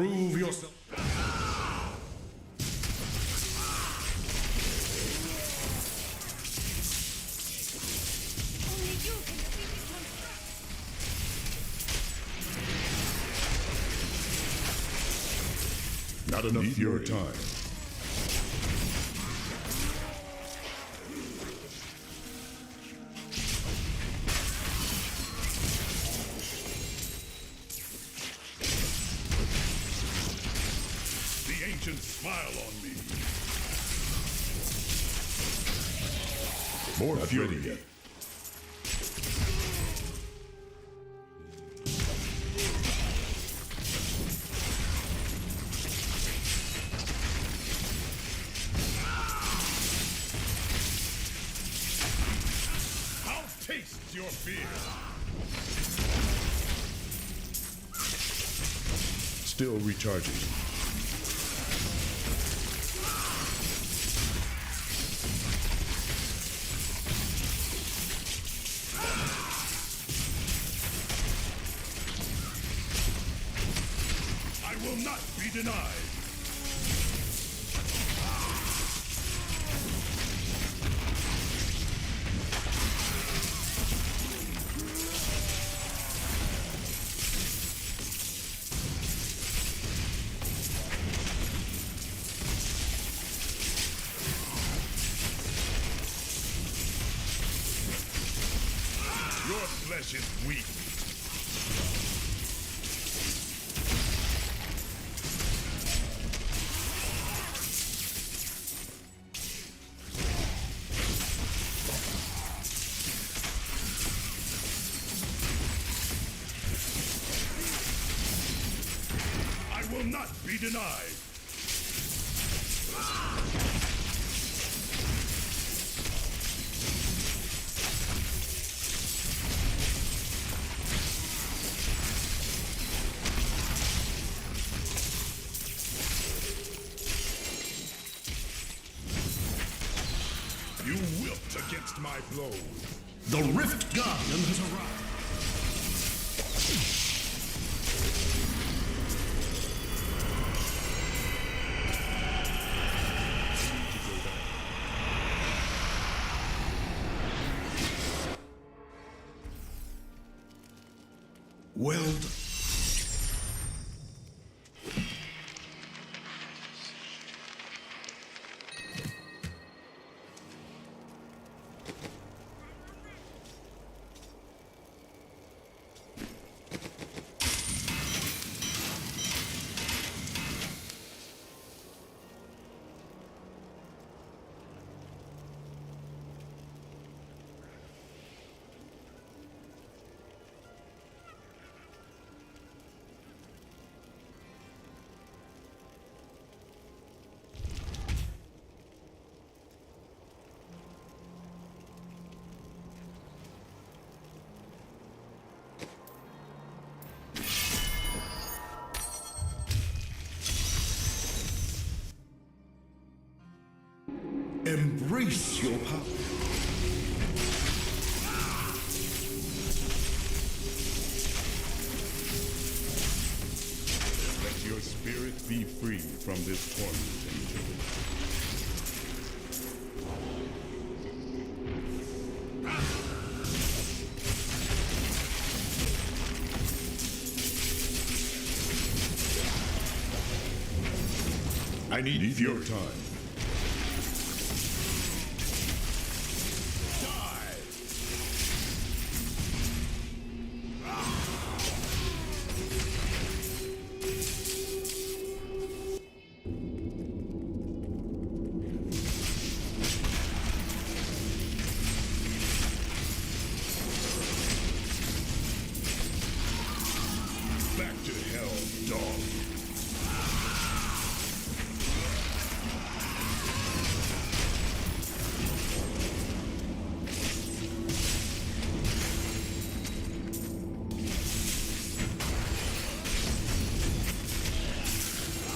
Prove yourself. Only you can defeat this monster. Not enough your time. The ancients smile on me. More not fury. Ready yet. Taste your fear. Still recharging. I will not be denied. Your flesh is weak. I will not be denied. You wilt against my blows. The Rift Guardian has arrived. Well done. Embrace your power. Let your spirit be free from this torment, angel. I need your time. Back to hell, dog.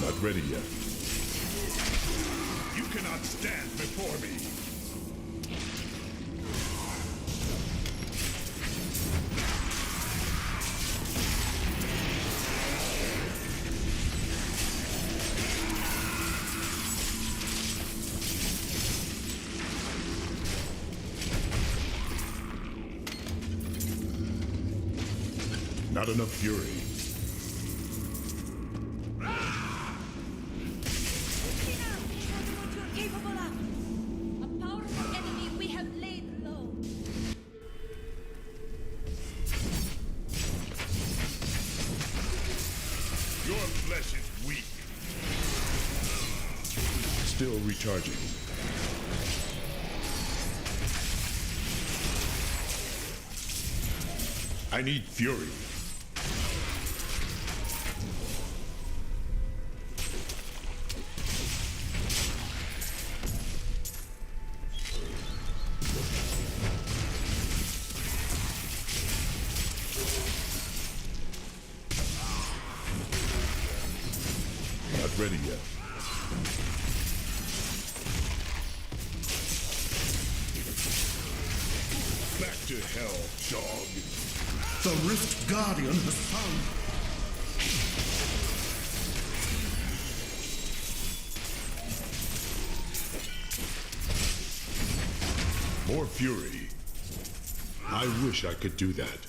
Not ready yet. You cannot stand before me. Not enough fury. Tina, show them what you're capable of. A powerful enemy we have laid low. Your flesh is weak. Still recharging. I need fury. Not ready yet. Back to hell, dog. The Rift Guardian has found. More fury. I wish I could do that.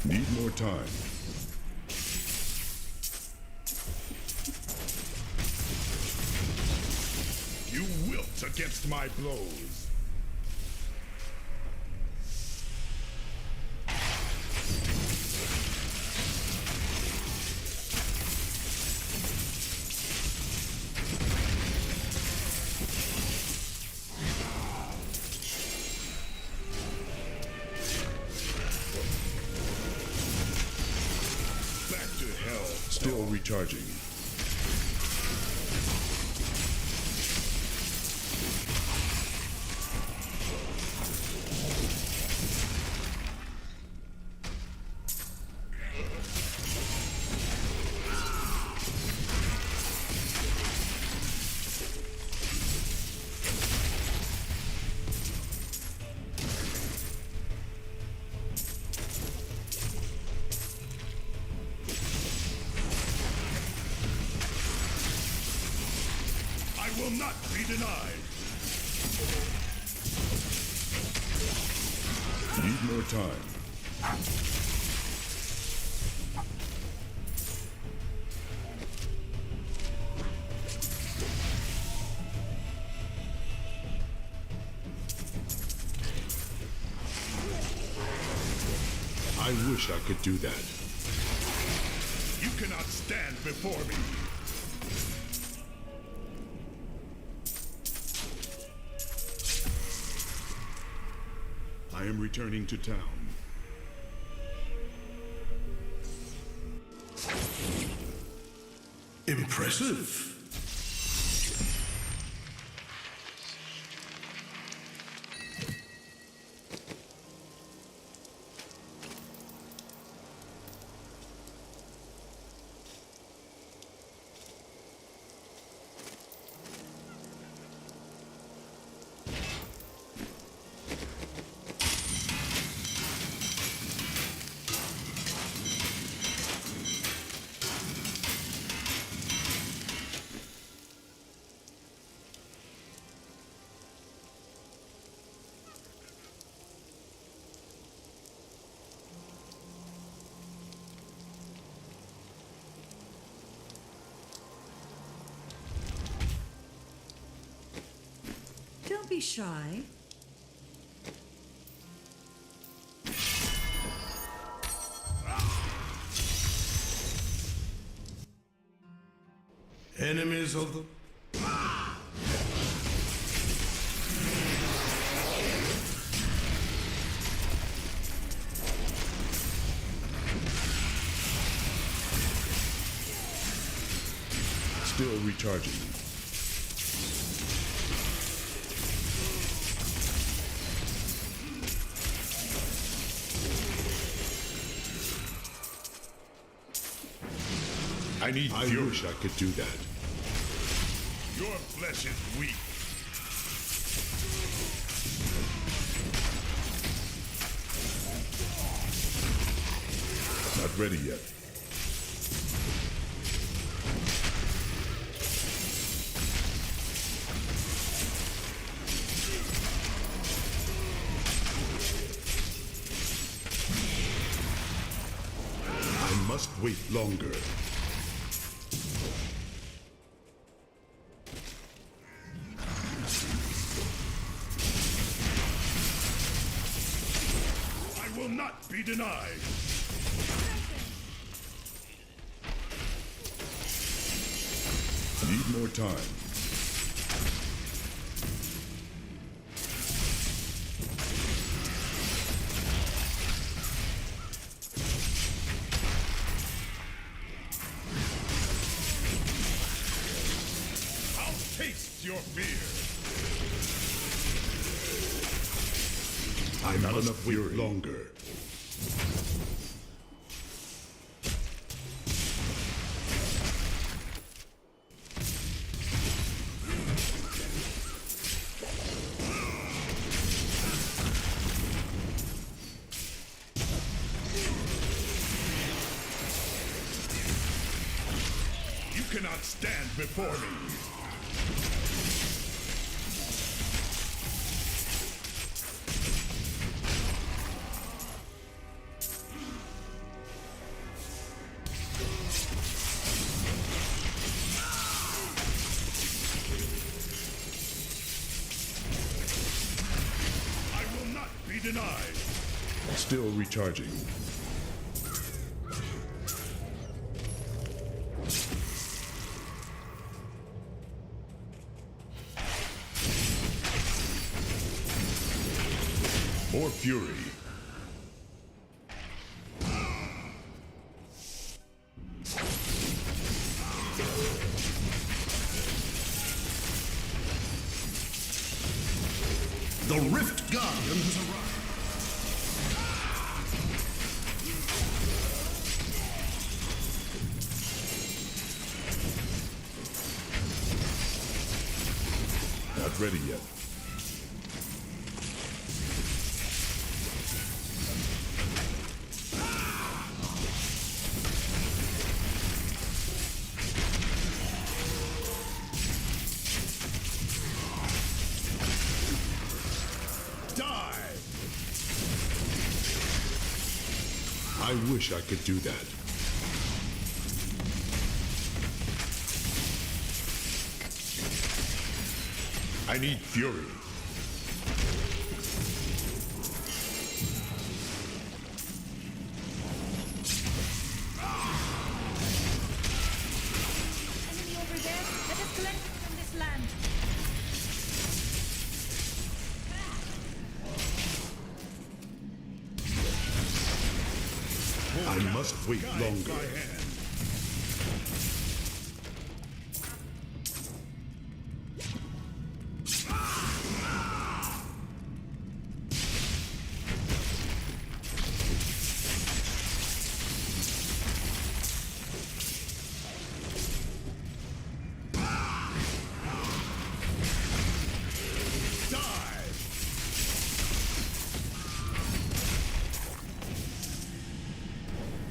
Need more time. You wilt against my blows. Back to hell. Still recharging. I will not be denied. Need more time. I wish I could do that. You cannot stand before me. I am returning to town. Impressive. Don't be shy. Enemies of the... Still recharging. I wish I could do that. Your flesh is weak. Not ready yet. wait longer. I will not be denied. Need more time. Taste your fear. I'm not enough wait longer. You cannot stand before me. Denied. Still recharging. More fury. The Rift Guardian has arrived. Not ready yet. Die! I wish I could do that. I need fury. Enemy over there. Let us cleanse it from this land. I must wait longer.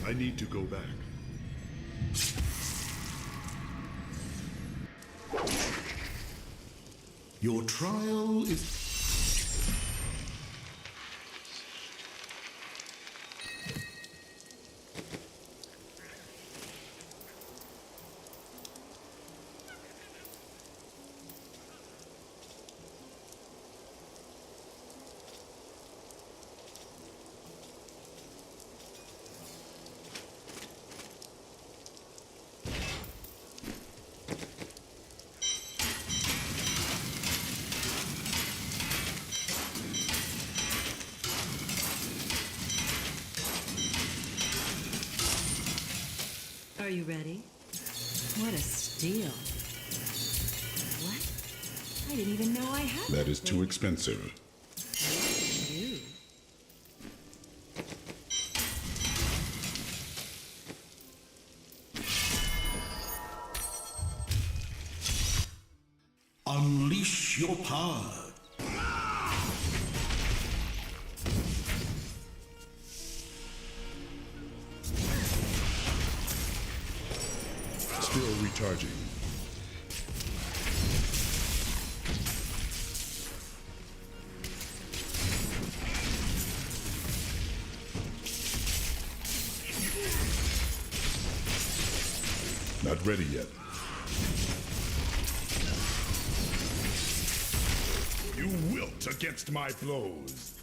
I need to go back. Your trial is... Are you ready? What a steal. What? I didn't even know I had That is too thing. expensive. You. Unleash your power. Still recharging. ready yet. You wilt against my blows.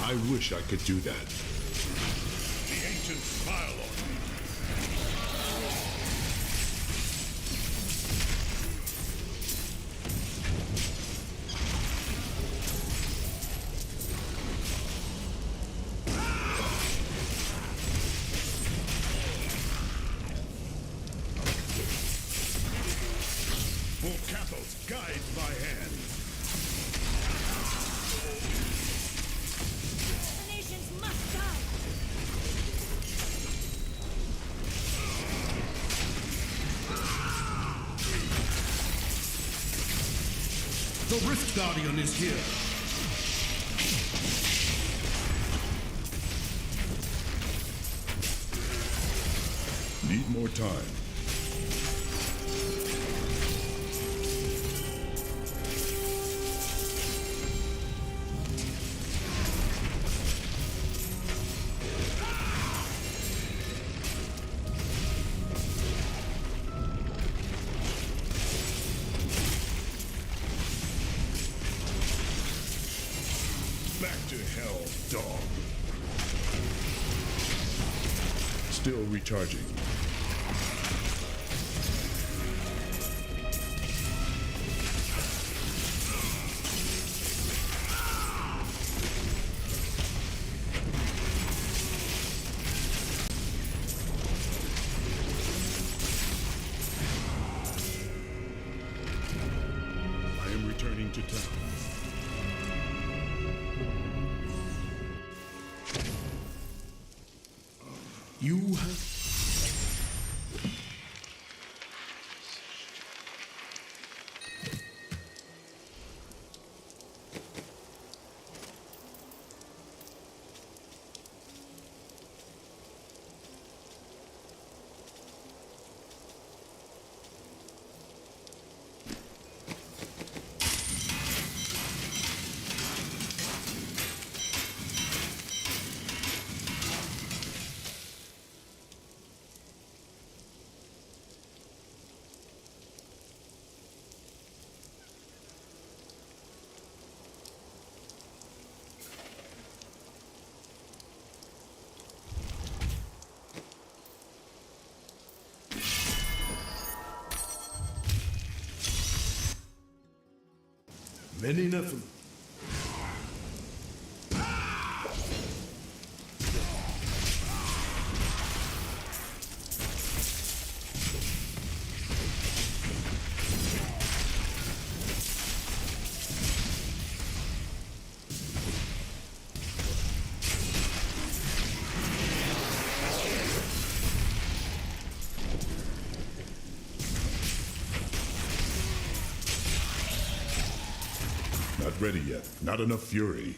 I wish I could do that. The ancients smile on me. Volcathos guides my hand. The nations must die. The Rift Guardian is here. Need more time. Back to hell, dog. Still recharging. I am returning to town. You have... Many Nephilim. Not ready yet. Not enough fury.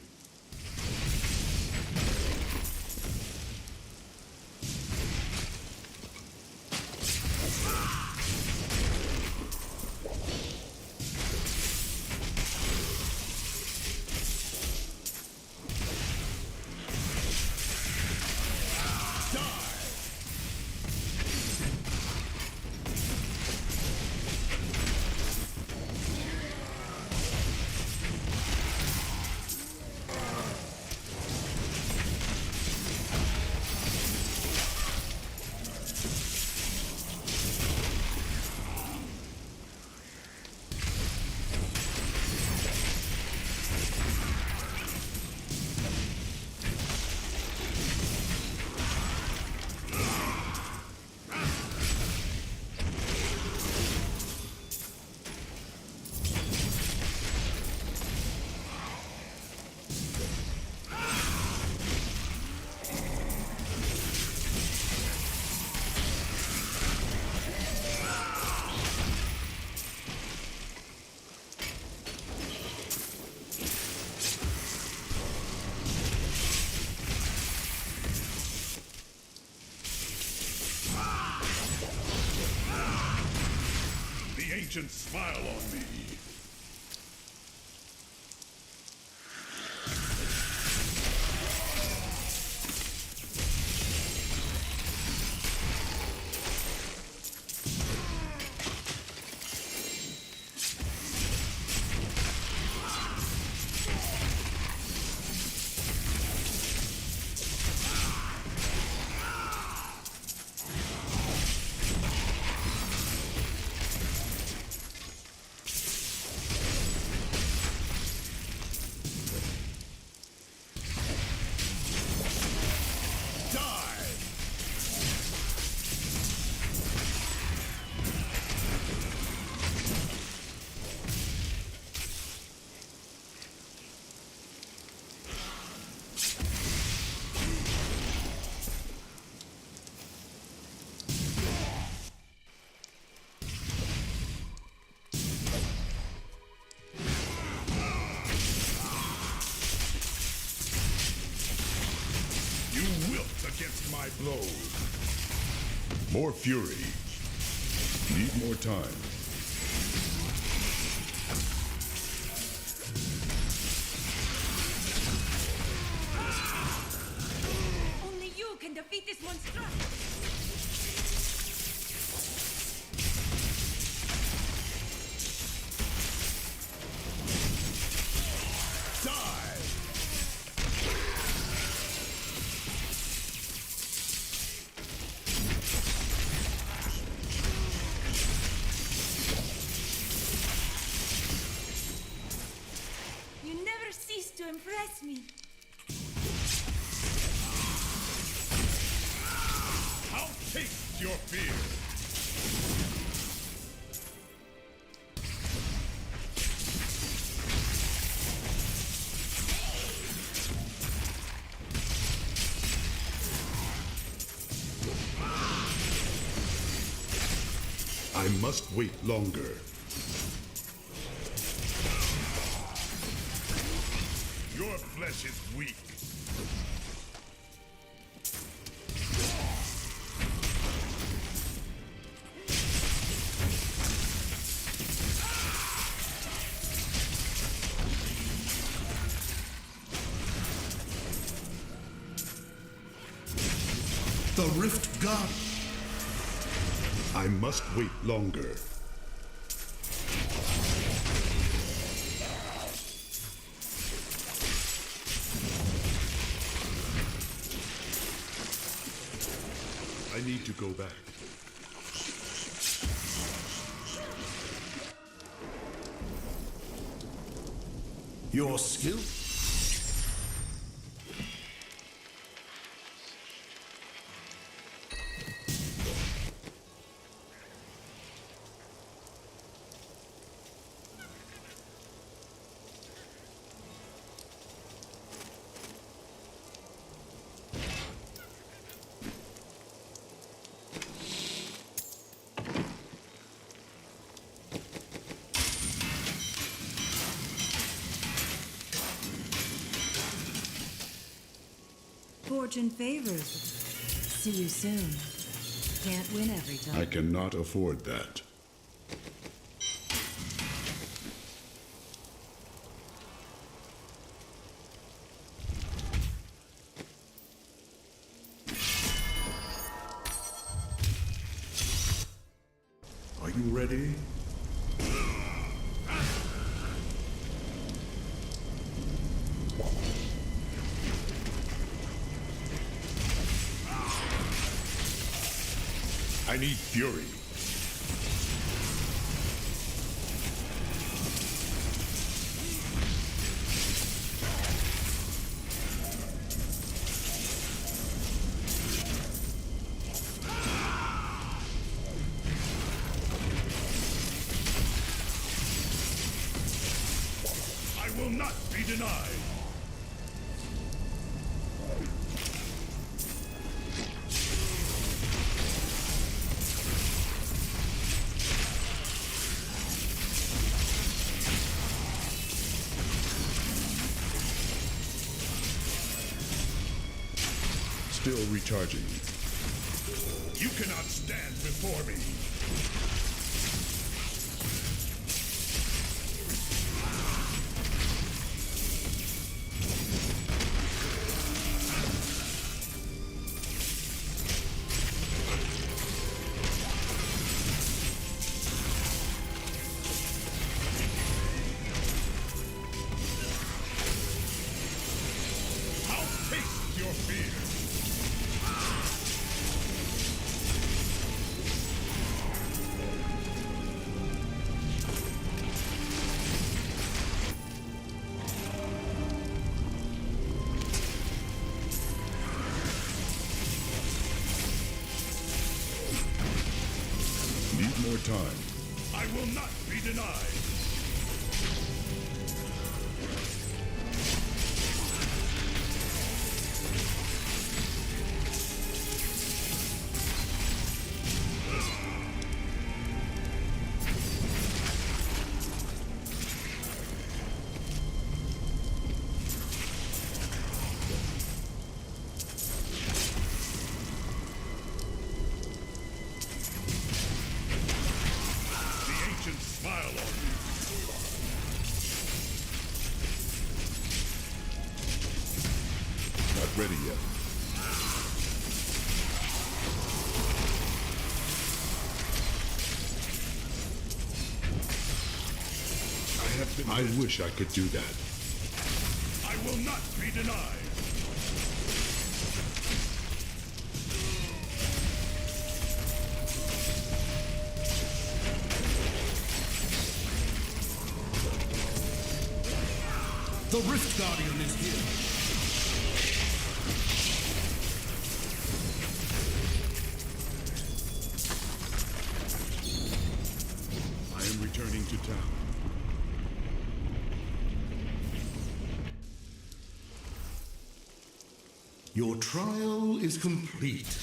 The ancients smile on me. You wilt against my blows. More fury. Need more time. Only you can defeat this monstrosity. You never cease to impress me. I'll taste your fear. I must wait longer. Your flesh is weak. The Rift God. I must wait longer. I need to go back. Your skill? Fortune favors. See you soon. Can't win every time. I cannot afford that. Are you ready? I need fury. I will not be denied. Still recharging. You cannot stand before me. I'll taste your fear. Need more time. I will not be denied. The ancients smile on you. Not ready yet. I wish I could do that. I will not be denied. The Rift Guardian is here. I am returning to town. Your trial is complete.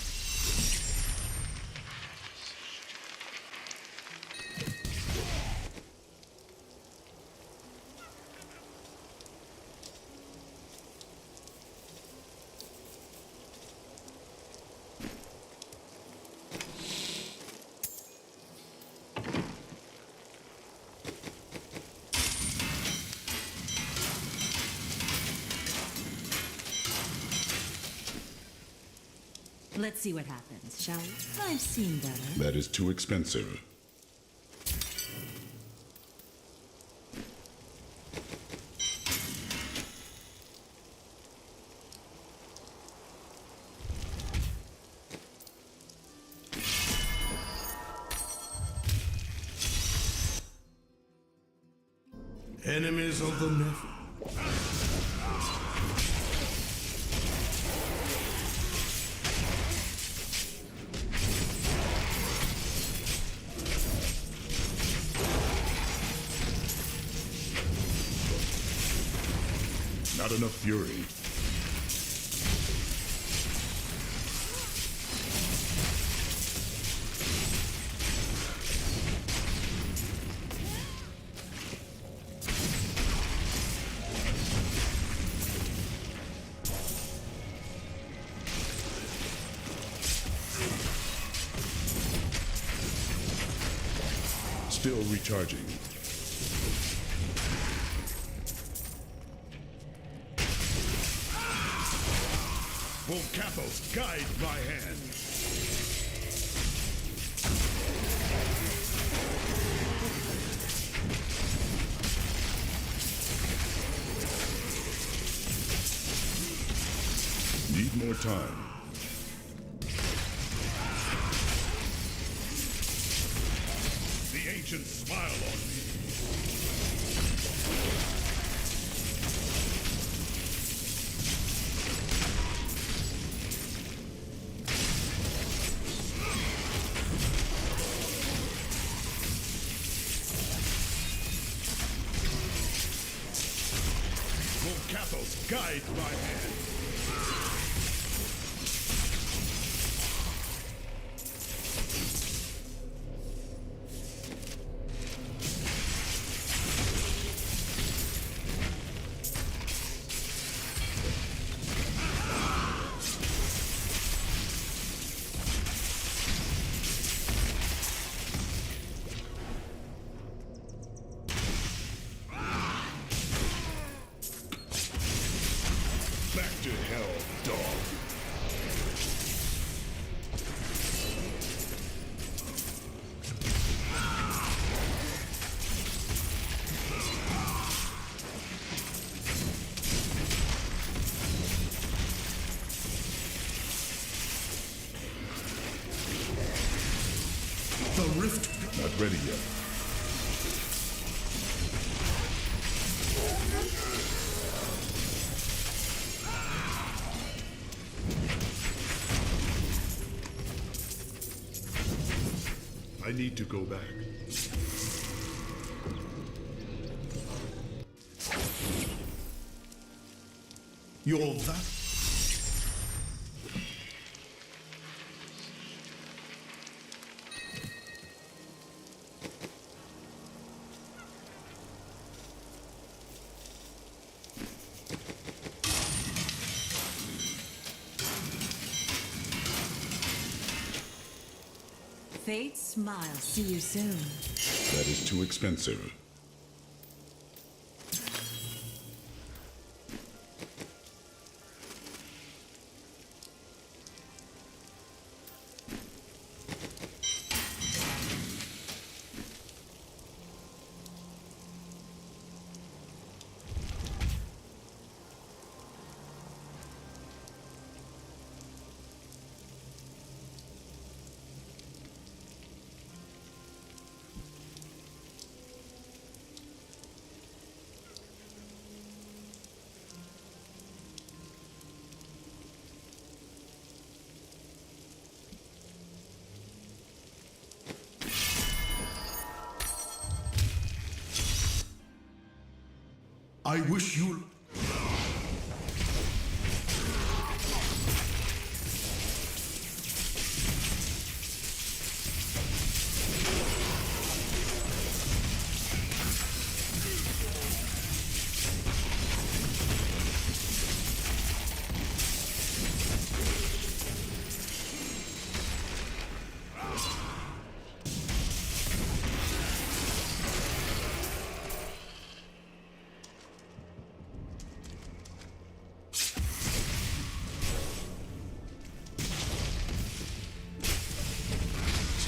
Let's see what happens, shall we? I've seen better. That is too expensive. Enemies of the Nephilim. Not enough fury. Still recharging. Volcathos, guide my hand. Need more time. The ancients smile on me. Volcathos, guide my hand. Back to hell, dog. The rift. Not ready yet. I need to go back. You're that. Fate smile. See you soon. That is too expensive. I wish you.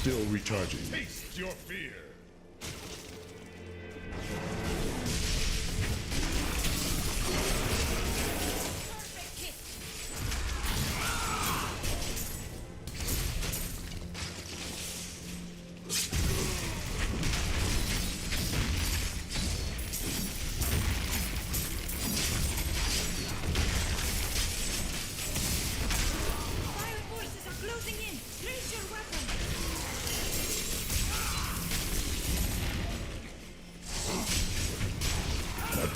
Still recharging. Taste your fear. Perfect hit.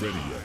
ready yet.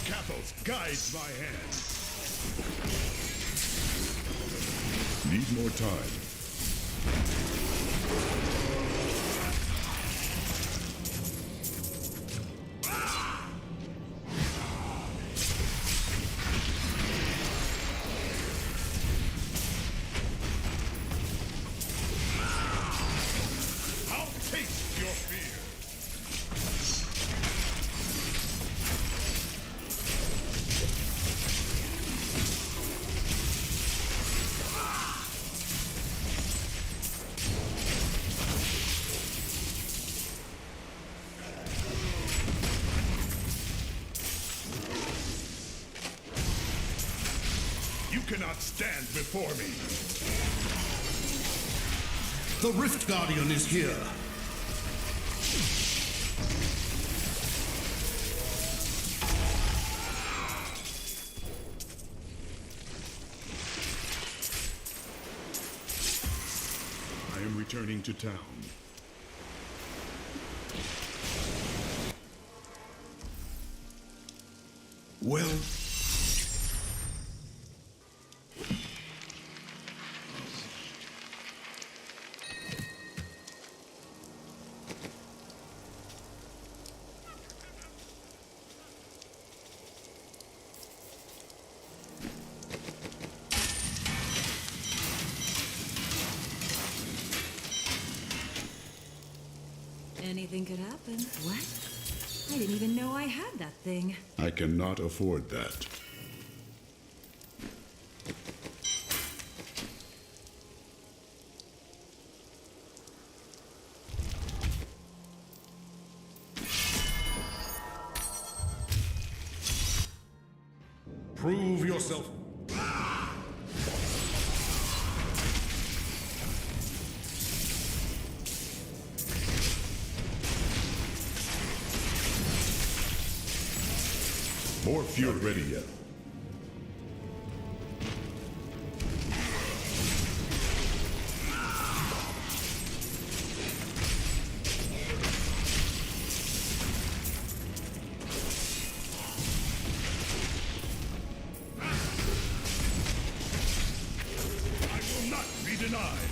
Kathos guides my hand. Need more time. I'll taste your fear. You cannot stand before me. The Rift Guardian is here. I am returning to town. Well, Anything could happen. What? I didn't even know I had that thing. I cannot afford that. prove yourself. More fuel ready yet. I will not be denied.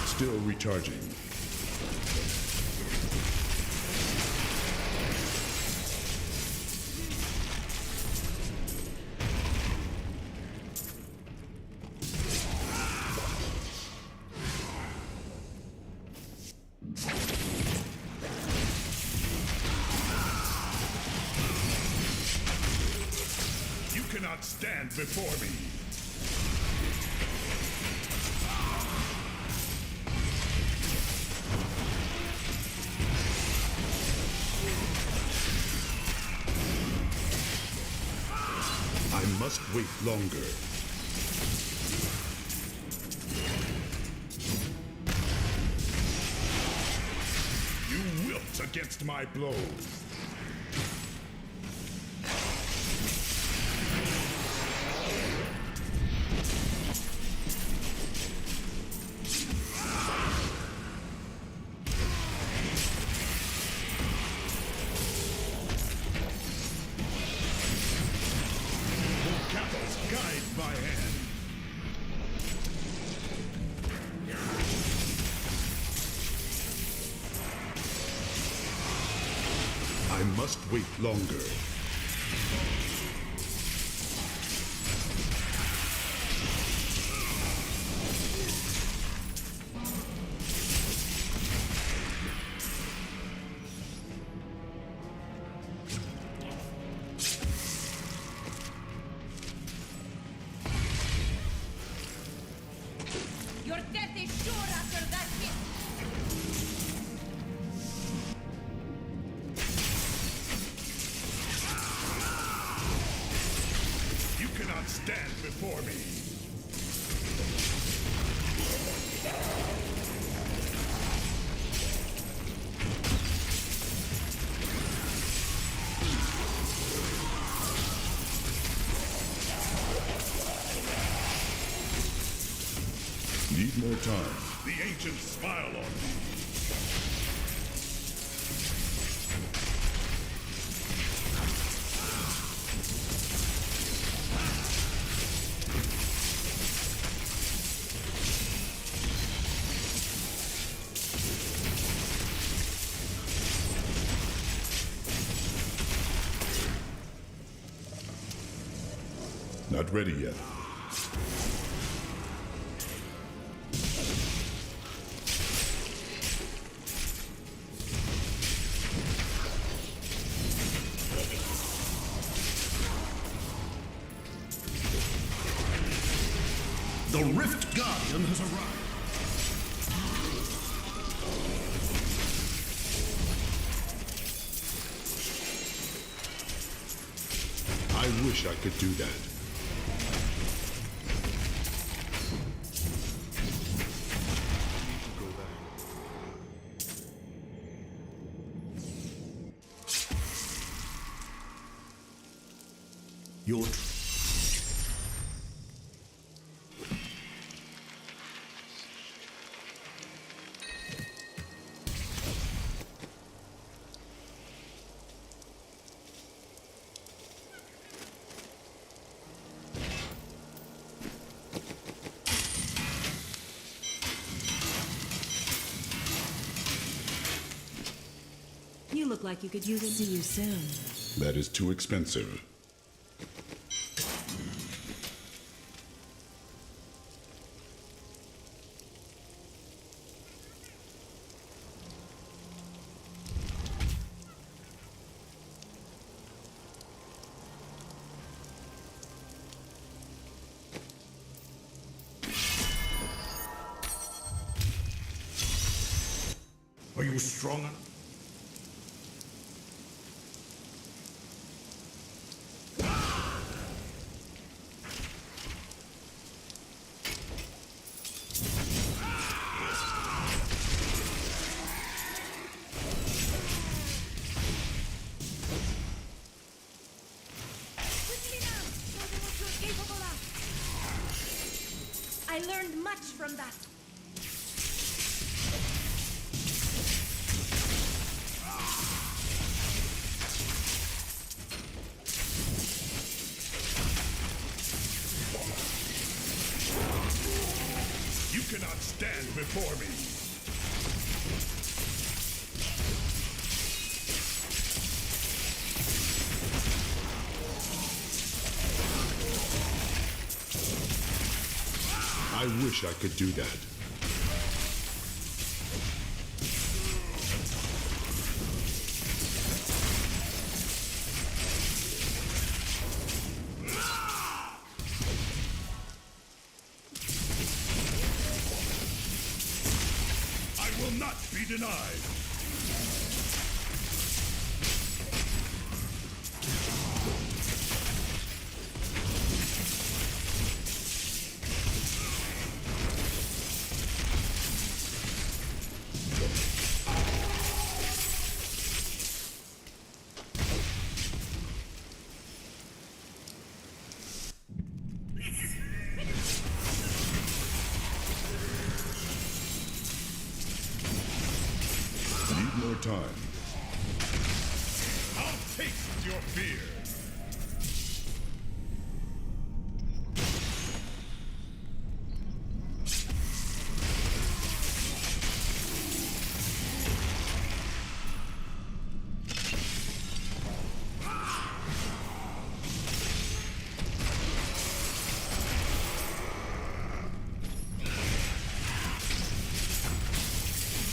Still recharging. You cannot stand before me. I must wait longer. You wilt against my blows. Kathos guides my hand. I must wait longer. before me. Need more time. The ancients smile on me. Not ready yet. The Rift Guardian has arrived. I wish I could do that. Your You look like you could use it. See you soon. That is too expensive. Are you strong enough? Quickly now! Show them what you're capable of! I learned much from that. You cannot stand before me. I wish I could do that. I will not be denied. Need more time. I'll taste your fear.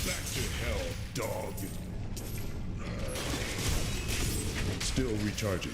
Back to hell, dog. Still recharging.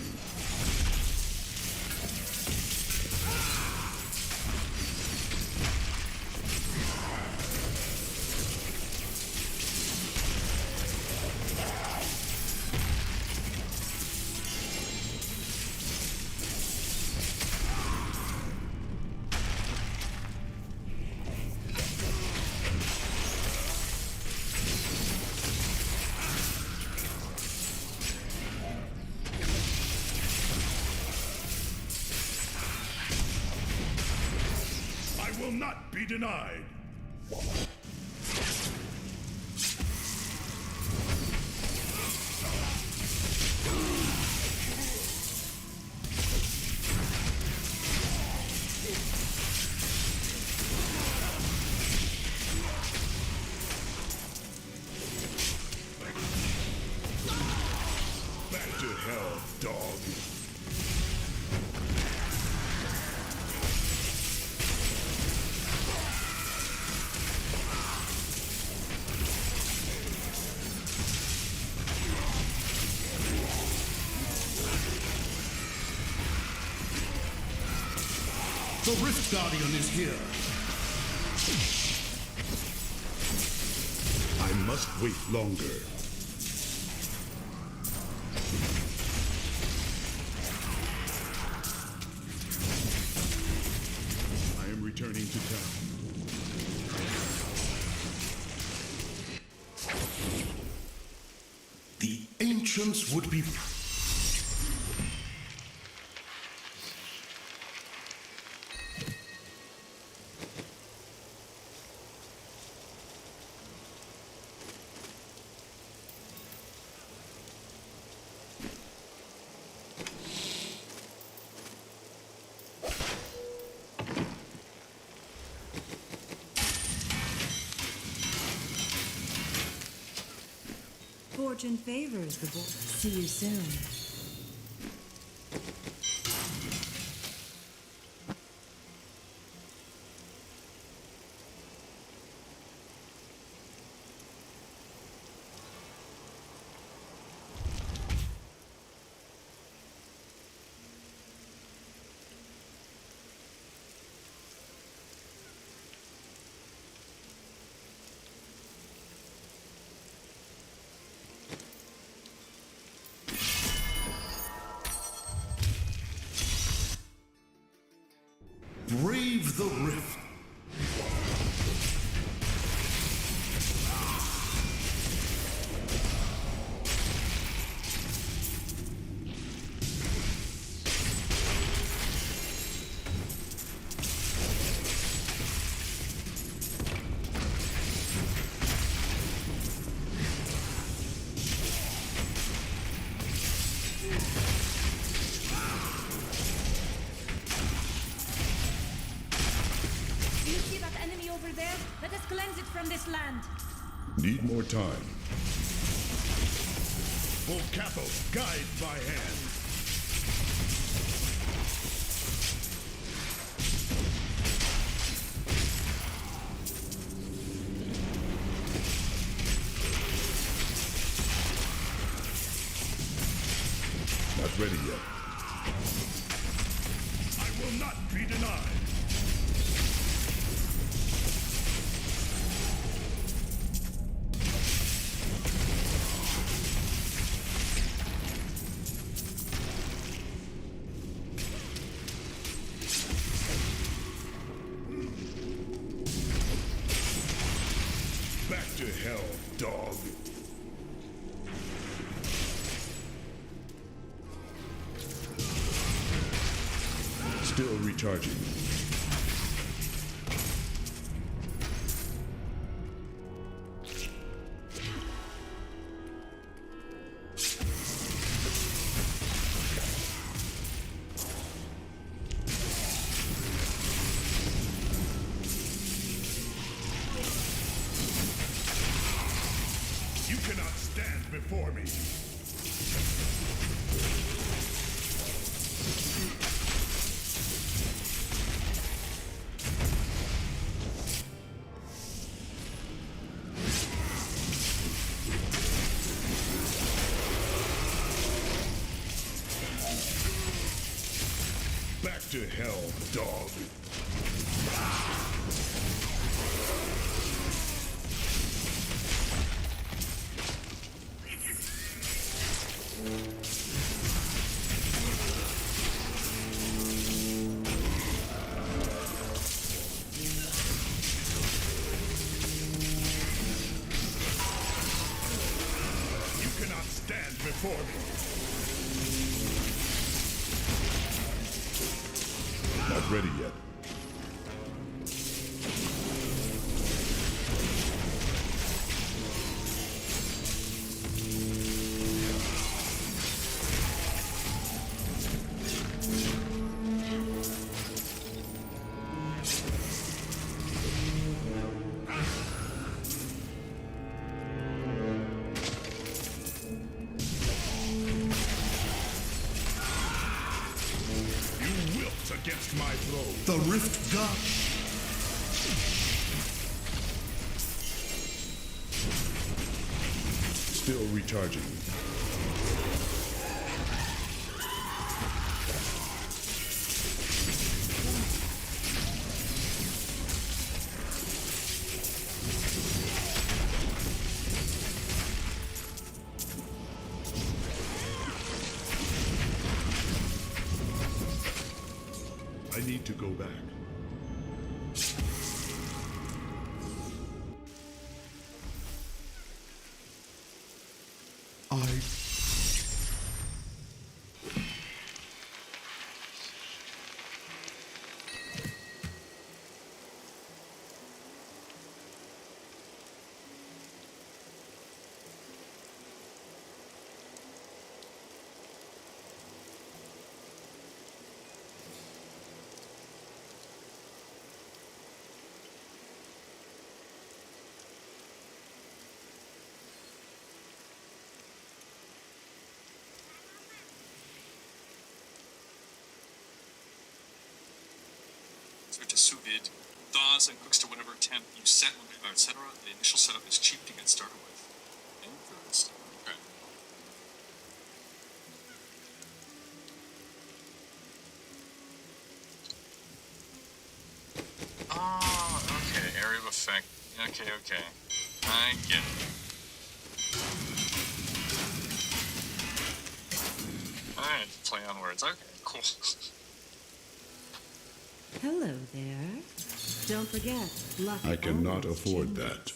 not be denied. Back to hell, dog. The Rift Guardian is here. I must wait longer. I am returning to town. The ancients would be... Fortune favors the boy. See you soon. Brave the Rift. Do you see that enemy over there? Let us cleanse it from this land. Need more time. Full capo, guide by hand. Not ready yet. I will not be denied. Back to hell, dog. Still recharging. You cannot stand before me. Back to hell, dog. You cannot stand before me. Not ready yet. The Rift God. Still recharging. I need to go back. Switch to sous vide, thaws and cooks to whatever temp you set, etc. The initial setup is cheap to get started with. Interesting. Okay. Oh, okay. Area of effect. Okay, okay. I get it. Alright, play on words. Okay, cool. Hello there. Don't forget, luck I cannot always afford changes. that.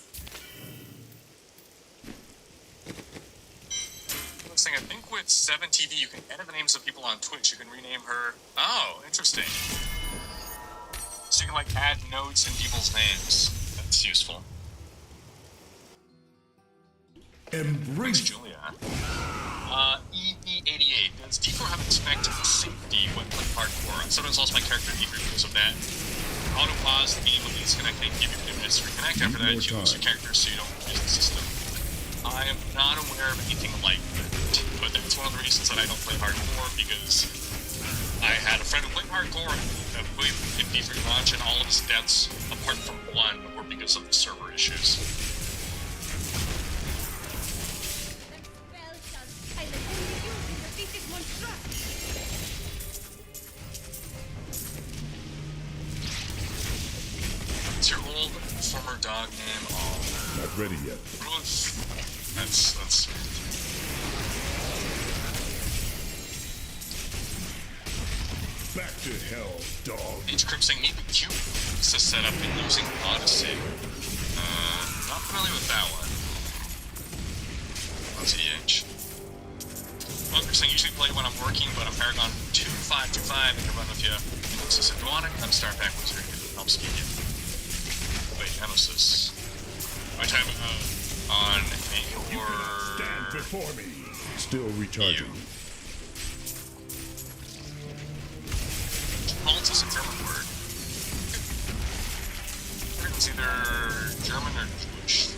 Listening, I think with 7TV you can edit the names of people on Twitch. You can rename her. Oh, interesting. So you can like add notes in people's names. That's useful. Thanks, Embrace. Julia. EB88. Does D4 have expect safety when playing hardcore? I sometimes lost my character E3 because of that. Auto pause the game will be disconnecting, give you a few minutes to reconnect. After that, you lose your character so you don't use the system. I am not aware of anything like that, but that's one of the reasons that I don't play hardcore, because I had a friend who played hardcore and played in D3 launch, and all of his deaths, apart from one, were because of the server issues. That spell shall silence only you can defeat this monstrosity. What's your old former dog name? Oh, Not ready yet. Ruth. That's. Back to hell, dog. H. Crimson need the cube to set up in using Odyssey. Not familiar with that one. On TH. Well, Crimson usually play when I'm working, but I'm Paragon 2525 and can run with you. So if you want it, I'm Star Pack Wizard. It helps keep you. Wait, Nemesis. My time on your. Stand before me. Still recharging. Alt is a German word. It's either German or Jewish.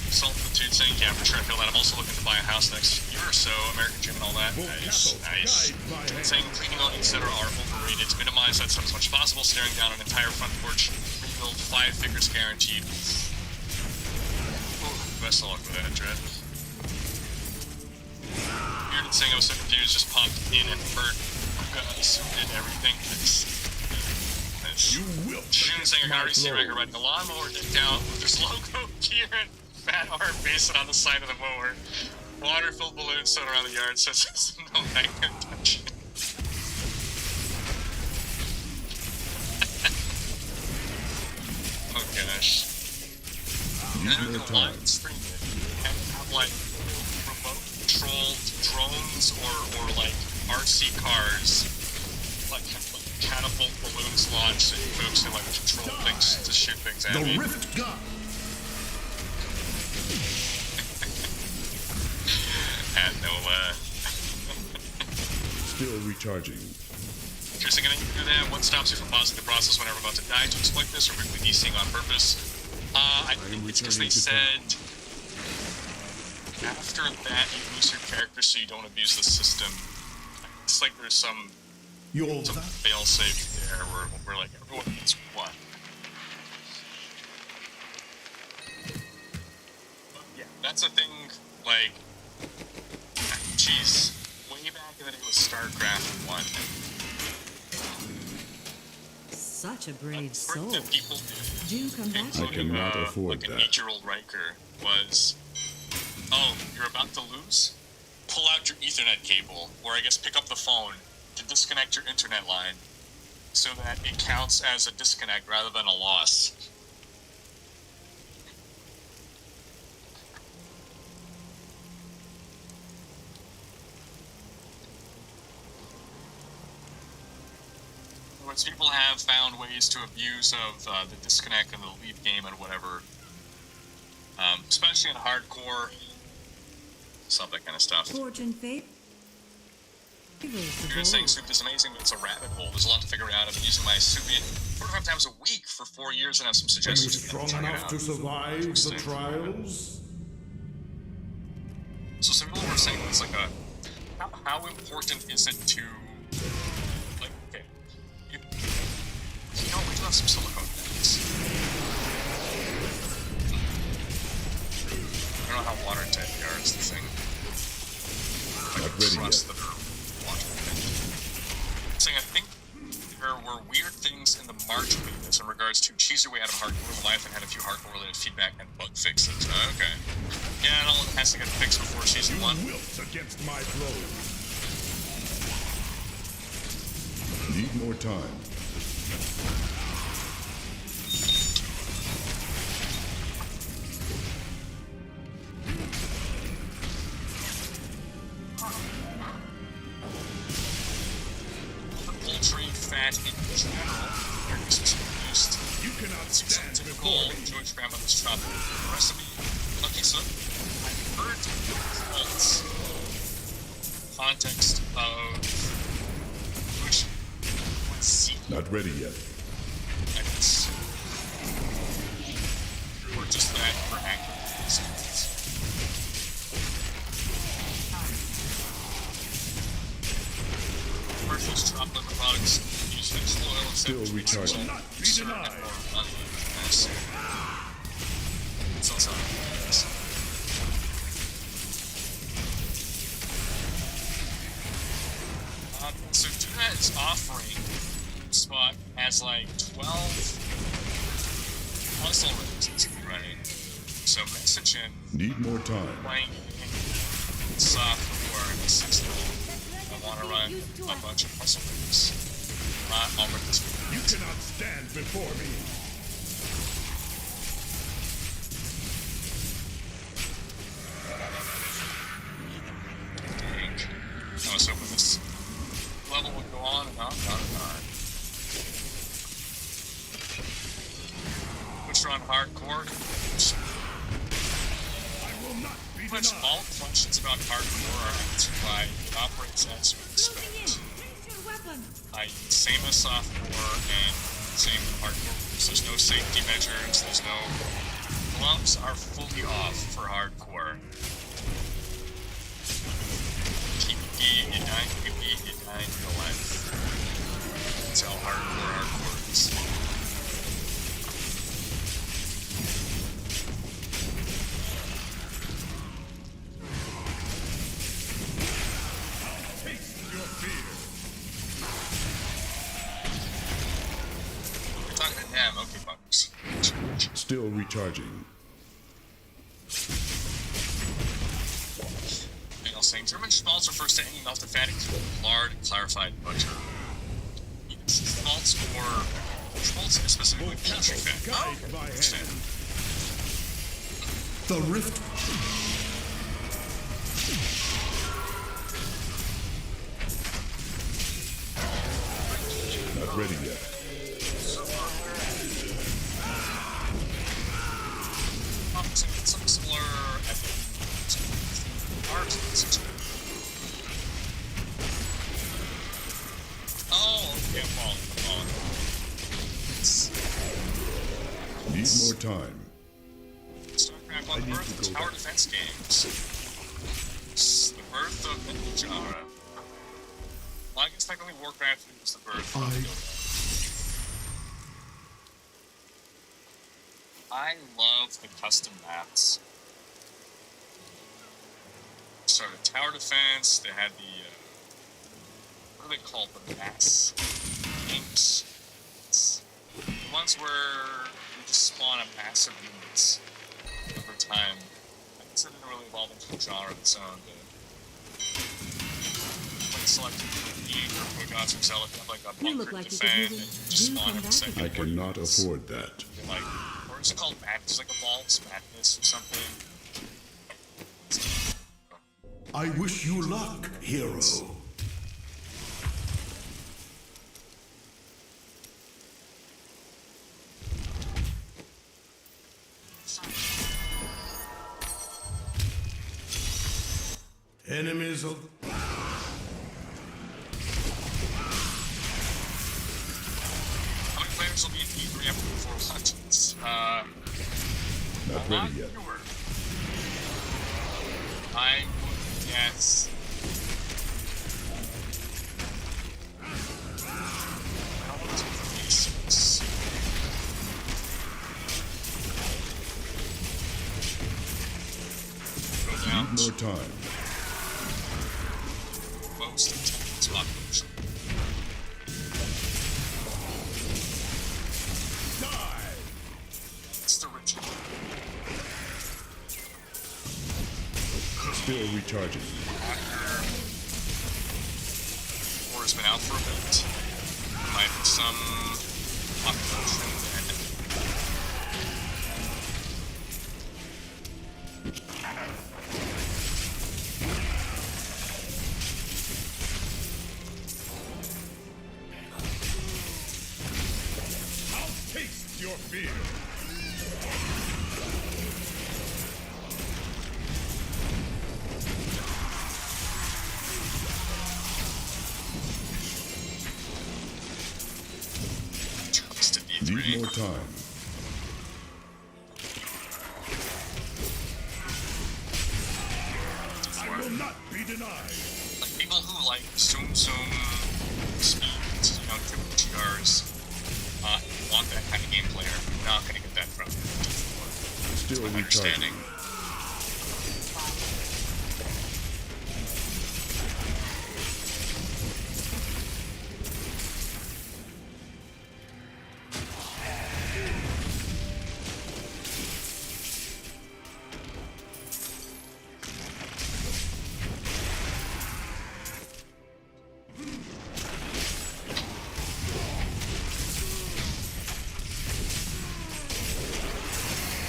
Saltitude saying, yeah, for sure, I feel that. I'm also looking to buy a house next year or so, American Dream and all that. Nice, nice. Saying cleaning out, etc. are overrated. To minimize that stuff as much as possible, staring down an entire front porch, rebuild 5 figures guaranteed. Ooh, best of luck with that, Dread. Bearded saying I was so confused, just popped in and heard did everything. You will. June saying I can already see Riker riding a lawnmower decked out with his logo gear and fat art based on the side of the mower. Water-filled balloons set around the yard says there's no nightmare touch. Oh gosh. Need more time. It's pretty good. And have like remote controlled drones or like RC cars, like catapult balloons launched and folks who like control things to shoot things at The me. Rift God. And no, Still recharging. Seriously gonna do that? What stops you from pausing the process whenever about to die to exploit this, or quickly desync on purpose? I think it's because they said after that you lose your character so you don't abuse the system. It's like there's some You're some that fail-safe there where we're like, everyone gets one. Yeah, that's a thing, like, geez, way back in the day with StarCraft 1. Such a brave The soul. trick that people do, Do come back. including cannot afford like an that. 8-year-old Riker, was, oh, you're about to lose? Pull out your Ethernet cable, or I guess pick up the phone to disconnect your internet line so that it counts as a disconnect rather than a loss. Whereas people have found ways to abuse of the disconnect and the leave game and whatever, especially in hardcore, stuff, that kind of stuff. Fortune fate. You're saying Soup is amazing, but it's a rabbit hole. There's a lot to figure out. I've been using my Soupian 45 times a week for 4 years and have some Are you suggestions. strong Check it enough out. to survive the Interesting. trials? So some people were saying it's like a, how important is it to, like, okay, you know, we do have some silicone things. I don't know how watertight they are is the thing. Not ready Trust yet. that are watertight. Saying I think there were weird things in the margin of this in regards to cheese your way out of hardcore life and had a few hardcore related feedback and bug fixes. Okay. Yeah, it all has to get fixed before season 1. Wilt against my blows. Need more time. The poultry fat in general is produced. You cannot It's stand typical before me. Jewish grandmother's trouble. The recipe, lucky soup, I've heard faults. Context of which would see Not ready yet. X. Or just that for accurate reasons. Commercials, chocolate products use vegetable oil instead Still of recharging. Will not be syrup denied. and more money. Nice. It's also nice. So Tuna is offering Spot has like 12 puzzle rooms to be running. So message in Need more time. playing software in the system. I want to run a bunch of puzzle rooms. Not all of this. You cannot stand before me. Dang. I was hoping this level would go on and on and on and on. Which run hardcore? I will not be Pretty much denied. all questions about hardcore are answered by it operates as you Closing in. expect. Raise your weapon. Same as softcore and same with hardcore rules. There's no safety measures, there's no... Gloves are fully off for hardcore. PvP, you die in PvP, you die in real life. That's how hardcore is. Taste your fear. We're talking to him, okay, bugs. Still recharging. Daniel saying German schmaltz refers to any melted fatty lard and clarified butter. Schmaltz or schmaltz is specifically poultry fat. Guide my Understand. hand. The rift. Not ready yet. Something similar, I think, to art situation. Oh, okay, I'm following. Need more time. StarCraft 1, the birth of tower defense games. It's the birth of the genre. Well, I guess technically Warcraft is the birth of Dota. I love the custom maps. Started tower defense. They had the what do they call the mass games? The ones where you just spawn a mass of units over time. I guess it didn't really evolve into a genre of its own. Like selecting Eve or Progons himself, you have like a You look bunker like you defend could and use just it. spawn Do in come the second. I cannot afford that. Like, or is it called Madness? Like a Vault's Madness or something? I wish you luck, hero. Enemies of... How many players will be in E3 after the 4 launches? Not A lot ready yet. fewer. I would guess. I don't want to release this. Go down Need to more time. most intense population. Die! It's the ritual. Still recharging. After war has been out for a bit, there might be some population and I'll taste your fear. jumps to Need D3. more time. I will not be denied. Like people who like zoom speeds, you know, triple TRs, want that kind of gameplay are not going to get that from D4. Still My recharging. understanding.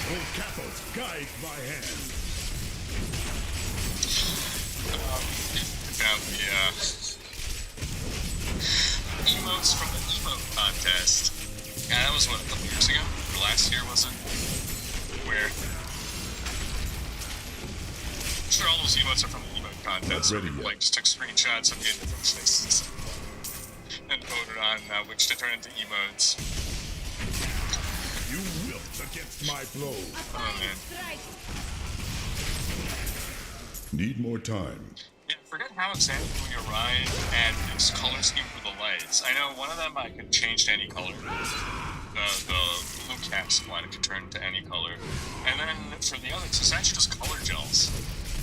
Oh, Kathos, guide my hand. Found the emotes from the emote contest. Yeah, that was what, a couple years ago? Or last year, was it? Where? I'm sure all those emotes are from the emote contest. Not ready People, yet. like, just took screenshots of the different faces and voted on which to turn into emotes. You wilt against my blows. Oh, man. Strike. Need more time. Yeah, I forget how exactly we arrive at this color scheme for the lights. I know one of them I could change to any color. The blue caps one I could turn to any color. And then for the others, it's actually just color gels.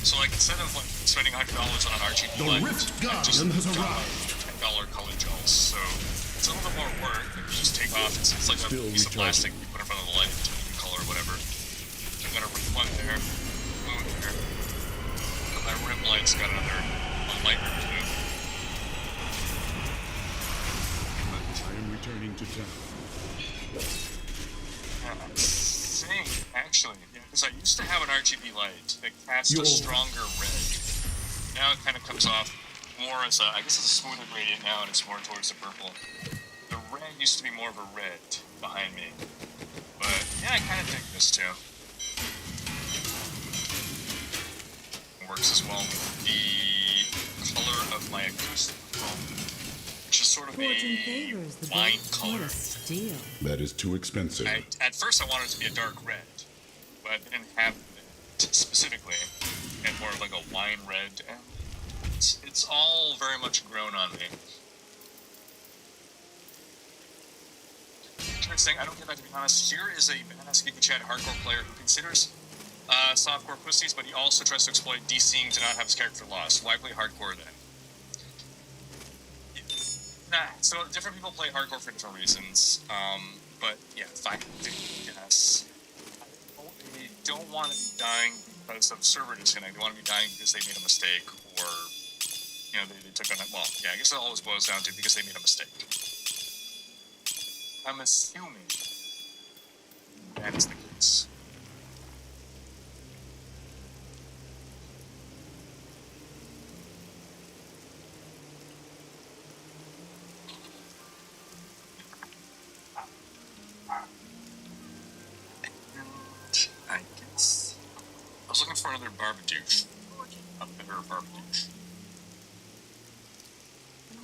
So like instead of like spending $100 on an RGB The light, Rift I just Guardian has got arrived. $10 color gels. So it's a little bit more work. You just take off. It's like a Still piece of plastic recharging. you put in front of the light to a new color or whatever. I've got a red one there, blue there. And my rim light's got another one lighter too. I am returning to town. I think, actually, because I used to have an RGB light that cast Yo. a stronger red. Now it kind of comes off more as a, I guess it's a smoother gradient now, and it's more towards the purple. The red used to be more of a red behind me. But, yeah, I kind of dig this too. It works as well with the color of my acoustic foam, which is sort of Fortune a favors the wine bold. color. What a steal. That is too expensive. At first, I wanted it to be a dark red, but I didn't have it specifically. And more of like a wine red, and it's all very much grown on me. interesting. I don't get that, to be honest. Here is a badass Geeky Chat hardcore player who considers softcore pussies, but he also tries to exploit DCing to not have his character lost. Why play hardcore then? Nah, so different people play hardcore for different reasons. But yeah, fine. Yes. They don't want to be dying because of server disconnect. They want to be dying because they made a mistake, or they took on it. Well, yeah, I guess it always boils down to because they made a mistake. I'm assuming that is the case. I guess I was looking for another Barbadouche. A better Barbadouche.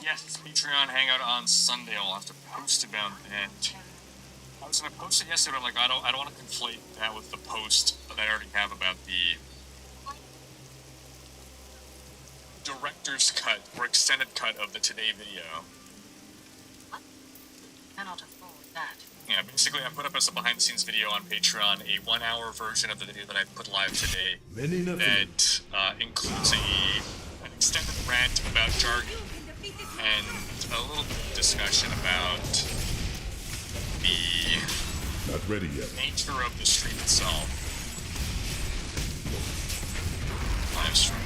Yes, Patreon hangout on Sunday. I'll have to post about that. I was gonna post it yesterday, but I'm like, I don't want to conflate that with the post that I already have about the director's cut or extended cut of the Today video. What? Cannot afford that. Yeah, basically I put up as a behind-the-scenes video on Patreon a 1-hour version of the video that I put live today that includes an extended rant about jargon and a little bit of discussion about the Not ready yet. nature of the stream itself. Live stream.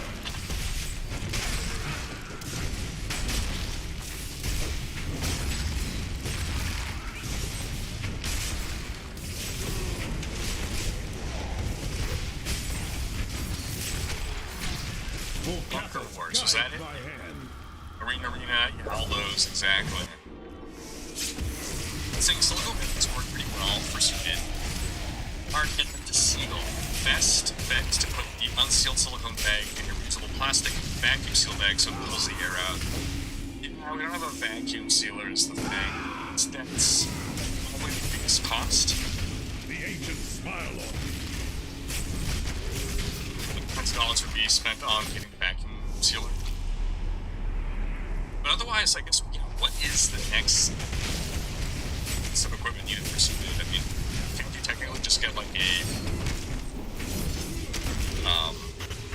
Bunker Wars, is that it? Arena, yeah, all those, exactly. Saying silicone bags work pretty well for certain. Hard to get them to seal. Best bet is to put the unsealed silicone bag in your reusable plastic vacuum seal bag so it pulls the air out. Yeah, we don't have a vacuum sealer is the thing. That's probably the biggest cost. The ancients smile on me. $20 would be spent on getting the vacuum sealer. But otherwise, I guess, what is the next piece of equipment needed for Suited? I mean, can't you technically just get like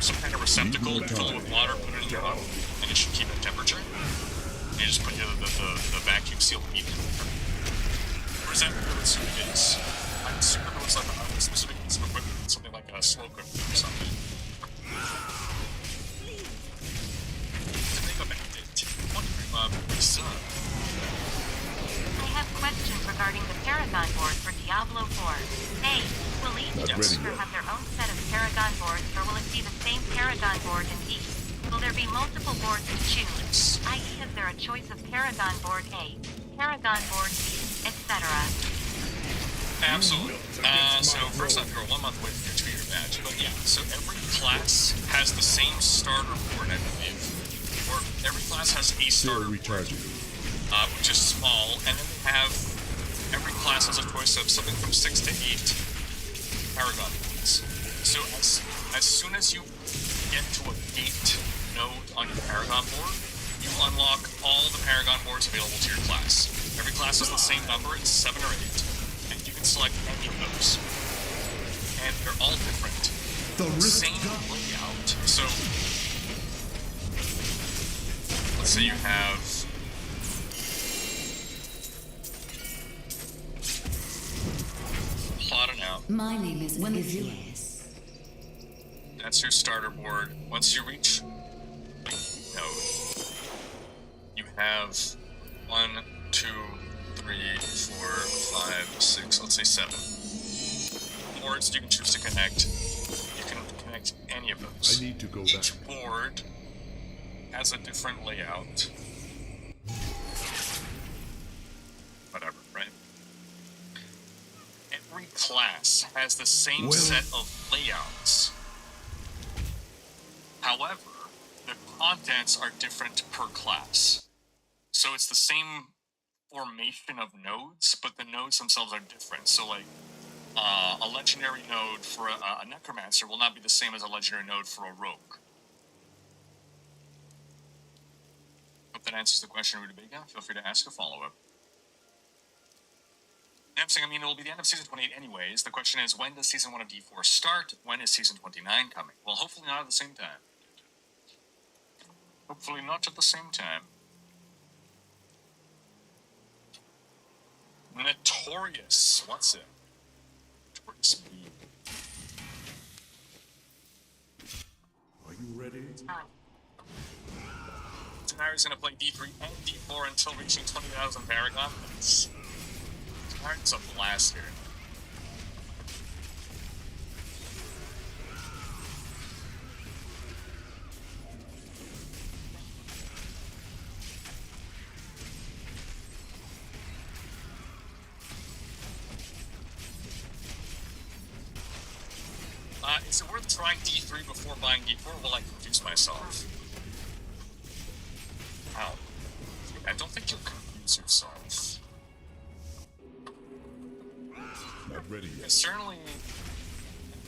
some kind of receptacle, fill it with water, put it in your oven, and it should keep at temperature? And you just put the vacuum seal immediately. Or is that what Suited is? I'm assuming it was like a specific piece of equipment, something like a slow cooker or something. I have questions regarding the Paragon board for Diablo 4. A. Will each Not ready user yet. have their own set of Paragon boards, or will it be the same Paragon board in each? Will there be multiple boards to choose? I.e., is there a choice of Paragon board A, Paragon board B, etc.? Absolutely. So first off, you're 1 month away from your 2-year badge, but yeah, so every class has the same starter board, I believe. Or every class has a Still starter board, recharging. which is small, and then they have every class has a choice of something from 6 to 8 Paragon boards. So as soon as you get to a gate node on your Paragon board, you unlock all the Paragon boards available to your class. Every class has the same number, it's 7 or 8, and you can select any of those. And they're all different. Same layout. So let's say you have plotted out. My name is Elizius. That's your starter board. Once you reach node, you have 1, 2, 3, 4, 5, 6, let's say 7 boards you can choose to connect. You can connect any of those. I need to go back. Each board has a different layout. Whatever, right? Every class has the same set of layouts. However, the contents are different per class. So it's the same formation of nodes, but the nodes themselves are different. So like, a legendary node for a necromancer will not be the same as a legendary node for a rogue. Hope that answers the question, Rutabaga. Feel free to ask a follow-up. I'm saying, I mean, it will be the end of Season 28 anyways. The question is, when does Season 1 of D4 start? When is Season 29 coming? Well, hopefully not at the same time. Hopefully not at the same time. Notorious. What's it? Notorious B. Are you ready? Tanary's gonna play D3 and D4 until reaching 20,000 Paragon. It's a blast here. Is it worth trying D3 before buying D4, or will I confuse myself? Ow. I don't think you'll confuse yourself. Not ready yet. Certainly,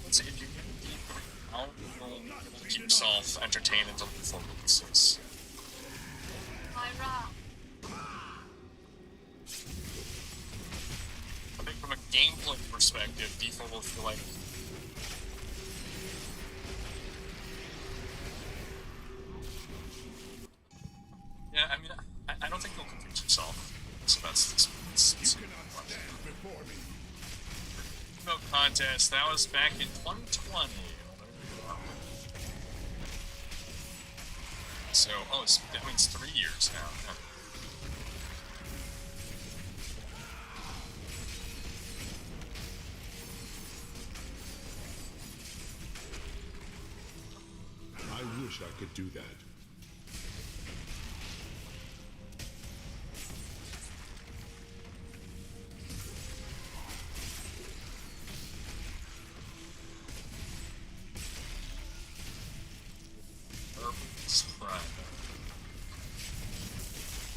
let's say if you get D3 now, you'll be able to keep yourself entertained until D4 releases. Myra. I think from a gameplay perspective, D4 will feel like yeah, I mean, I don't think you'll confuse yourself. So that's You cannot stand before me. no contest. That was back in 2020. So, that means 3 years now. Huh. I wish I could do that.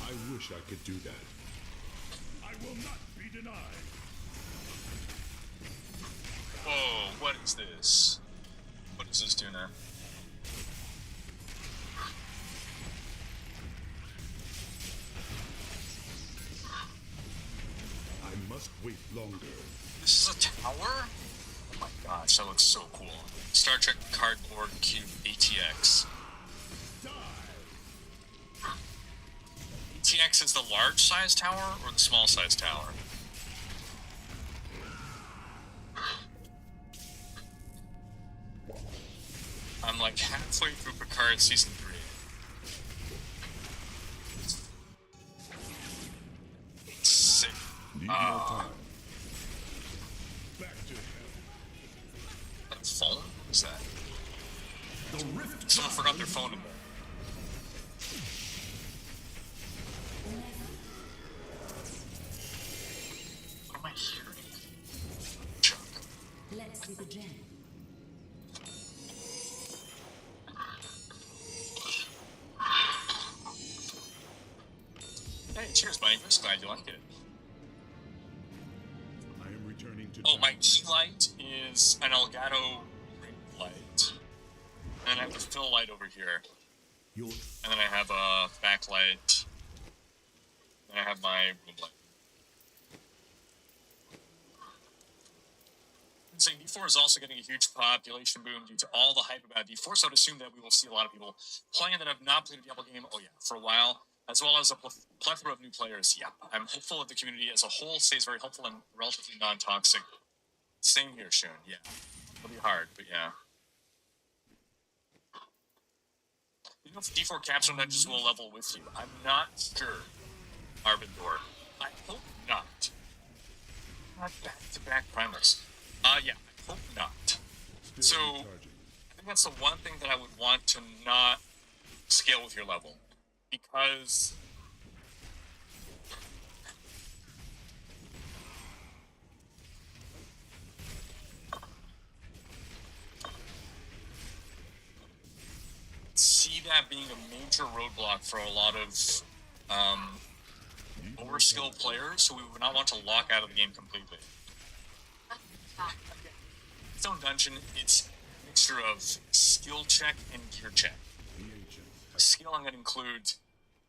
I wish I could do that. I will not be denied. Whoa, what is this? What does this do now? I must wait longer. This is a tower? Oh my gosh, that looks so cool. Star Trek Cardboard Cube ATX. ATX is the large size tower or the small size tower? I'm like halfway through Picard Season 3. Sick. Need more time. Back to hell. That phone? What is that? The rift. Someone forgot their phone in there. What am I hearing? Chuck. Let's see the gem. Hey, cheers, my English. Glad you like it. I am returning to. Oh, my key light is an Elgato ring light. And I have the fill light over here. Your And then I have a backlight. And I have my room light. Saying D4 is also getting a huge population boom due to all the hype about D4, so I'd assume that we will see a lot of people playing that have not played a Diablo game, for a while, as well as a plethora of new players. Yeah, I'm hopeful that the community as a whole stays very helpful and relatively non-toxic. Same here, Shun, yeah. It'll be hard, but yeah. You know if D4 capsule dungeons will level with you? I'm not sure, Arbindor. I hope not. Not back-to-back primers. Yeah, I hope not. So, I think that's the one thing that I would want to not scale with your level. Because see that being a major roadblock for a lot of lower skilled players who we would not want to lock out of the game completely. Stone Dungeon, it's a mixture of skill check and gear check. A skill I'm going to include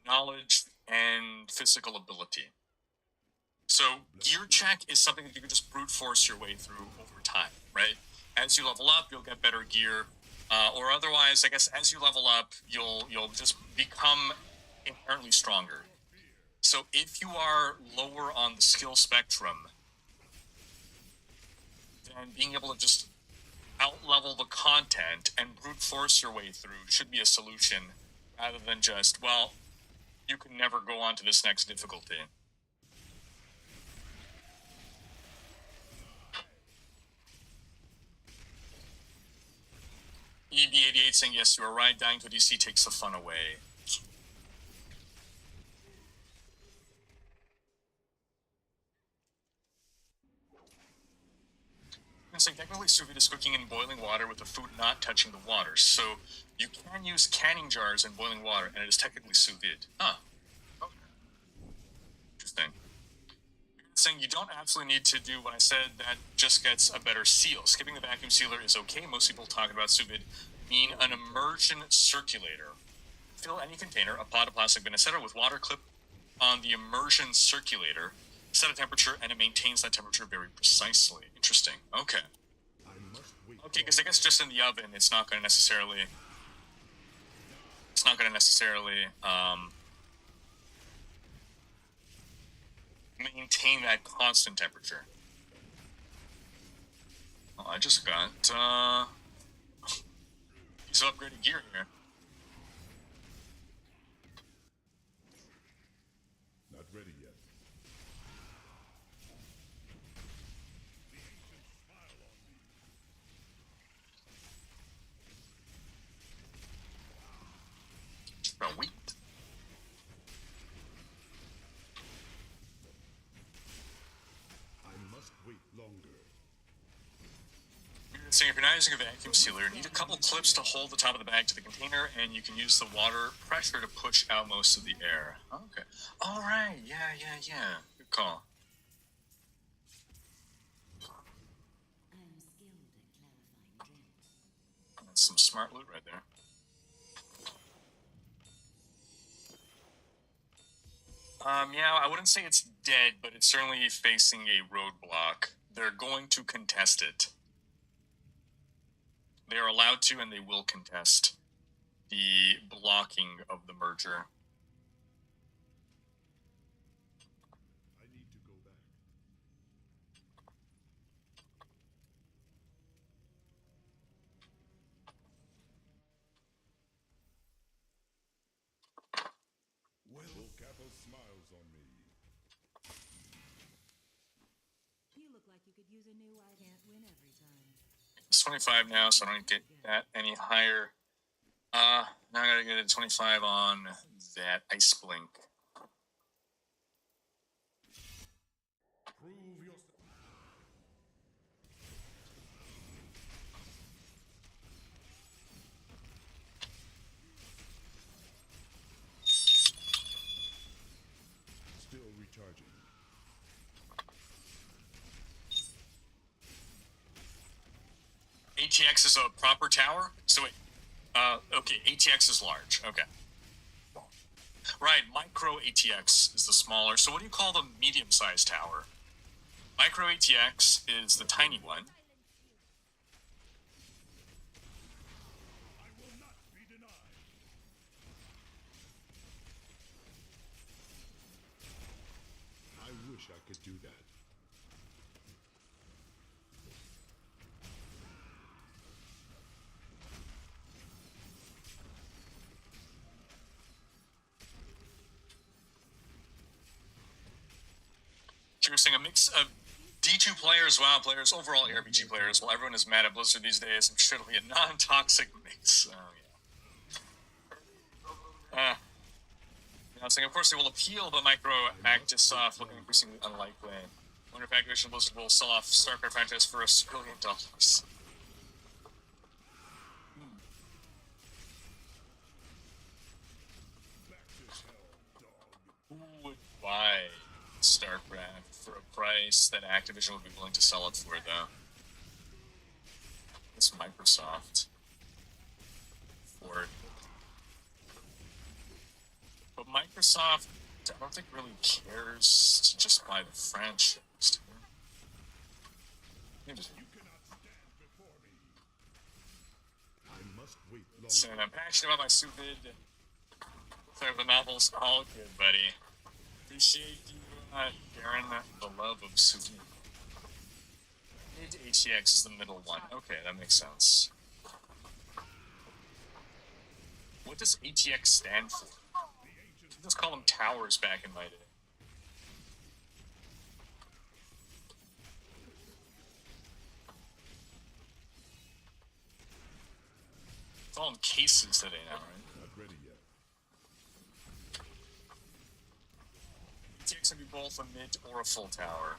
knowledge and physical ability. So gear check is something that you can just brute force your way through over time, right? As you level up, you'll get better gear, or otherwise, I guess as you level up, you'll just become inherently stronger. So if you are lower on the skill spectrum, then being able to just out-level the content and brute force your way through should be a solution, rather than just, well, you can never go on to this next difficulty. EB88 saying, yes, you are right, dying to DC takes the fun away. It's like technically sous vide is cooking in boiling water with the food not touching the water. So you can use canning jars in boiling water, and it is technically sous vide. Huh. Okay. Interesting. It's saying you don't absolutely need to do what I said. That just gets a better seal. Skipping the vacuum sealer is okay. Most people talking about sous vide mean an immersion circulator. Fill any container, a pot, a plastic bin, etc., with water. Clip on the immersion circulator. Set a temperature, and it maintains that temperature very precisely. Interesting. Okay. Okay, because I guess just in the oven, it's not going to necessarily maintain that constant temperature. Oh, I just got piece of upgraded gear here. Not ready yet. Wheat. I must wait longer. So if you're not using a vacuum sealer, you need a couple clips to hold the top of the bag to the container, and you can use the water pressure to push out most of the air. Okay. All right. Yeah. Good call. That's some smart loot right there. Yeah, I wouldn't say it's dead, but it's certainly facing a roadblock. They're going to contest it. They are allowed to, and they will contest the blocking of the merger. I need to go back. Well, Capo smiles on me. You look like you could use a new I can't win every time. It's 25 now, so I don't get that any higher. Now I gotta get a 25 on that Ice Blink. Prove yourself. Still recharging. ATX is a proper tower? So wait, okay, ATX is large, okay. Right, micro ATX is the smaller, so what do you call the medium-sized tower? Micro ATX is the tiny one. I will not be denied. I wish I could do that. So you're saying a mix of D2 players, WoW players, overall RPG players, while everyone is mad at Blizzard these days, I'm sure it'll be a non-toxic mix. Oh, yeah. I was saying, of course, they will appeal, but Micro act is soft, looking increasingly unlikely. I wonder if Activision Blizzard will sell off StarCraft franchise for $1 billion. Who would buy StarCraft for a price that Activision would be willing to sell it for, though? It's Microsoft. But Microsoft I don't think really cares to just buy the franchise. Do you? Just, I must wait long. so I'm passionate about my Suvid. The novels, all good, buddy. Appreciate you sharing the love of Suvid. Mid ATX is the middle one. Okay, that makes sense. What does ATX stand for? Let's call them towers back in my day. It's all in cases today now, right? Not ready yet. ATX can be both a mid or a full tower.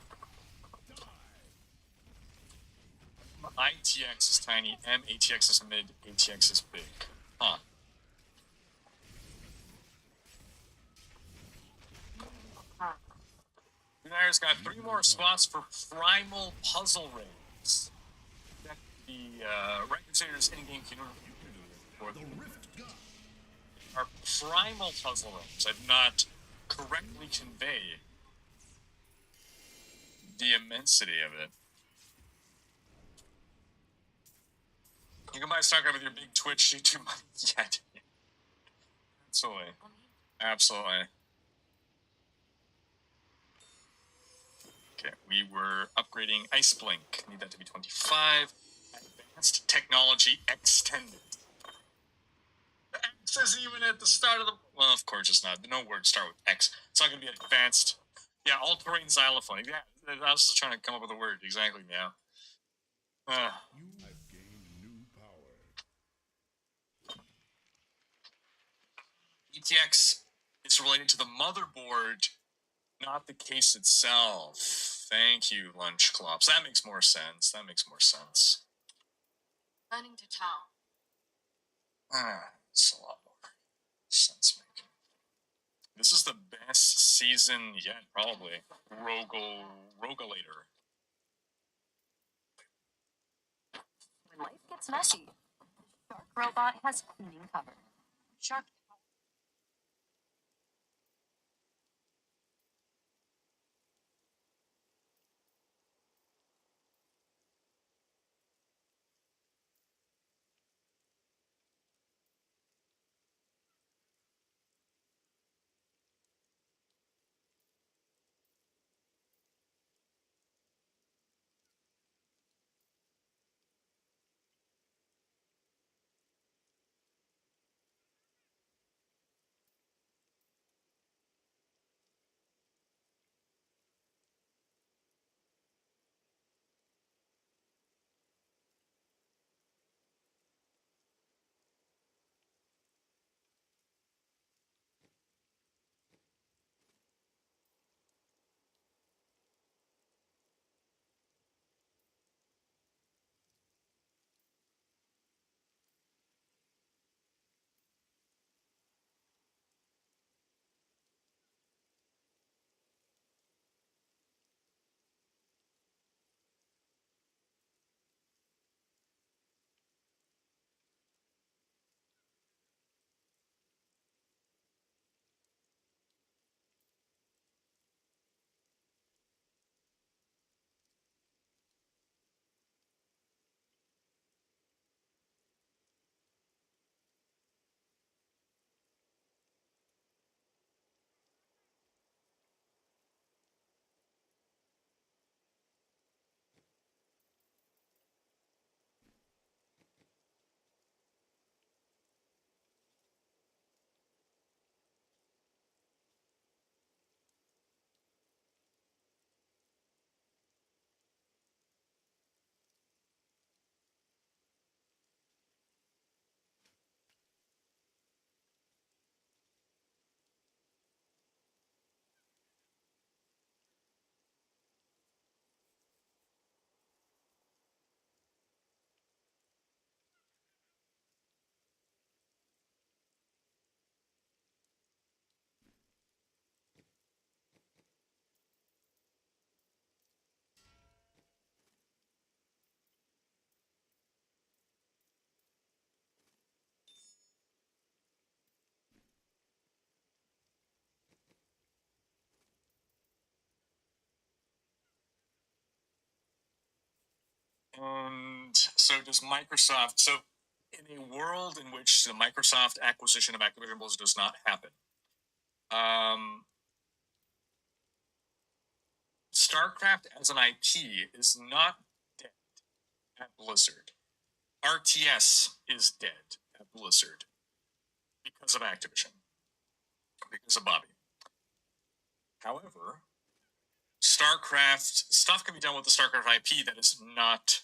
ITX is tiny, MATX is mid, ATX is big. Huh. United's got 3 more spots for primal puzzle raids. Check the Reconsider's in-game community for the Rift gun. our primal puzzle raids. I did not correctly convey the immensity of it. You can buy StarCraft with your big Twitch YouTube money. Yeah, absolutely. Absolutely. Okay, we were upgrading Ice Blink. Need that to be 25. Advanced Technology Extended. The X isn't even at the start of the... Well, of course it's not. No words start with X. It's not going to be advanced. Yeah, all-terrain xylophone. Yeah, I was just trying to come up with a word. Exactly, yeah. You have gained new power. ETX is related to the motherboard, not the case itself. Thank you, Lunch Clops. That makes more sense. That makes more sense. Running to town. It's a lot more sense making. This is the best season yet, probably. Rogalator. When life gets messy, Shark Robot has cleaning covered. Shark And so does Microsoft. So in a world in which the Microsoft acquisition of Activision Blizzard does not happen, StarCraft as an IP is not dead at Blizzard. RTS is dead at Blizzard because of Activision, because of Bobby. However, StarCraft stuff can be done with the StarCraft IP that is not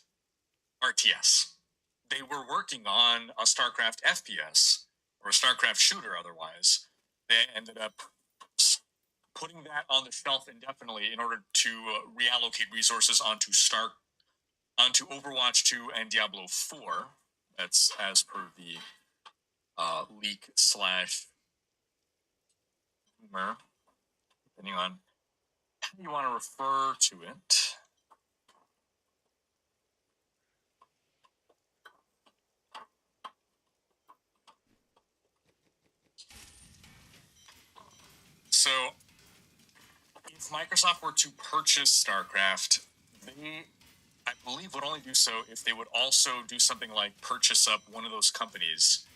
RTS. They were working on a StarCraft FPS or a StarCraft shooter otherwise. They ended up putting that on the shelf indefinitely in order to reallocate resources onto Overwatch 2 and Diablo 4. That's as per the leak / rumor, depending on how you want to refer to it. So, if Microsoft were to purchase StarCraft, they, I believe, would only do so if they would also do something like purchase up one of those companies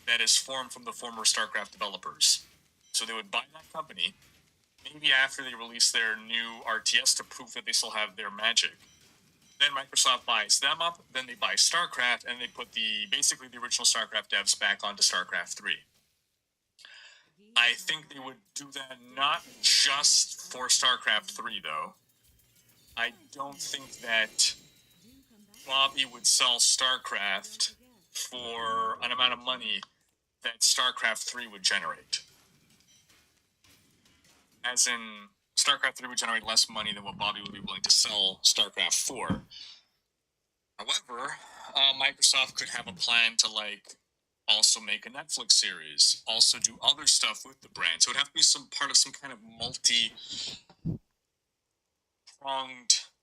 that is formed from the former StarCraft developers. So they would buy that company, maybe after they release their new RTS to prove that they still have their magic. Then Microsoft buys them up, then they buy StarCraft, and they put basically the original StarCraft devs back onto StarCraft 3. I think they would do that not just for StarCraft 3, though. I don't think that Bobby would sell StarCraft for an amount of money that StarCraft 3 would generate. As in, StarCraft 3 would generate less money than what Bobby would be willing to sell StarCraft 4. However, Microsoft could have a plan to, also make a Netflix series, also do other stuff with the brand. So it would have to be some part of some kind of multi-pronged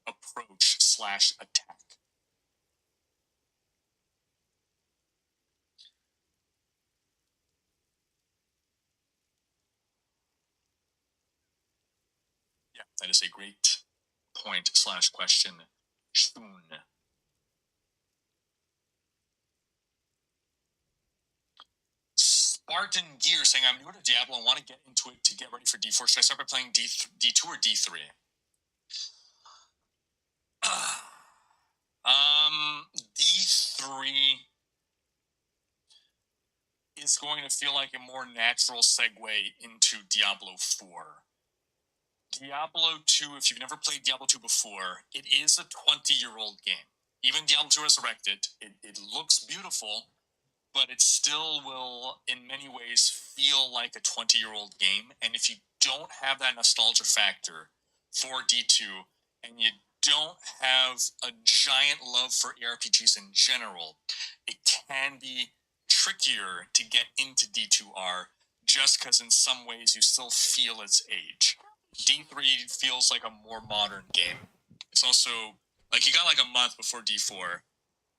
approach / attack. Yeah, that is a great point / question. Shun. Spartan Gear saying, I'm new to Diablo and want to get into it to get ready for D4. Should I start by playing D2 or D3? D3 is going to feel like a more natural segue into Diablo 4. Diablo 2, if you've never played Diablo 2 before, it is a 20-year-old game. Even Diablo 2 Resurrected, it looks beautiful, but it still will, in many ways, feel like a 20-year-old game. And if you don't have that nostalgia factor for D2, and you don't have a giant love for ARPGs in general, it can be trickier to get into D2R just because in some ways you still feel its age. D3 feels like a more modern game. It's also, you got a month before D4.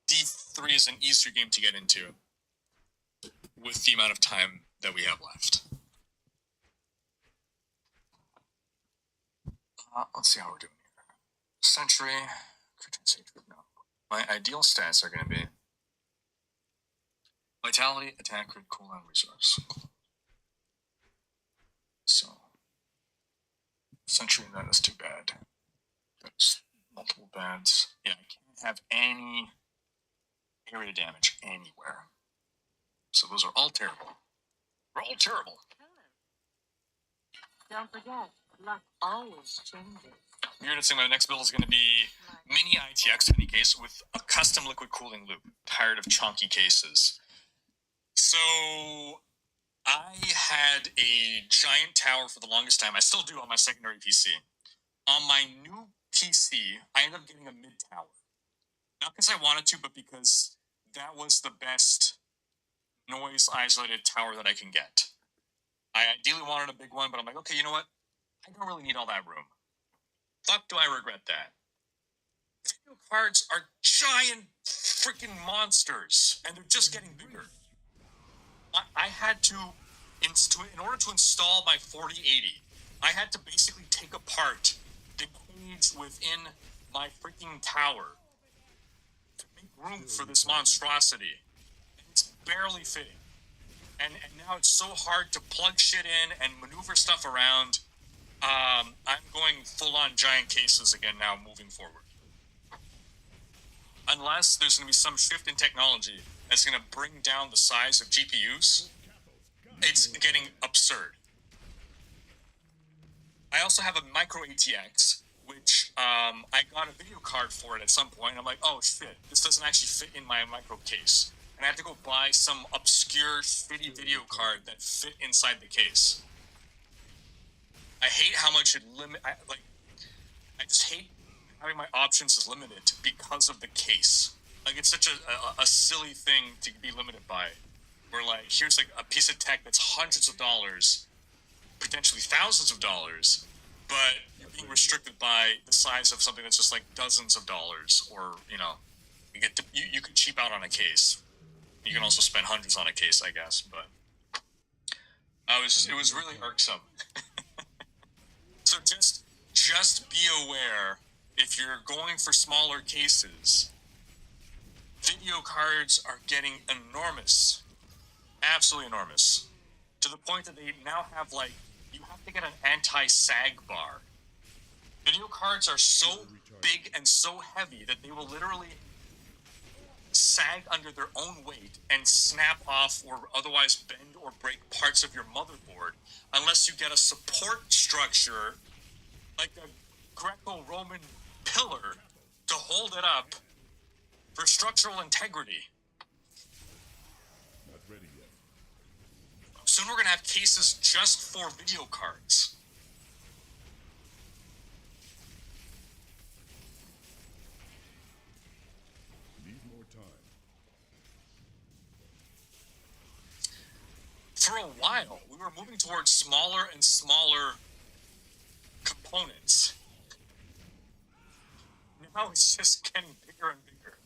D3 is an easier game to get into with the amount of time that we have left. Let's see how we're doing here. Sentry, no. My ideal stats are going to be Vitality, Attack, Crit, Cooldown, Resource. So, Sentry, that is too bad. There's multiple bads. Yeah, I can't have any area damage anywhere. So those are all terrible. We're all terrible. Don't forget, luck always changes. Weird to say my next build is going to be mini ITX mini case with a custom liquid cooling loop. Tired of chunky cases. So I had a giant tower for the longest time. I still do on my secondary PC. On my new PC, I ended up getting a mid tower. Not because I wanted to, but because that was the best noise isolated tower that I can get. I ideally wanted a big one, but I'm like, okay, you know what? I don't really need all that room. Fuck, do I regret that? Video cards are giant freaking monsters, and they're just getting bigger. I had to, in order to install my 4080, I had to basically take apart the cage within my freaking tower room for this monstrosity. It's barely fitting. And now it's so hard to plug shit in and maneuver stuff around. I'm going full-on giant cases again now moving forward. Unless there's going to be some shift in technology that's going to bring down the size of GPUs, it's getting absurd. I also have a micro ATX, which I got a video card for it at some point. I'm like, oh shit, this doesn't actually fit in my micro case. And I have to go buy some obscure shitty video card that fit inside the case. I hate how much it I just hate having my options is limited because of the case. Like, it's such a silly thing to be limited by. Where, like, here's like a piece of tech that's hundreds of dollars, potentially thousands of dollars, but you're being restricted by the size of something that's just like dozens of dollars, or, you know, you could cheap out on a case. You can also spend hundreds on a case, I guess, but it was really irksome. So just be aware, if you're going for smaller cases, video cards are getting enormous, absolutely enormous, to the point that they now have, like, you have to get an anti-sag bar. Video cards are so big and so heavy that they will literally sag under their own weight and snap off or otherwise bend or break parts of your motherboard unless you get a support structure like a Greco-Roman pillar to hold it up for structural integrity. Not ready yet. Soon we're going to have cases just for video cards. Need more time. For a while, we were moving towards smaller and smaller components. Now it's just getting bigger and bigger.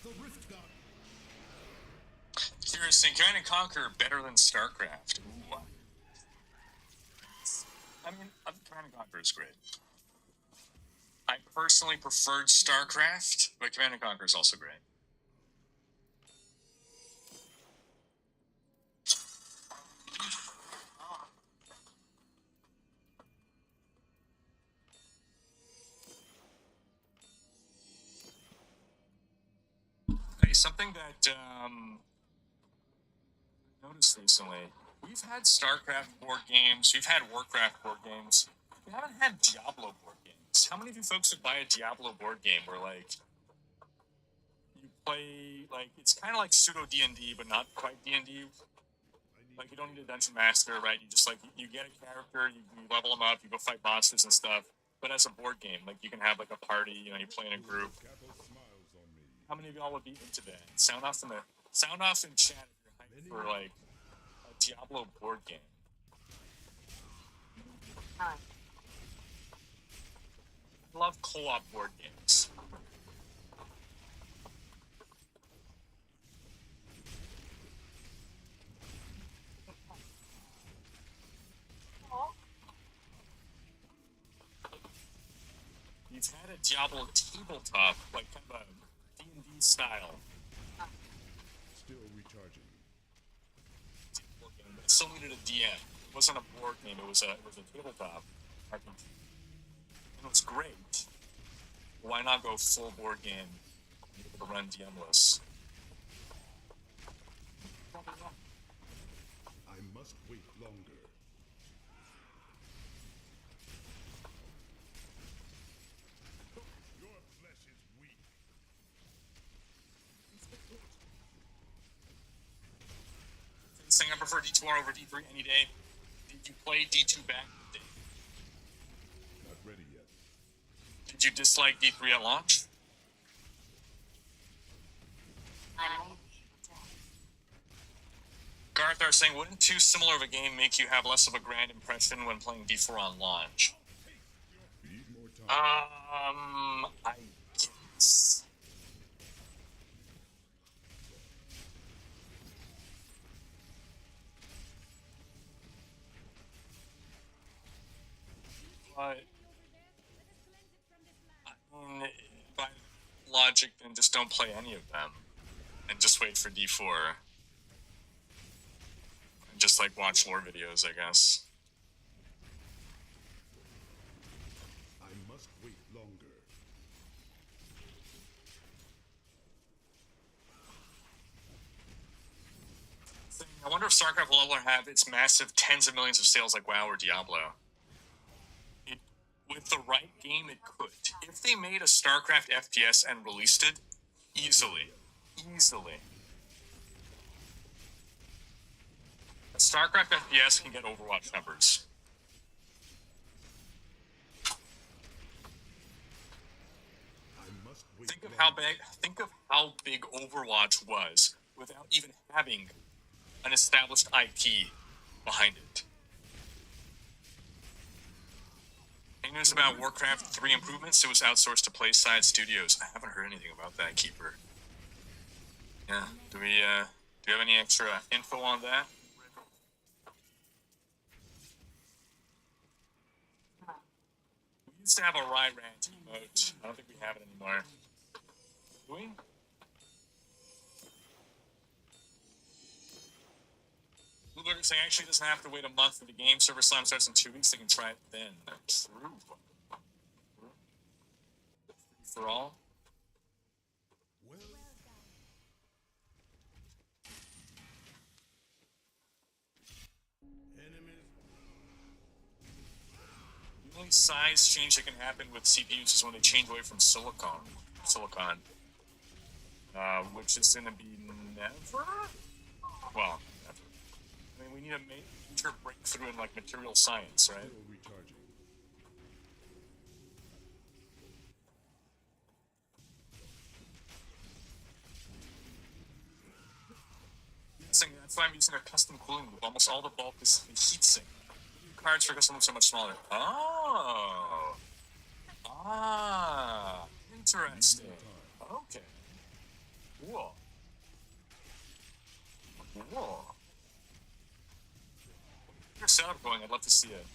The Rift God. Seriously, Command & Conquer better than StarCraft. Ooh. I mean, Command & Conquer is great. I personally preferred StarCraft, but Command & Conquer is also great. Hey, something that I noticed recently, we've had StarCraft board games, we've had Warcraft board games, we haven't had Diablo board games. How many of you folks would buy a Diablo board game where, like, you play, like, it's kind of like pseudo D&D, but not quite D&D? Like, you don't need a dungeon master, right? You just, like, you get a character, you level them up, you go fight bosses and stuff. But as a board game, like, you can have, like, a party, you know, you play in a group. Capo smiles on me. How many of y'all would be into that? Sound off in chat if you're hyped for, like, a Diablo board game. I love co-op board games. You've had a Diablo tabletop, like kind of a D&D style. Still recharging. It still needed a DM. It wasn't a board game. It was a tabletop RPG. And it was great. Why not go full board game and be able to run DMless? I must wait longer. Your flesh is weak. Saying I prefer D2R over D3 any day. Did you play D2 back in the day? Not ready yet. Did you dislike D3 at launch? Garth are saying, wouldn't too similar of a game make you have less of a grand impression when playing D4 on launch? Need more time. I guess. But I mean, by logic, then just don't play any of them, and just wait for D4. And just like watch lore videos, I guess. I must wait longer. I wonder if StarCraft will ever have its massive tens of millions of sales like WoW or Diablo. With the right game, it could. If they made a StarCraft FPS and released it, easily. A StarCraft FPS can get Overwatch numbers. I must wait Think of longer. how big Overwatch was without even having an established IP behind it. Any news about Warcraft 3 improvements? It was outsourced to PlaySide Studios. I haven't heard anything about that, Keeper. Yeah, do we have any extra info on that? We used to have a Rye Rant emote. I don't think we have it anymore. Do we? Bluebird saying actually doesn't have to wait a month for the game. Server Slam starts in 2 weeks. They can try it then. True. For all. Enemies. The only size change that can happen with CPUs is when they change away from silicon, which is going to be never. Well, never. I mean, we need a major breakthrough in like material science, right? Still recharging. That's why I'm using a custom cooling loop. Almost all the bulk is heatsink. Cards for custom loops are much smaller. Oh. Ah. Interesting. Okay. Cool. Cool. Your setup going, I'd love to see it.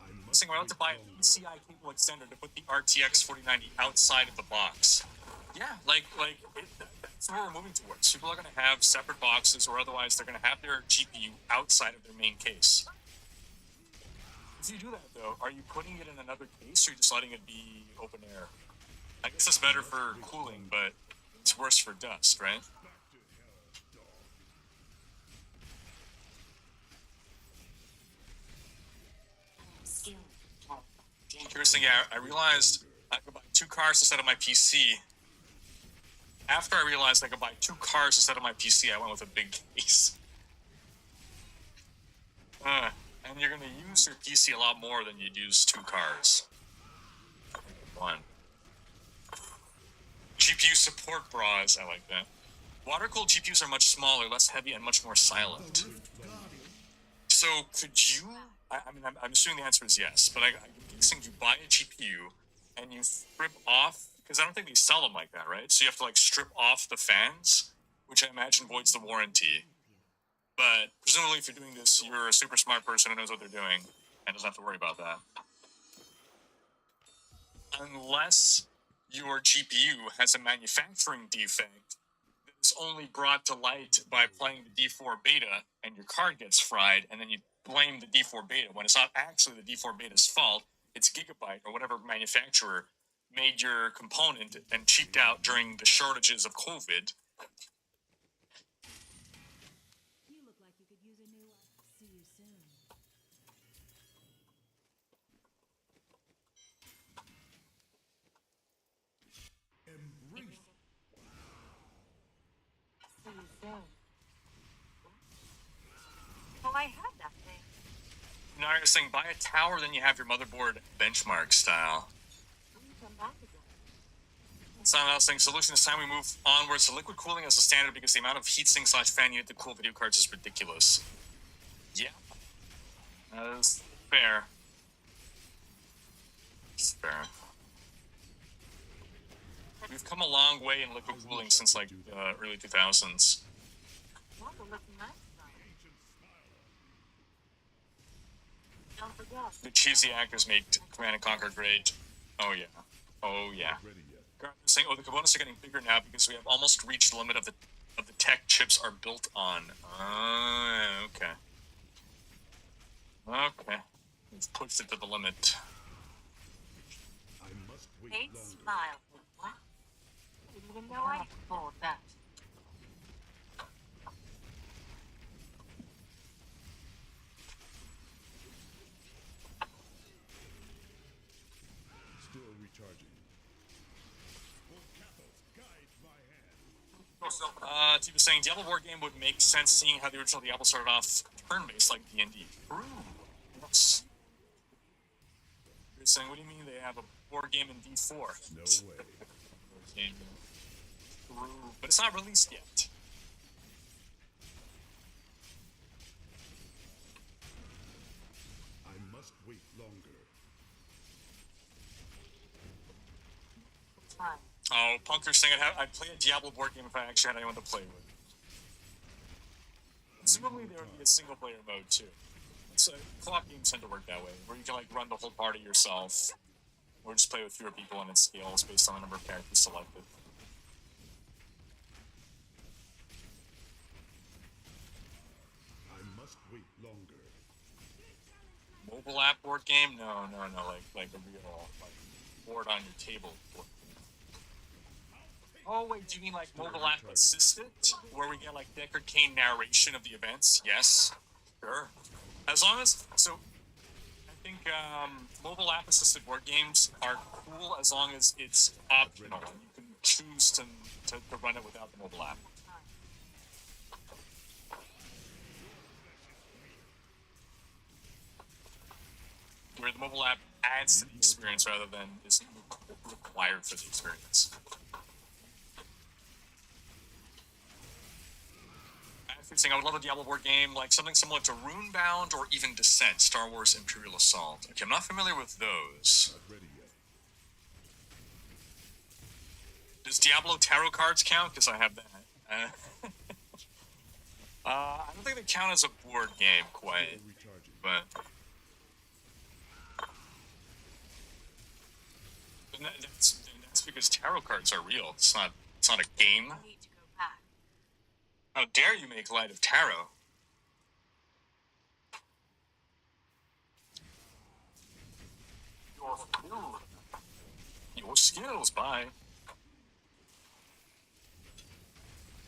I must Why not to buy a PCI cable extender to put the RTX 4090 outside of the box? Yeah, that's where we're moving towards. People are going to have separate boxes, or otherwise they're going to have their GPU outside of their main case. If you do that, though, are you putting it in another case, or are you just letting it be open air? I guess it's better for cooling, but it's worse for dust, right? Curious thing, yeah, I realized I could buy 2 cars instead of my PC. After I realized I could buy 2 cars instead of my PC, I went with a big case. And you're going to use your PC a lot more than you'd use 2 cars. 1. GPU support bras, I like that. Water-cooled GPUs are much smaller, less heavy, and much more silent. So, could you... I'm assuming the answer is yes, but I'm guessing you buy a GPU and you strip off, because I don't think they sell them like that, right? So you have to like strip off the fans, which I imagine voids the warranty. But presumably if you're doing this, you're a super smart person who knows what they're doing and doesn't have to worry about that. Unless your GPU has a manufacturing defect that is only brought to light by playing the D4 beta and your card gets fried, and then you blame the D4 beta when it's not actually the D4 beta's fault. It's Gigabyte or whatever manufacturer made your component and cheaped out during the shortages of COVID. You look like you could use a new one. See you soon. Embrace. Oh, I had that thing. Now you're saying buy a tower, then you have your motherboard benchmark style. Come back again. Someone else saying solution is time we move onwards to liquid cooling as a standard because the amount of heatsink / fan unit to cool video cards is ridiculous. Yeah. That is fair. It's fair. We've come a long way in liquid cooling since like early 2000s. Well, it looks nice, though. The cheesy actors made Command and Conquer great. Oh yeah. Oh yeah. Ready yet? Garth is saying, oh, the components are getting bigger now because we have almost reached the limit of the tech chips are built on. Okay. Okay. We've pushed it to the limit. I must wait Kate longer. smiled. What? I didn't even know I could afford that. Still recharging. T was saying Diablo board game would make sense seeing how the original Diablo started off turn-based like D&D. True. Yes. You're saying, what do you mean they have a board game in D4? No way. Game. True. But it's not released yet. I must wait longer. Fine. Oh, Punker's saying I'd play a Diablo board game if I actually had anyone to play with. Presumably there would be a single player mode too. So co-op games tend to work that way, where you can like run the whole party yourself, or just play with fewer people and it scales based on the number of characters selected. I must wait longer. Mobile app board game? No, like a real board on your table board game. Oh wait, do you mean like mobile app assisted, where we get like Deckard Cain narration of the events? Yes, sure. As long as I think mobile app assisted board games are cool as long as it's optional and you can choose to run it without the mobile app. Where the mobile app adds to the experience rather than is required for the experience. Saying I would love a Diablo board game, like something similar to Runebound or even Descent, Star Wars Imperial Assault. Okay, I'm not familiar with those. Not ready yet. Does Diablo tarot cards count? Because I have that. I don't think they count as a board game quite, Still recharging. but that's because tarot cards are real. It's not a game. I need to go back. How dare you make light of tarot? Your skills, bye.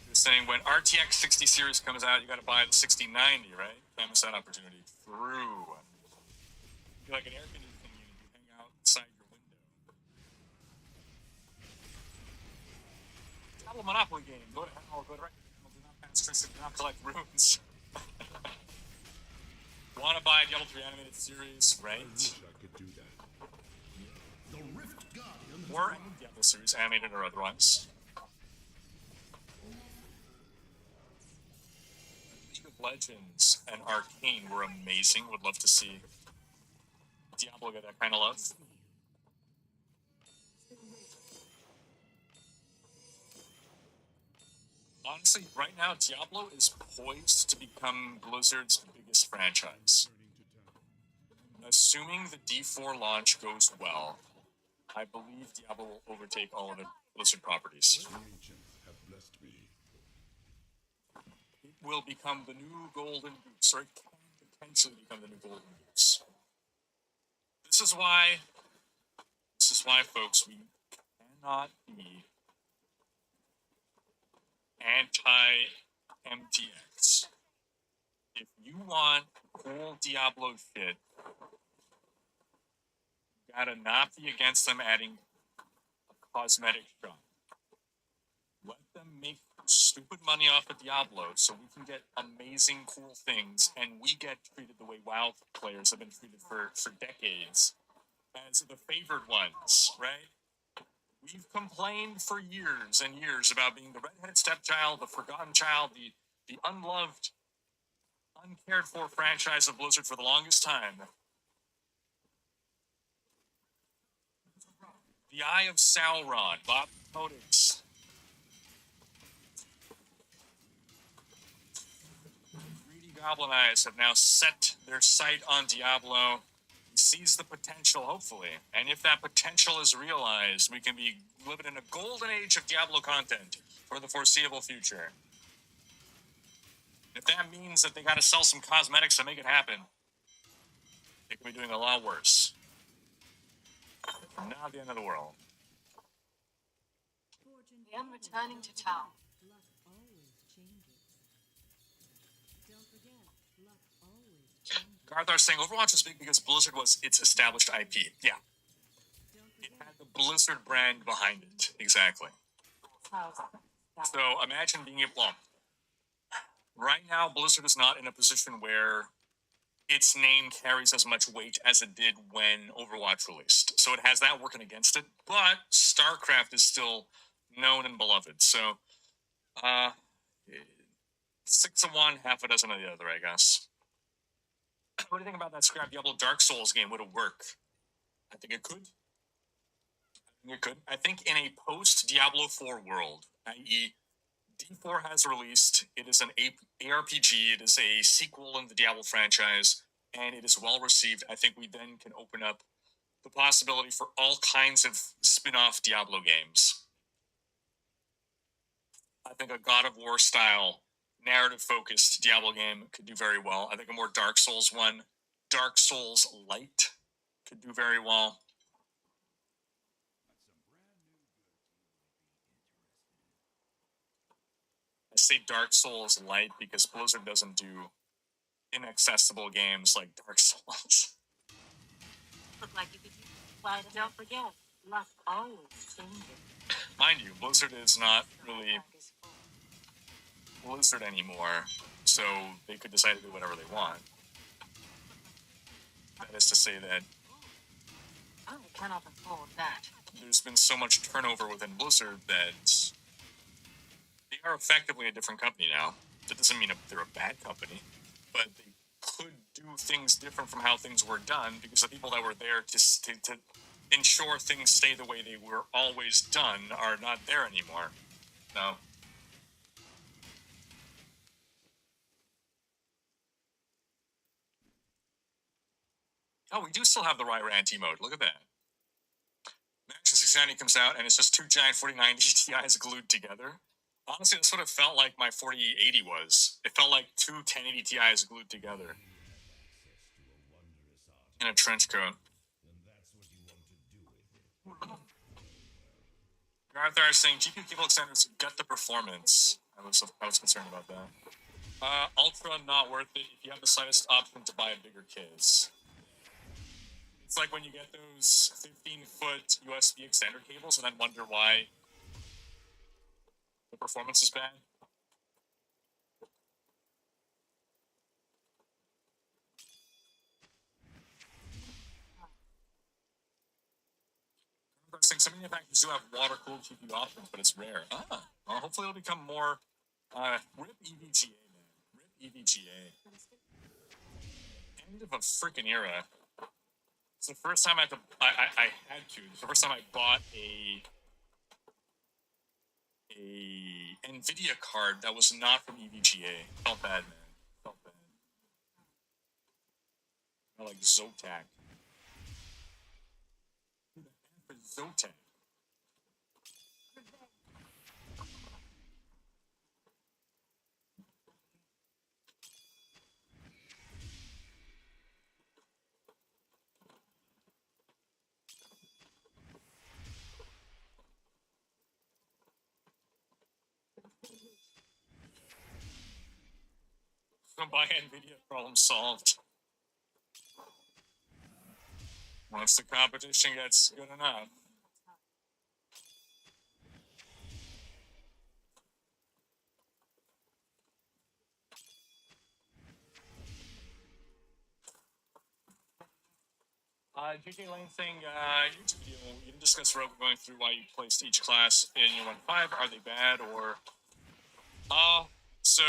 You're saying when RTX 60 series comes out, you gotta buy the 6090, right? Can't miss that opportunity. True. You're like an air conditioning unit, you hang out inside your window. Diablo Monopoly game. Go to hell, go to right. Do not pass Tristan, do not collect runes. Wanna buy Diablo 3 animated series, right? I wish I could do that. The Rift Guardian has Or any Diablo series, animated or otherwise. League of Legends and Arcane were amazing. Would love to see Diablo get that kind of love. Honestly, right now, Diablo is poised to become Blizzard's biggest franchise. Assuming the D4 launch goes well, I believe Diablo will overtake all of the Blizzard properties. The ancients have blessed me. It will become the new Golden Goose, or it can potentially become the new Golden Goose. This is why, folks, we cannot be anti-MTX. If you want cool Diablo shit, you gotta not be against them adding a cosmetic shop. Let them make stupid money off of Diablo so we can get amazing, cool things, and we get treated the way WoW players have been treated for decades as the favored ones, right? We've complained for years and years about being the redheaded stepchild, the forgotten child, the unloved, uncared for franchise of Blizzard for the longest time. The Eye of Sauron, Bob Codex. Greedy Goblin Eyes have now set their sight on Diablo. sees the potential, hopefully. And if that potential is realized, we can be living in a golden age of Diablo content for the foreseeable future. If that means that they gotta sell some cosmetics to make it happen, they could be doing a lot worse. Not the end of the world. I am returning to town. Luck always changes. Don't forget, luck always changes. Garthar saying Overwatch was big because Blizzard was its established IP. Yeah. It had the Blizzard brand behind it. Exactly. So imagine being able. Well, right now, Blizzard is not in a position where its name carries as much weight as it did when Overwatch released. So it has that working against it. But StarCraft is still known and beloved. So, 6 of one, half a dozen of the other, I guess. What do you think about that scrap Diablo Dark Souls game? Would it work? I think it could. I think in a post-Diablo 4 world, i.e., D4 has released, it is an ARPG, it is a sequel in the Diablo franchise, and it is well received. I think we then can open up the possibility for all kinds of spin-off Diablo games. I think a God of War style, narrative-focused Diablo game could do very well. I think a more Dark Souls one, Dark Souls Light, could do very well. I say Dark Souls Light because Blizzard doesn't do inaccessible games like Dark Souls. Look like you could use it. But don't forget, luck always changes. Mind you, Blizzard is not really Blizzard anymore, so they could decide to do whatever they want. That is to say that I cannot afford that. there's been so much turnover within Blizzard that they are effectively a different company now. That doesn't mean they're a bad company, but they could do things different from how things were done because the people that were there to ensure things stay the way they were always done are not there anymore. No. Oh, we do still have the Ryra anti-mode. Look at that. Imagine 690 comes out and it's just two giant 4090 Ti's glued together. Honestly, that's what it felt like my 4080 was. It felt like two 1080 Ti's glued together. In a trench coat. Arthur is saying GPU cable extenders gut the performance. I was concerned about that. Ultra not worth it if you have the slightest option to buy a bigger case. It's like when you get those 15-foot USB extender cables and then wonder why the performance is bad. I think some manufacturers do have water-cooled GPU options, but it's rare. Well, hopefully it'll become more. RIP EVGA, man. RIP EVGA. End of a freaking era. It's the first time I had to. It's the first time I bought a NVIDIA card that was not from EVGA. Felt bad, man. Felt bad. I like Zotac. Who the F is Zotac? Don't buy NVIDIA, problem solved. Once the competition gets good enough. GJ Lane saying, YouTube video, you didn't discuss Rogue going through why you placed each class in your 1.5. Are they bad or... So...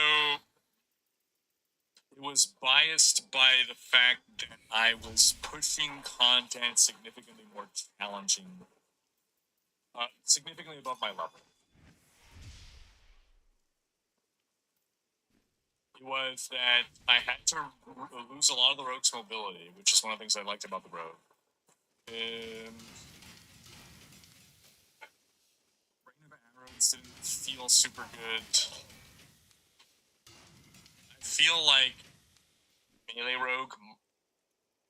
It was biased by the fact that I was pushing content significantly more challenging. Significantly above my level. was that I had to lose a lot of the rogue's mobility, which is one of the things I liked about the rogue. Rain of Arrows didn't feel super good. I feel like melee rogue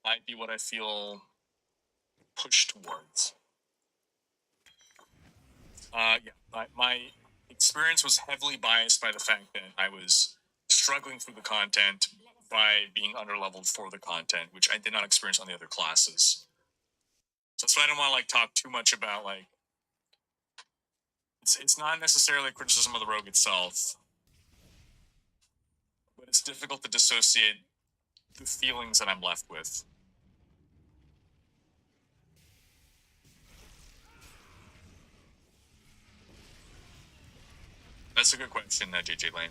might be what I feel pushed towards. My experience was heavily biased by the fact that I was struggling through the content by being underleveled for the content, which I did not experience on the other classes. So that's why I don't want to talk too much about it's not necessarily a criticism of the rogue itself, but it's difficult to dissociate the feelings that I'm left with. That's a good question, JJ Lane.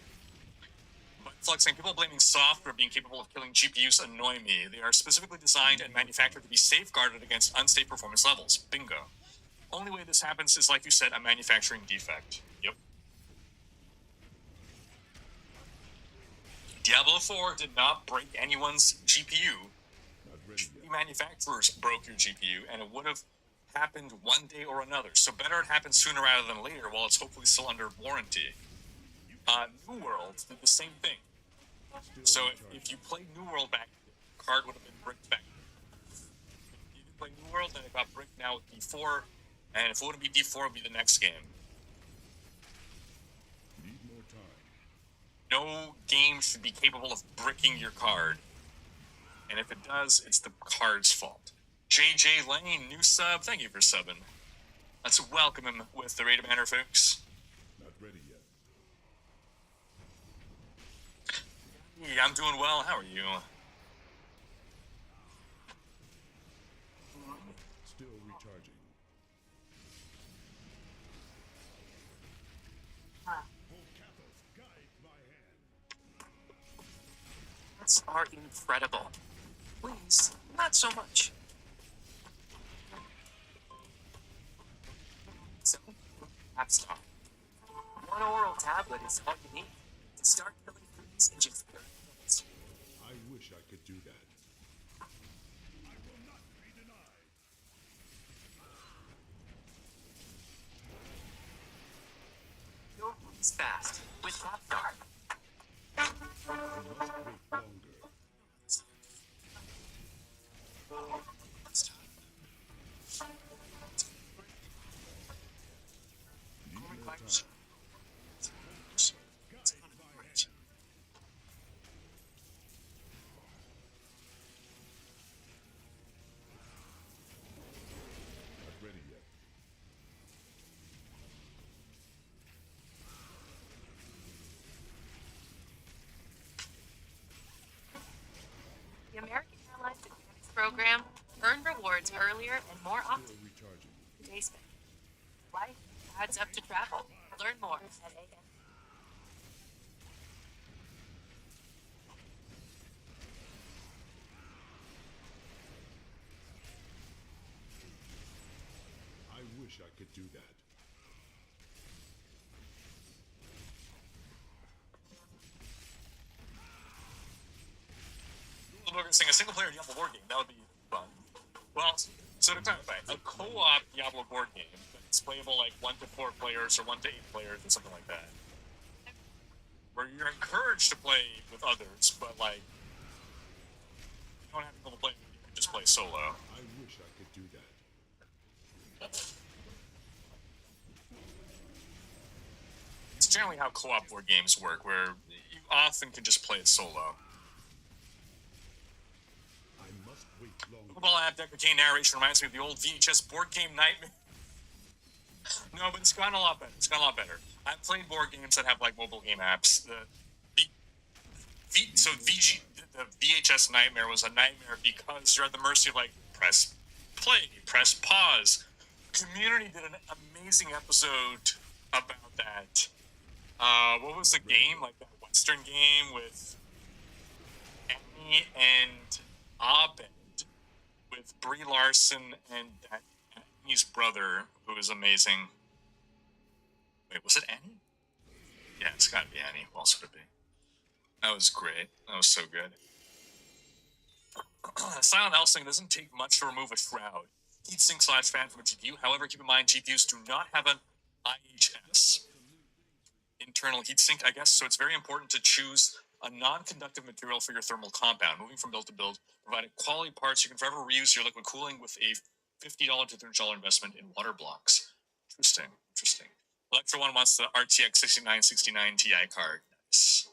But flexing, people blaming software being capable of killing GPUs annoy me. They are specifically designed and manufactured to be safeguarded against unstable performance levels. Bingo. Only way this happens is, like you said, a manufacturing defect. Yep. Diablo 4 did not break anyone's GPU. The manufacturers broke your GPU, and it would have happened one day or another. So better it happens sooner rather than later, while it's hopefully still under warranty. New World did the same thing. So if you played New World back, the card would have been bricked back. If you didn't play New World, then it got bricked now with D4, and if it wouldn't be D4, it would be the next game. Need more time. No game should be capable of bricking your card. And if it does, it's the card's fault. JJ Lane, new sub. Thank you for subbing. Let's welcome him with the Raid of Banner, folks. Not ready yet. Hey, I'm doing well. How are you? Still recharging. That's are incredible. Please, not so much. So, App Store. One oral tablet is all you need to start killing foods in just 30 minutes. I wish I could do that. Your food's fast with Capstar. I must wait longer. Need more time. Not ready yet. The American Airlines Advantage program earn rewards earlier and more often Still recharging. than day spend. Life adds up to travel. Learn more at AN. I wish I could do that. Sing a single player Diablo board game. That would be fun. Well, so to clarify, a co-op Diablo board game that's playable 1 to 4 players or 1 to 8 players or something like that, where you're encouraged to play with others, but you don't have people to play with. You can just play solo. I wish I could do that. It's generally how co-op board games work, where you often can just play it solo. I must wait longer. Football app decade narration reminds me of the old VHS board game nightmare. No, but it's gotten a lot better. It's gotten a lot better. I've played board games that have mobile game apps. The VHS nightmare was a nightmare because you're at the mercy of press play, press pause. Community did an amazing episode about that. What was the game? That Western game with Annie and Abed, with Brie Larson and Annie's brother, who is amazing. Wait, was it Annie? Yeah, it's gotta be Annie. Who else would it be? That was great. That was so good. Silent Helsing doesn't take much to remove a shroud. Heatsink / fan from a GPU. However, keep in mind GPUs do not have an IHS, internal heatsink, I guess. So it's very important to choose a non-conductive material for your thermal compound. Moving from build to build, providing quality parts, you can forever reuse your liquid cooling with a $50 to $30 investment in water blocks. Interesting. Electro One wants the RTX 6969 Ti card. Nice.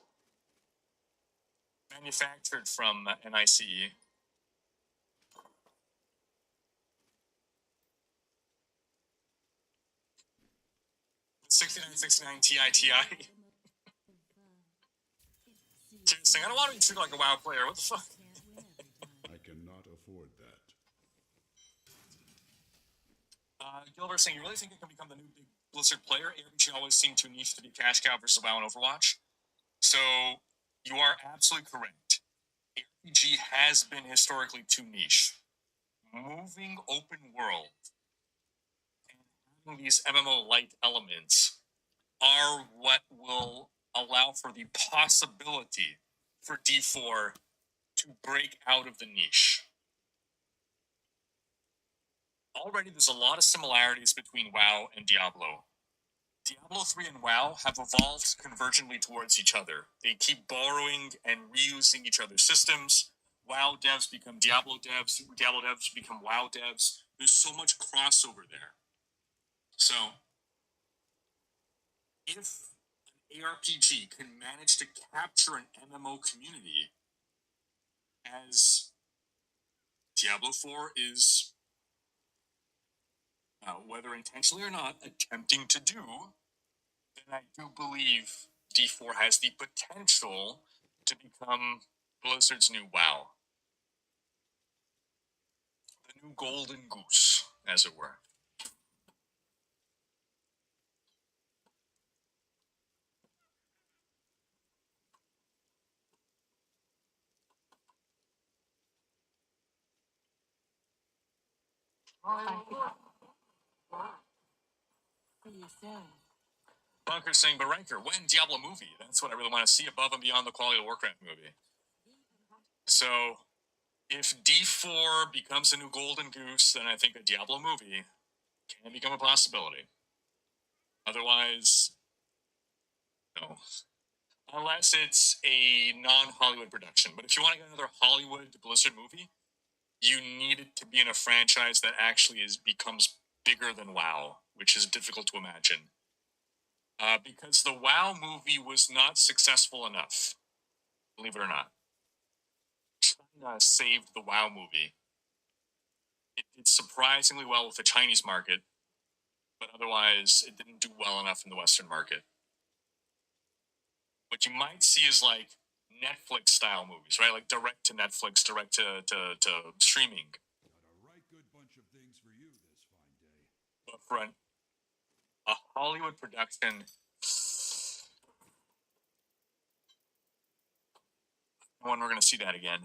Manufactured from NICE. 6969 Ti. Seriously, I don't want to be treated like a WoW player. What the fuck? I cannot afford that. Gilbert saying, you really think it can become the new big Blizzard player? ARPG always seemed too niche to be cash cow versus WoW and Overwatch. So, you are absolutely correct. ARPG has been historically too niche. Moving open world and having these MMO-light elements are what will allow for the possibility for D4 to break out of the niche. Already, there's a lot of similarities between WoW and Diablo. Diablo 3 and WoW have evolved convergently towards each other. They keep borrowing and reusing each other's systems. WoW devs become Diablo devs. Diablo devs become WoW devs. There's so much crossover there. So, if an ARPG can manage to capture an MMO community as Diablo 4 is, whether intentionally or not, attempting to do, then I do believe D4 has the potential to become Blizzard's new WoW. The new golden goose, as it were. Bunker saying, but Ranker, when Diablo movie? That's what I really want to see above and beyond the quality of the Warcraft movie. So, if D4 becomes a new golden goose, then I think a Diablo movie can become a possibility. Otherwise, no. Unless it's a non-Hollywood production. But if you want to get another Hollywood Blizzard movie, you need it to be in a franchise that actually becomes bigger than WoW, which is difficult to imagine. Because the WoW movie was not successful enough, believe it or not. China saved the WoW movie. It did surprisingly well with the Chinese market, but otherwise it didn't do well enough in the Western market. What you might see is like Netflix-style movies, right? Like direct to Netflix, direct to streaming. Got a right good bunch of things for you this fine day. But for a Hollywood production, when we're going to see that again.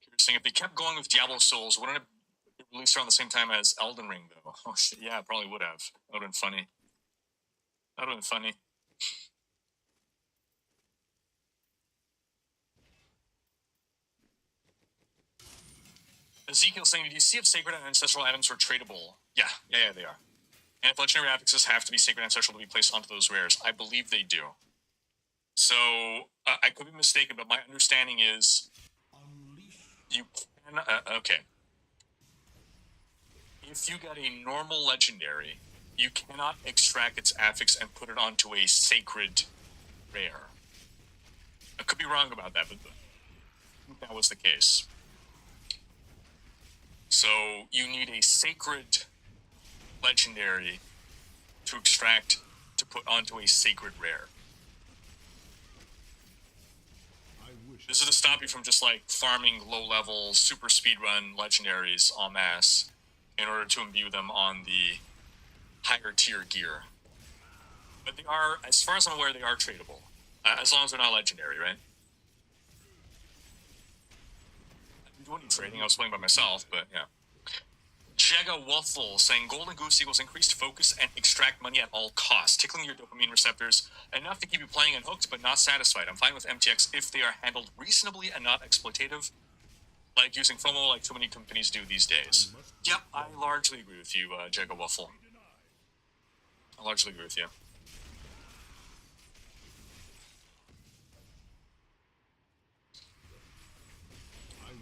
You're saying if they kept going with Diablo Souls, wouldn't it be released around the same time as Elden Ring, though? Oh shit, yeah, it probably would have. That would have been funny. That would have been funny. Ezekiel saying, did you see if sacred and ancestral items were tradable? Yeah, they are. And if legendary affixes have to be sacred and ancestral to be placed onto those rares, I believe they do. So, I could be mistaken, but my understanding is you can, okay. If you got a normal legendary, you cannot extract its affix and put it onto a sacred rare. I could be wrong about that, but I think that was the case. So, you need a sacred legendary to extract to put onto a sacred rare. This is to stop you from just like farming low-level super speedrun legendaries en masse in order to imbue them on the higher tier gear. But they are, as far as I'm aware, they are tradable. As long as they're not legendary, right? I didn't do any trading, I was playing by myself, but yeah. Jega Waffle saying Golden Goose equals increased focus and extract money at all costs, tickling your dopamine receptors enough to keep you playing and hooked but not satisfied. I'm fine with MTX if they are handled reasonably and not exploitative, like using FOMO like too many companies do these days. Yep, I largely agree with you, Jega Waffle. I largely agree with you.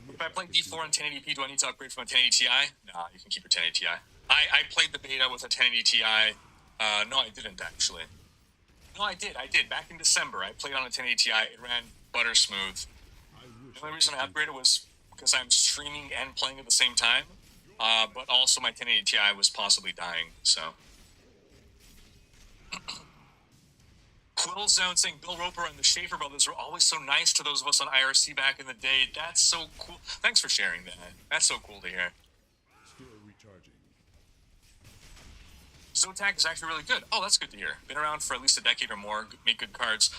If I play D4 and 1080p, do I need to upgrade from a 1080 Ti? Nah, you can keep your 1080 Ti. I played the beta with a 1080 Ti. No, I didn't actually. No, I did. Back in December, I played on a 1080 Ti. It ran butter smooth. The only reason I upgraded was because I'm streaming and playing at the same time. But also my 1080 Ti was possibly dying, so. Quill Zone saying Bill Roper and the Schaefer brothers were always so nice to those of us on IRC back in the day. That's so cool. Thanks for sharing that. That's so cool to hear. Still recharging. Zotac is actually really good. Oh, that's good to hear. Been around for at least a decade or more. Make good cards.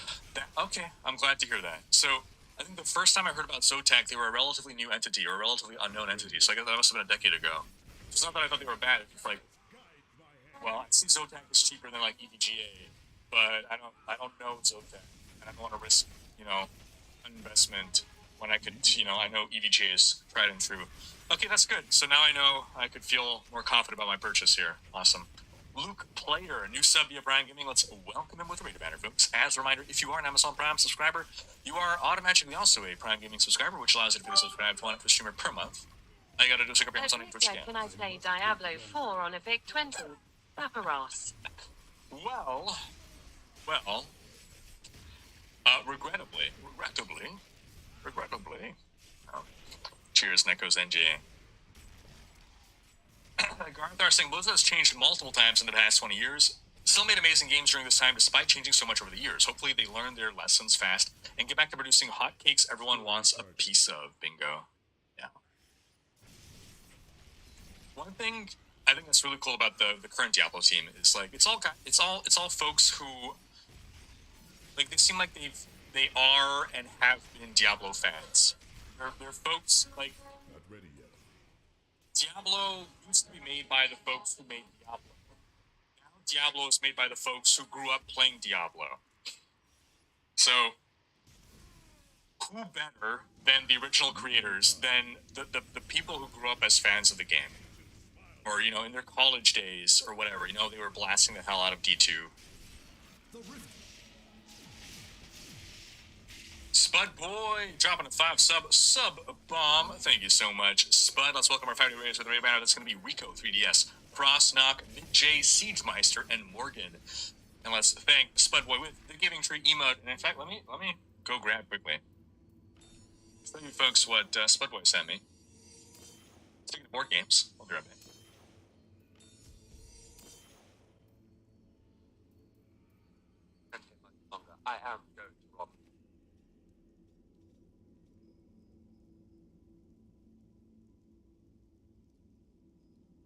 Okay, I'm glad to hear that. So, I think the first time I heard about Zotac, they were a relatively new entity or a relatively unknown entity. So I guess that must have been a decade ago. It's not that I thought they were bad. It's like, well, I see Zotac is cheaper than like EVGA, but I don't know Zotac, and I don't want to risk, an investment when I could, I know EVGA is tried and true. Okay, that's good. So now I know I could feel more confident about my purchase here. Awesome. Luke Player, new sub via Prime Gaming. Let's welcome him with a rated banner, folks. As a reminder, if you are an Amazon Prime subscriber, you are automatically also a Prime Gaming subscriber, which allows you to be subscribed to one per streamer per month. All you gotta do is pick up your Amazon Twitch again. Can I play Diablo 4 on a VIC 20? Papaross. Well, regrettably. Oh. Cheers, Neko's NGA. Garthar saying Blizzard has changed multiple times in the past 20 years. Still made amazing games during this time despite changing so much over the years. Hopefully they learn their lessons fast and get back to producing hotcakes everyone wants a piece of. Bingo. Yeah. One thing I think that's really cool about the current Diablo team is like it's all folks who like they seem like they are and have been Diablo fans. They're folks like Not ready yet. Diablo used to be made by the folks who made Diablo. Now Diablo is made by the folks who grew up playing Diablo. So, who better than the original creators, than the people who grew up as fans of the game? Or, in their college days, or whatever, they were blasting the hell out of D2. Spud Boy dropping a 5 sub bomb. Thank you so much, Spud. Let's welcome our 5 new raiders with a raid banner. That's going to be Rico 3DS, Frostknock, J Siegemeister, and Morgan. And let's thank Spud Boy with the Giving Tree emote. And in fact, let me go grab quickly. Show you folks what Spud Boy sent me. Speaking of board games, I'll be right back. I am going to rob. I am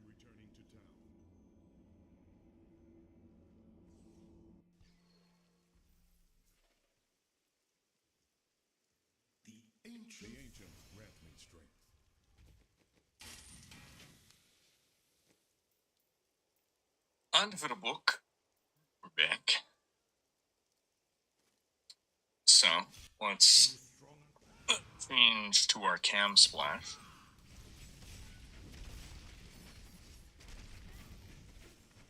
returning to town. The ancient grant me strength. On to the book. We're back. So, let's change to our cam splash.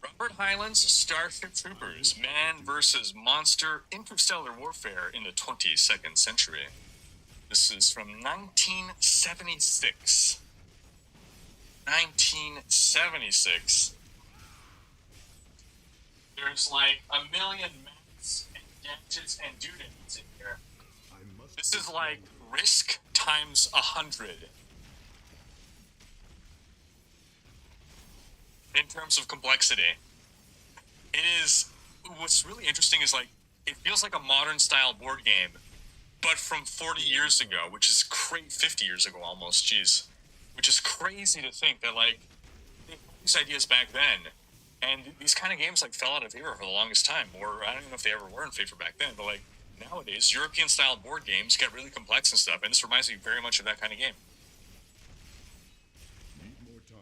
Robert Hyland's Starship Troopers, Man vs. Monster, Interstellar Warfare in the 22nd Century. This is from 1976. 1976. There's like a million maps and gadgets and doodads in here. This is like Risk times 100. In terms of complexity. It is, what's really interesting is like, it feels like a modern style board game, but from 40 years ago, which is 50 years ago almost, jeez. Which is crazy to think that like, they had these ideas back then, And these kind of games like fell out of favor for the longest time, or I don't even know if they ever were in favor back then, but like nowadays, European-style board games get really complex and stuff, and this reminds me very much of that kind of game. Need more time.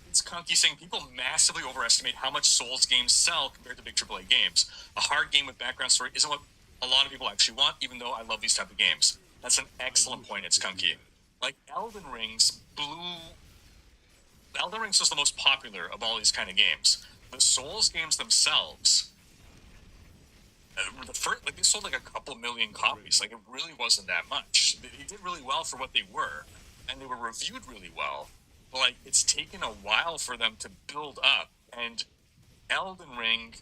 It's Conky saying people massively overestimate how much Souls games sell compared to big AAA games. A hard game with background story isn't what a lot of people actually want, even though I love these type of games. That's an excellent point, it's Kunky. Like, Elden Rings was the most popular of all these kind of games. The Souls games themselves, they sold like a couple million copies. Like, it really wasn't that much. They did really well for what they were, and they were reviewed really well. But, like, it's taken a while for them to build up, and Elden Ring,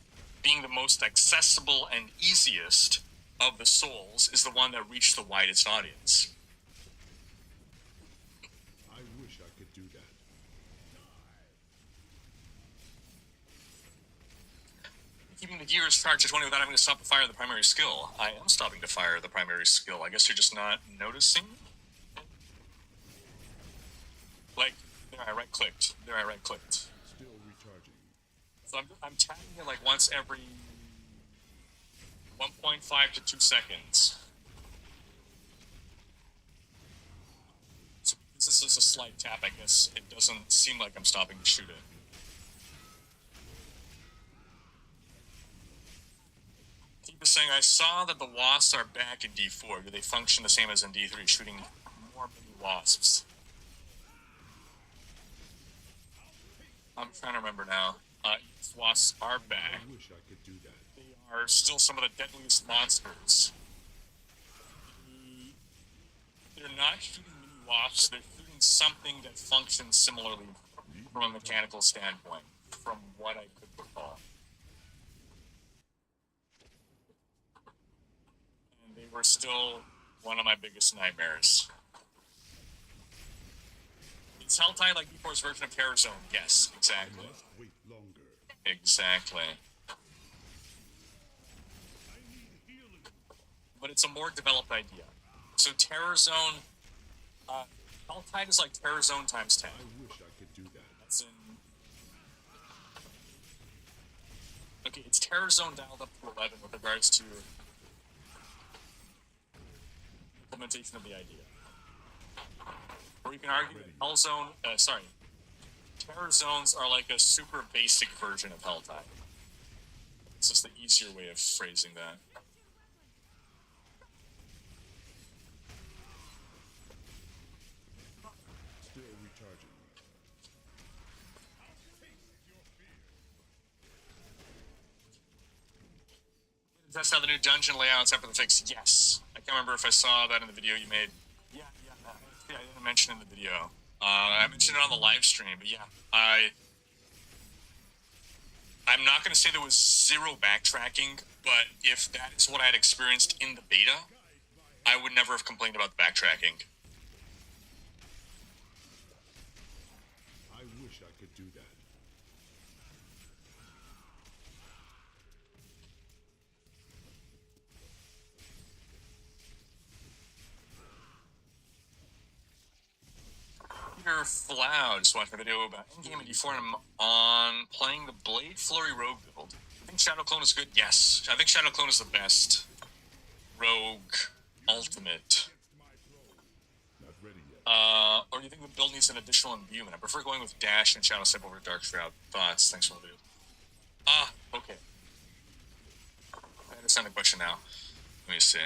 being the most accessible and easiest of the Souls, is the one that reached the widest audience. I wish I could do that. Keeping the gears charged to 20 without having to stop to fire the primary skill. I am stopping to fire the primary skill. I guess you're just not noticing. Like, there I right-clicked. Still recharging. So I'm tapping it like once every 1.5 to 2 seconds. So because this is a slight tap, I guess it doesn't seem like I'm stopping to shoot it. Keep saying, I saw that the wasps are back in D4. Do they function the same as in D3, shooting more mini wasps? I'm trying to remember now. Wasps are back. I wish I could do that. They are still some of the deadliest monsters. They're not shooting mini wasps, they're shooting something that functions similarly from a mechanical standpoint, from what I could recall. And they were still one of my biggest nightmares. Is Helltide like D4's version of Terror Zone? Yes, exactly. Must wait longer. Exactly. But it's a more developed idea. So Terror Zone, Helltide is like Terror Zone times 10. I wish I could do that. That's in... Okay, it's Terror Zone dialed up to 11 with regards to implementation of the idea. Or you can argue that Terror Zones are like a super basic version of Helltide. It's just the easier way of phrasing that. Still recharging. That's how the new dungeon layout's after the fix. Yes. I can't remember if I saw that in the video you made. Yeah. I didn't mention it in the video. I mentioned it on the live stream, but yeah. I'm not going to say there was zero backtracking, but if that is what I had experienced in the beta, I would never have complained about the backtracking. I wish I could do that. Peter Floud just watched a video about in-game and D4 on playing the Blade Flurry Rogue build. I think Shadow Clone is good. Yes, I think Shadow Clone is the best Rogue ultimate. Not ready yet. Or do you think the build needs an additional imbuement? I prefer going with Dash and Shadow Step over Dark Shroud. Thoughts? Thanks for the video. Okay. I understand the question now. Let me see.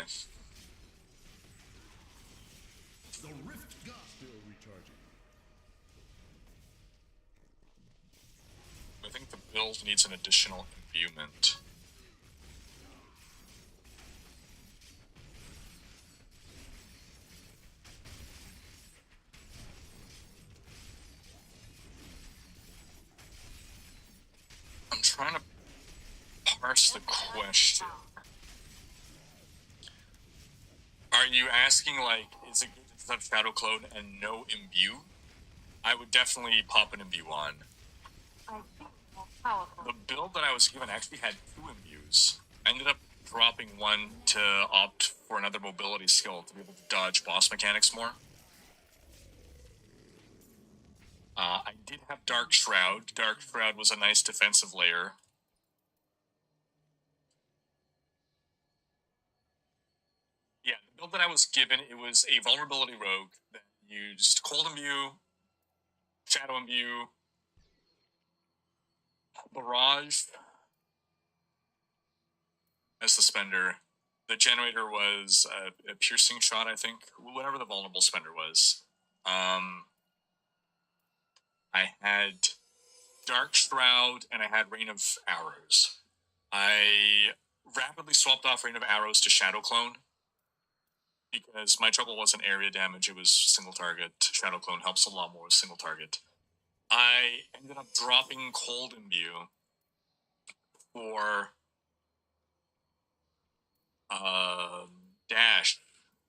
The Rift God. Still recharging. I think the build needs an additional imbuement. I'm trying to parse the question. Are you asking, like, is it good to have Shadow Clone and no imbue? I would definitely pop an imbue on. I think more powerful. The build that I was given actually had 2 imbues. I ended up dropping one to opt for another mobility skill to be able to dodge boss mechanics more. I did have Dark Shroud. Dark Shroud was a nice defensive layer. Yeah, the build that I was given, it was a vulnerability rogue that used Cold Imbue, Shadow Imbue, Barrage as the spender. The generator was a piercing shot, I think, whatever the vulnerable spender was. I had Dark Shroud and I had Rain of Arrows. I rapidly swapped off Rain of Arrows to Shadow Clone because my trouble wasn't area damage, it was single target. Shadow Clone helps a lot more with single target. I ended up dropping Cold Imbue for Dash,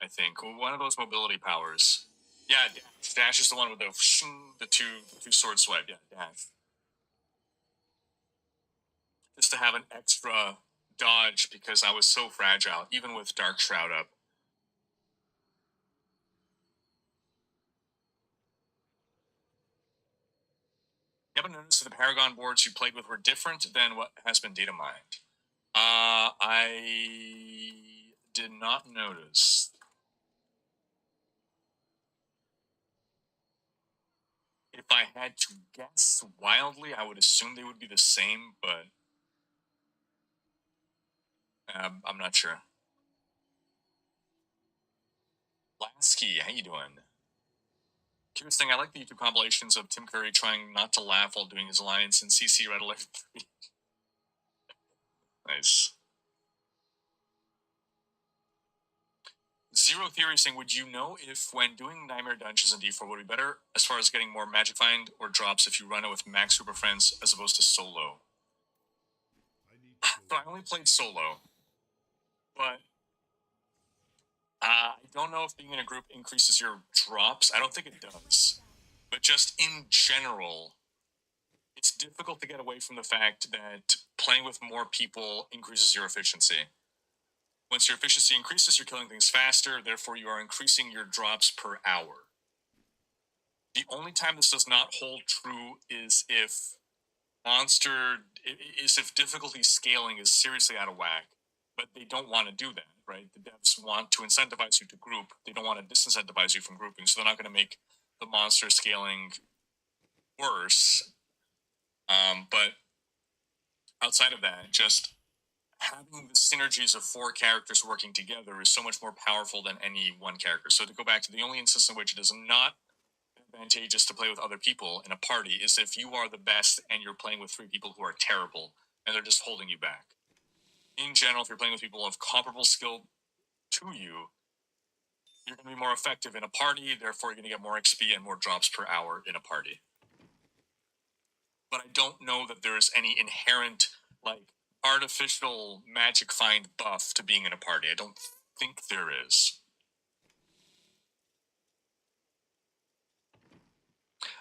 I think. One of those mobility powers. Yeah, Dash. Dash is the one with the two sword swipe. Yeah, Dash. Just to have an extra dodge because I was so fragile, even with Dark Shroud up. You haven't noticed that the Paragon boards you played with were different than what has been data mined? I did not notice. If I had to guess wildly, I would assume they would be the same, but I'm not sure. Lasky, how you doing? Curious thing, I like the YouTube compilations of Tim Curry trying not to laugh while doing his lines and CC Red Alert 3. Nice. Zero Theory saying, would you know if when doing Nightmare Dungeons in D4 would be better as far as getting more Magic Find or drops if you run it with Max Super Friends as opposed to solo? So I only played solo, but I don't know if being in a group increases your drops. I don't think it does. But just in general, it's difficult to get away from the fact that playing with more people increases your efficiency. Once your efficiency increases, you're killing things faster, therefore you are increasing your drops per hour. The only time this does not hold true is if difficulty scaling is seriously out of whack, but they don't want to do that, right? The devs want to incentivize you to group. They don't want to disincentivize you from grouping, so they're not going to make the monster scaling worse. But outside of that, just having the synergies of 4 characters working together is so much more powerful than any one character. So to go back to the only instance in which it is not advantageous to play with other people in a party is if you are the best and you're playing with 3 people who are terrible and they're just holding you back. In general, if you're playing with people of comparable skill to you, you're going to be more effective in a party, therefore you're going to get more XP and more drops per hour in a party. But I don't know that there's any inherent, artificial Magic Find buff to being in a party. I don't think there is.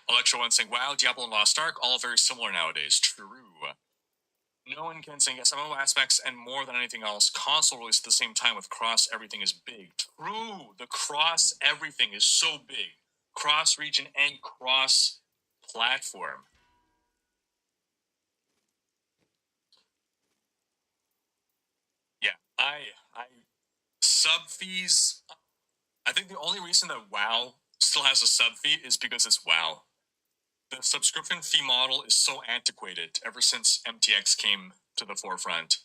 Electro One saying, wow, Diablo and Lost Ark, all very similar nowadays. True. No one can saying, yes, MMO aspects and more than anything else, console release at the same time with cross everything is big. True. The cross everything is so big. Cross region and cross platform. Yeah, I sub fees. I think the only reason that WoW still has a sub fee is because it's WoW. The subscription fee model is so antiquated ever since MTX came to the forefront.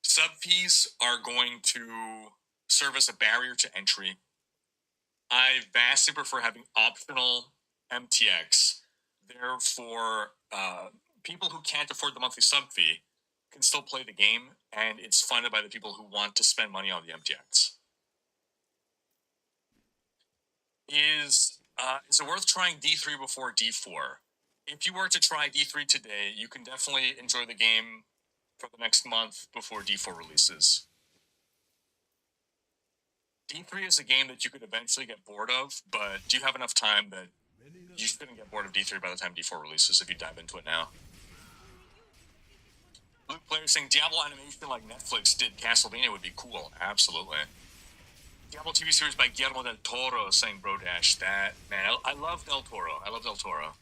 Sub fees are going to serve as a barrier to entry. I vastly prefer having optional MTX. Therefore, people who can't afford the monthly sub fee can still play the game, and it's funded by the people who want to spend money on the MTX. Is it worth trying D3 before D4? If you were to try D3 today, you can definitely enjoy the game for the next month before D4 releases. D3 is a game that you could eventually get bored of, but do you have enough time that you shouldn't get bored of D3 by the time D4 releases if you dive into it now? Luke Player saying Diablo animation like Netflix did Castlevania would be cool. Absolutely. Diablo TV series by Guillermo del Toro, saying Bro Dash. That, man, I love Del Toro. I love Del Toro.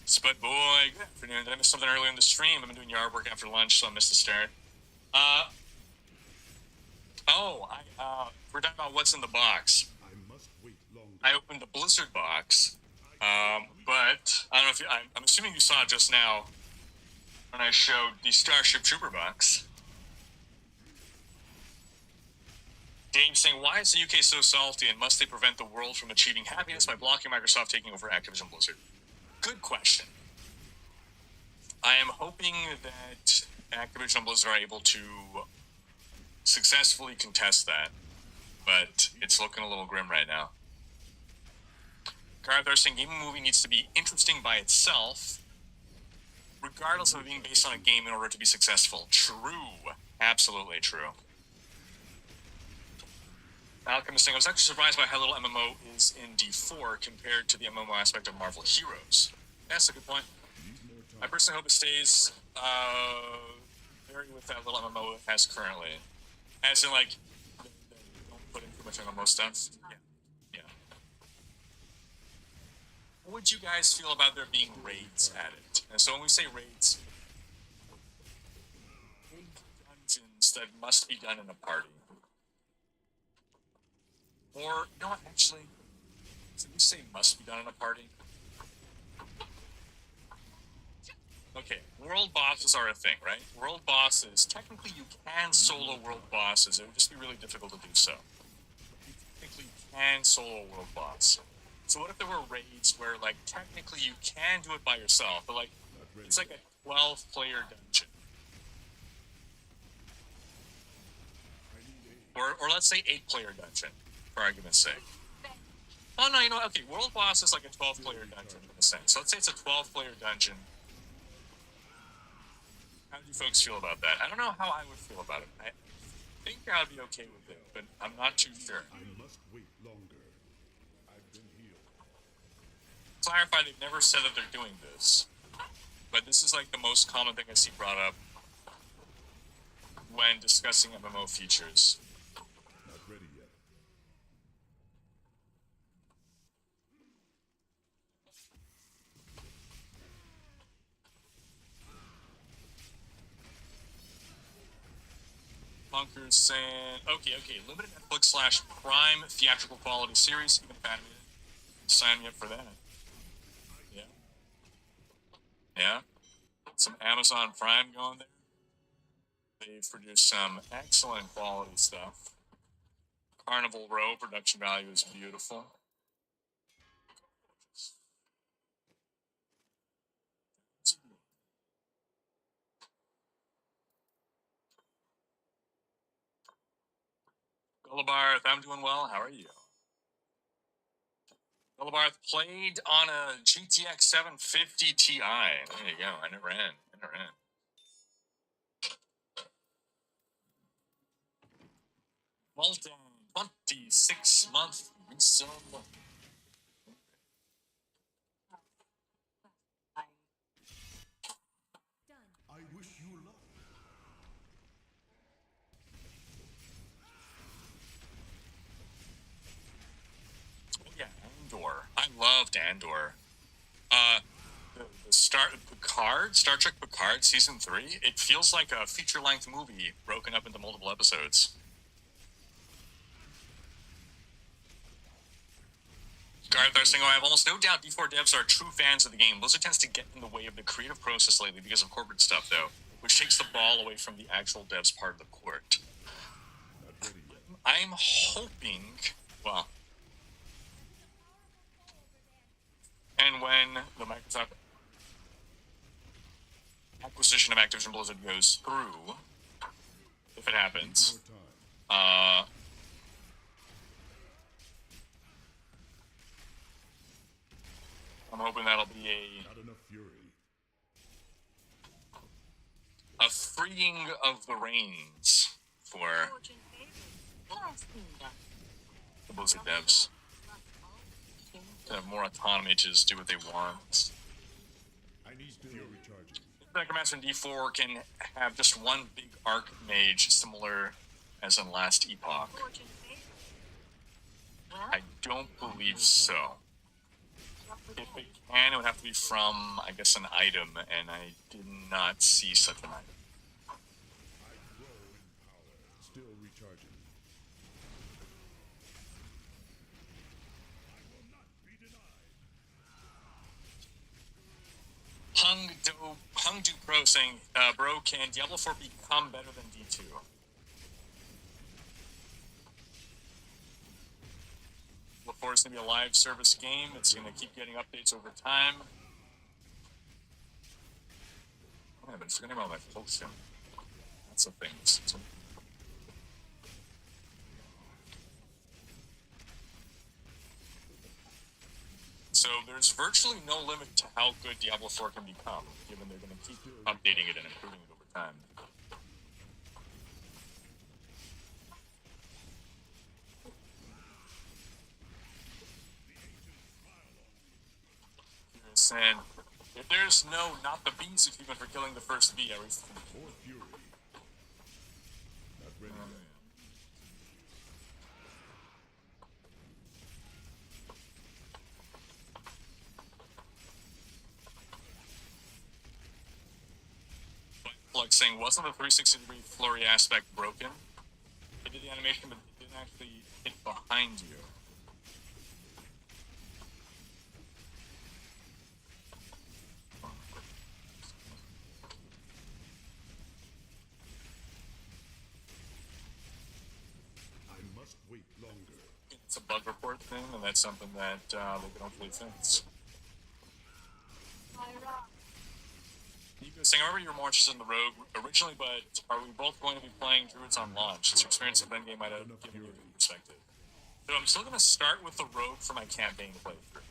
Spud Boy, good afternoon. Did I miss something earlier in the stream? I've been doing yard work after lunch, so I missed the start. We're talking about what's in the box. I must wait longer. I opened the Blizzard box, but I don't know if you, I'm assuming you saw it just now when I showed the Starship Trooper box. Dave saying, why is the UK so salty and must they prevent the world from achieving happiness by blocking Microsoft taking over Activision Blizzard? Good question. I am hoping that Activision Blizzard are able to successfully contest that, but it's looking a little grim right now. Garth, they're saying gaming movie needs to be interesting by itself, regardless of it being based on a game in order to be successful. True. Absolutely true. Malcolm is saying, I was actually surprised by how little MMO is in D4 compared to the MMO aspect of Marvel Heroes. That's a good point. I personally hope it stays very with that little MMO it has currently. As in, like, don't put in too much MMO stuff. Yeah. What would you guys feel about there being raids added? And so when we say raids, big dungeons that must be done in a party. Or, you know what, actually, did we say must be done in a party? Okay, world bosses are a thing, right? World bosses, technically you can solo world bosses, it would just be really difficult to do so. You technically can solo a world boss. So what if there were raids where, like, technically you can do it by yourself, but, like, it's like a 12-player dungeon. Or let's say 8-player dungeon, for argument's sake. Oh, no, you know, okay, world boss is like a 12-player dungeon in a sense. So let's say it's a 12-player dungeon. How do you folks feel about that? I don't know how I would feel about it. I think I'd be okay with it, but I'm not too sure. I must wait longer. I've been healed. Clarify, they've never said that they're doing this, but this is like the most common thing I see brought up when discussing MMO features. Not ready yet. Punkers saying, okay, limited Netflix / Prime theatrical quality series, even if animated. Sign me up for that. Yeah. Some Amazon Prime going there. They've produced some excellent quality stuff. Carnival Row production value is beautiful. Gullibarth, I'm doing well. How are you? Gullibarth played on a GTX 750 Ti. There you go. I never ran. Molten 26-month resub. I wish you luck. Oh yeah, Andor. I loved Andor. Star Trek Picard Season 3, it feels like a feature-length movie broken up into multiple episodes. Garth Arsingo, I have almost no doubt D4 devs are true fans of the game. Blizzard tends to get in the way of the creative process lately because of corporate stuff, though, which takes the ball away from the actual devs part of the court. Not ready yet. I'm hoping, well, and when the Microsoft acquisition of Activision Blizzard goes through, if it happens, More time. I'm hoping that'll be Not enough fury. a freeing of the reins for the Blizzard devs to have more autonomy to just do what they want. I need fury recharging. Necromancer in D4 can have just one big archmage, similar as in last Epoch. Fortune fate? Well, I don't believe so. If it can, it would have to be from, I guess, an item, and I did not see such an item. I grow in power. Still recharging. I will not be denied. Hung Du Pro saying, bro, can Diablo 4 become better than D2? Diablo 4 is going to be a live service game. It's going to keep getting updates over time. Oh, I've been forgetting about my potion. That's a thing. So there's virtually no limit to how good Diablo 4 can become, given they're going to keep updating it and improving it over time. And if there's no, not the beans achievement for killing the first bee, I was More fury. Not ready yet. like saying, wasn't the 360-degree flurry aspect broken? It did the animation, but it didn't actually hit behind you. I must wait longer. It's a bug report thing, and that's something that they can hopefully fix. Nico saying, I remember you were more interested in the Rogue originally, but are we both going to be playing Druids on launch? Since your experience of Endgame might have given you a perspective. So I'm still going to start with the Rogue for my campaign playthrough.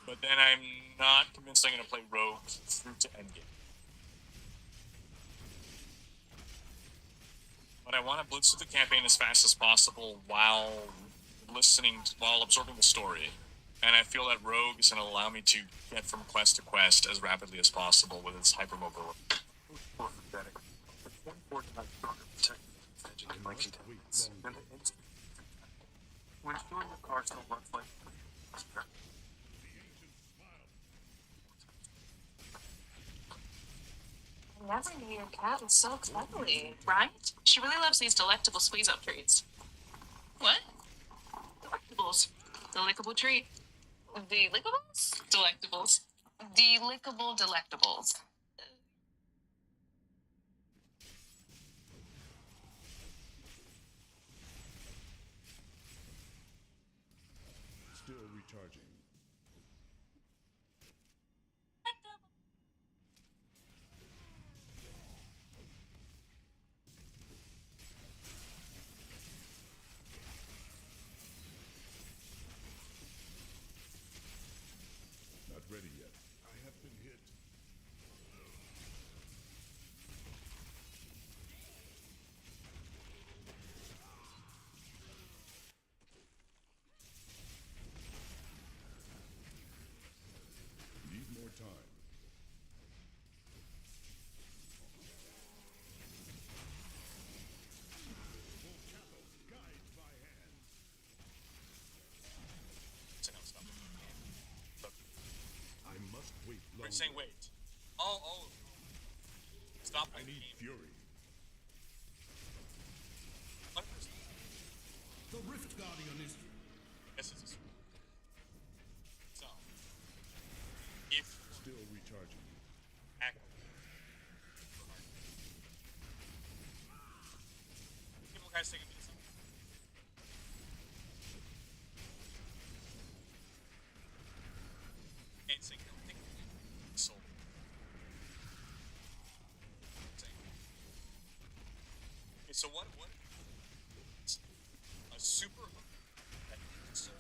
But then I'm not convinced I'm going to play Rogue through to Endgame. But I want to blitz through the campaign as fast as possible while absorbing the story. And I feel that Rogue is going to allow me to get from quest to quest as rapidly as possible with its hypermobility. When showing the arsenal looks like I never knew your cat was so cuddly, right? She really loves these delectable squeeze-up treats. What? Delectables. Delectable treat. Delectables? Delectables. Delickable delectables. Still recharging. Not ready yet. I have been hit. Need more time. Guide by hand. I must wait We're longer. saying wait. Oh. Stop. I need fury. The Rift Guardian is Yes, it's so. If Still recharging. act. People guys taking this. And saying, don't think soul. Okay, so what a super soul.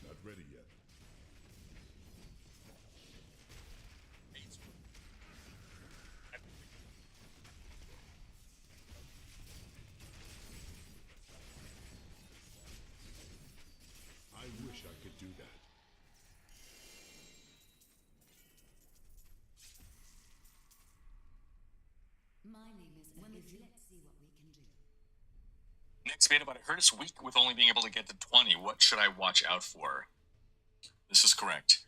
Not ready yet. I wish I could do that. My name is Izzy. Let's see what we can do. Next beta, but I heard it's weak with only being able to get to 20. What should I watch out for? This is correct.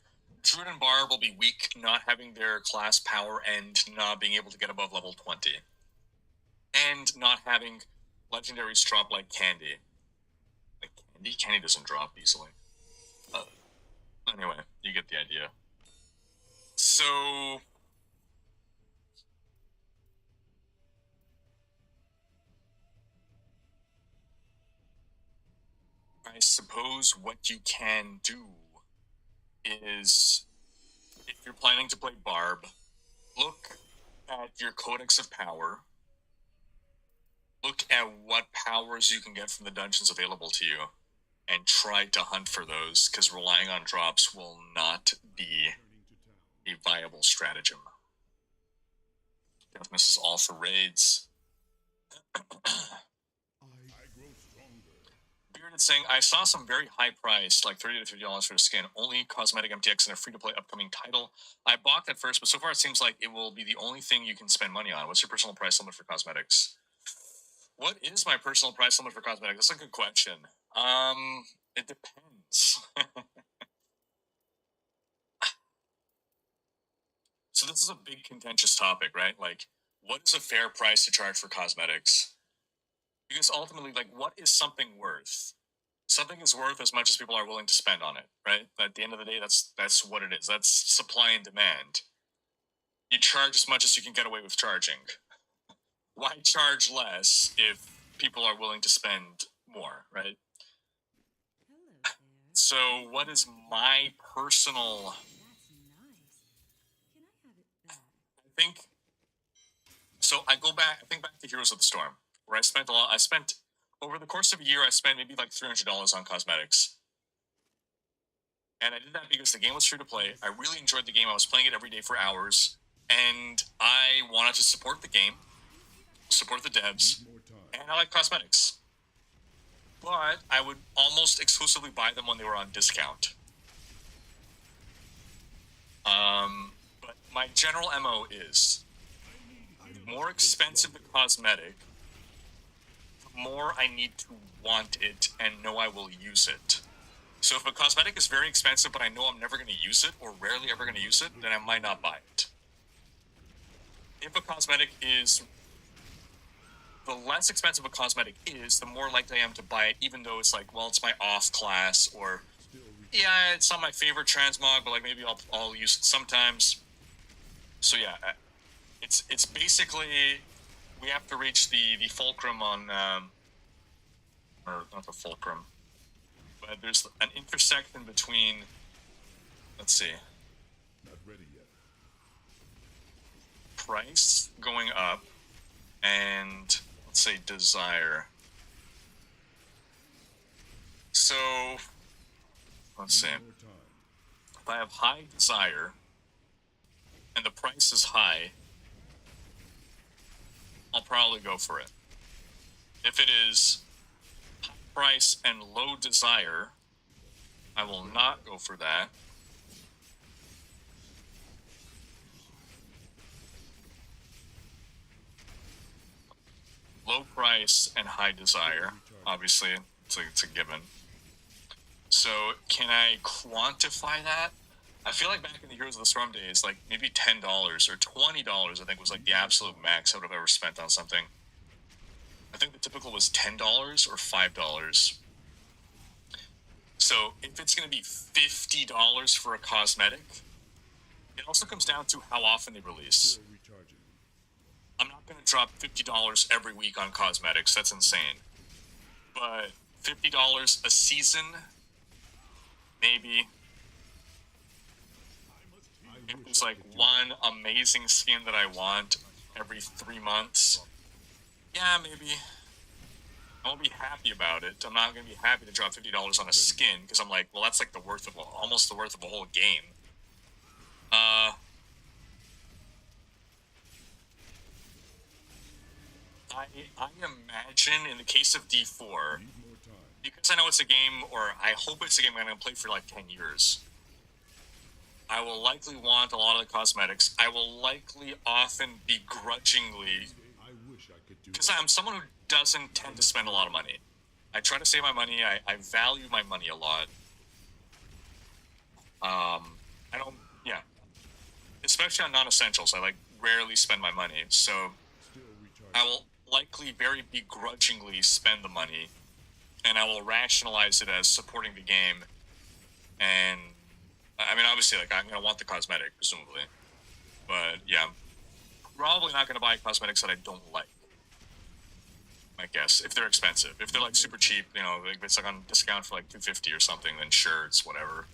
Druid and Barb will be weak, not having their class power and not being able to get above level 20. And not having legendaries drop like Candy. Like Candy? Candy doesn't drop easily. Anyway, you get the idea. So... I suppose what you can do is, if you're planning to play Barb, look at your Codex of Power, look at what powers you can get from the dungeons available to you, and try to hunt for those, because relying on drops will not be a viable stratagem. Death misses all for raids. Bearded saying, I saw some very high priced, like $30 to $50 for a skin, only cosmetic MTX and a free-to-play upcoming title. I balked at first, but so far it seems like it will be the only thing you can spend money on. What's your personal price limit for cosmetics? What is my personal price limit for cosmetics? That's a good question. It depends. So this is a big contentious topic, right? Like, what is a fair price to charge for cosmetics? Because ultimately, like, what is something worth? Something is worth as much as people are willing to spend on it, right? At the end of the day, that's what it is. That's supply and demand. You charge as much as you can get away with charging. Why charge less if people are willing to spend more, right? Hello there. So what is my personal... That's nice. Can I have it back? I think... So I think back to Heroes of the Storm, where I spent a lot. Over the course of a year, I spent maybe like $300 on cosmetics. And I did that because the game was free to play. I really enjoyed the game. I was playing it every day for hours. And I wanted to support the game, support the devs, and I like cosmetics. But I would almost exclusively buy them when they were on discount. But my general MO is, the more expensive the cosmetic, the more I need to want it and know I will use it. So if a cosmetic is very expensive, but I know I'm never going to use it, or rarely ever going to use it, then I might not buy it. If a cosmetic is... The less expensive a cosmetic is, the more likely I am to buy it, even though it's like, well, it's my off class, or... Yeah, it's not my favorite transmog, but like maybe I'll use it sometimes. So yeah, it's basically... We have to reach the fulcrum on... or not the fulcrum. But there's an intersection between... Let's see. Not ready yet. Price going up and let's say desire. So let's see. More time. If I have high desire and the price is high, I'll probably go for it. If it is high price and low desire, I will not go for that. Low price and high desire, obviously, it's a given. So, can I quantify that? I feel like back in the Heroes of the Storm days, like maybe $10 or $20, I think was like the absolute max I would have ever spent on something. I think the typical was $10 or $5. So, if it's going to be $50 for a cosmetic, it also comes down to how often they release. Still recharging. I'm not going to drop $50 every week on cosmetics. That's insane. But $50 a season, maybe. If there's like one amazing skin that I want every 3 months, yeah, maybe. I won't be happy about it. I'm not going to be happy to drop $50 on a skin because I'm like, well, that's like almost the worth of a whole game. I imagine in the case of D4, Need more time. because I know it's a game, or I hope it's a game I'm going to play for like 10 years, I will likely want a lot of the cosmetics. I will likely often begrudgingly wish I could do because that. I'm someone who doesn't tend to spend a lot of money. I try to save my money. I value my money a lot. I don't, yeah. Especially on non-essentials, I like rarely spend my money. So Still recharging. I will likely very begrudgingly spend the money, and I will rationalize it as supporting the game. And I mean, obviously, like, I'm gonna want the cosmetic, presumably, but yeah, I'm probably not gonna buy cosmetics that I don't like. I guess if they're expensive, if they're like super cheap, you know, like if it's like on discount for like $250 or something, then sure, it's whatever.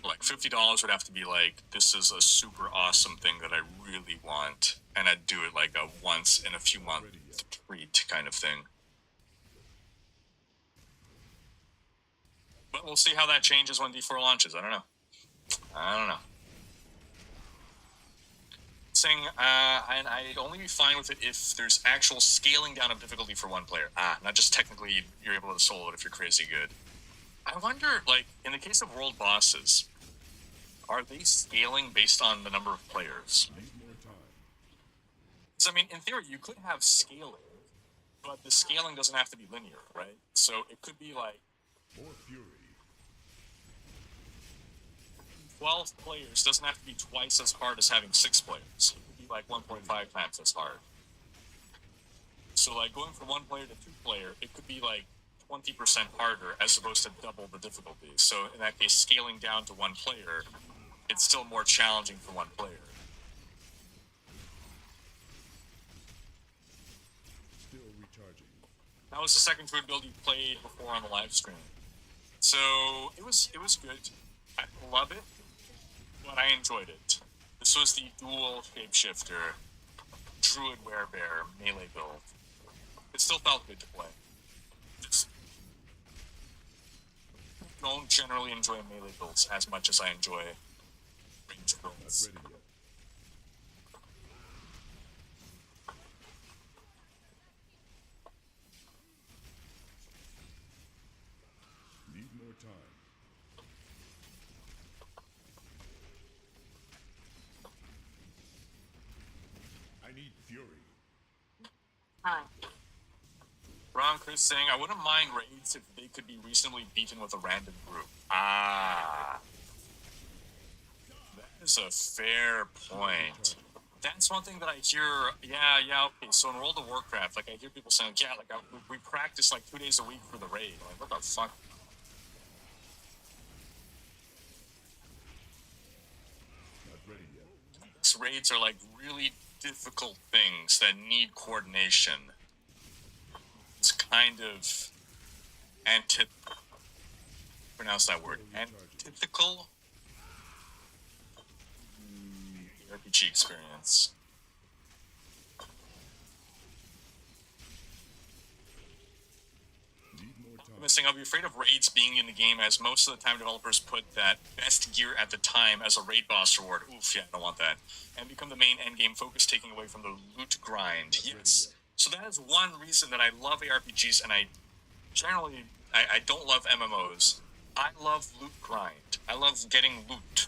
Like $50 would have to be like, this is a super awesome thing that I really want, and I'd do it like a once in a few month treat kind of thing. But we'll see how that changes when D4 launches. I don't know. Saying, and I'd only be fine with it if there's actual scaling down of difficulty for one player. Not just technically you're able to solo it if you're crazy good. I wonder, like, in the case of world bosses, are they scaling based on the number of players? Need more time. So, I mean, in theory, you could have scaling, but the scaling doesn't have to be linear, right? So it could be like More fury. 12 players doesn't have to be twice as hard as having 6 players. It could be like 1.5 times as hard. So, like, going from 1 player to 2 player, it could be like 20% harder as opposed to double the difficulty. So, in that case, scaling down to 1 player, it's still more challenging for 1 player. Still recharging. That was the second druid build you played before on the live stream. So, it was good. I love it, but I enjoyed it. This was the dual shapeshifter, druid werebear melee build. It still felt good to play. Just don't generally enjoy melee builds as much as I enjoy range Not builds. ready yet. Need more time. I need fury. Hi. Ron Chris saying, I wouldn't mind raids if they could be reasonably beaten with a random group. That is a fair point. That's one thing that I hear. Yeah, okay. So in World of Warcraft, like, I hear people saying, yeah, like, we practice like 2 days a week for the raid. Like, what the fuck? Not ready yet. These raids are like really difficult things that need coordination. It's kind of pronounce that word. Antithetical RPG experience. Need more time. Missing, I'll be afraid of raids being in the game, as most of the time developers put that best gear at the time as a raid boss reward. Oof, yeah, I don't want that. And become the main endgame focus, taking away from the loot grind. Yes. So that is one reason that I love ARPGs, and I generally, I don't love MMOs. I love loot grind. I love getting loot.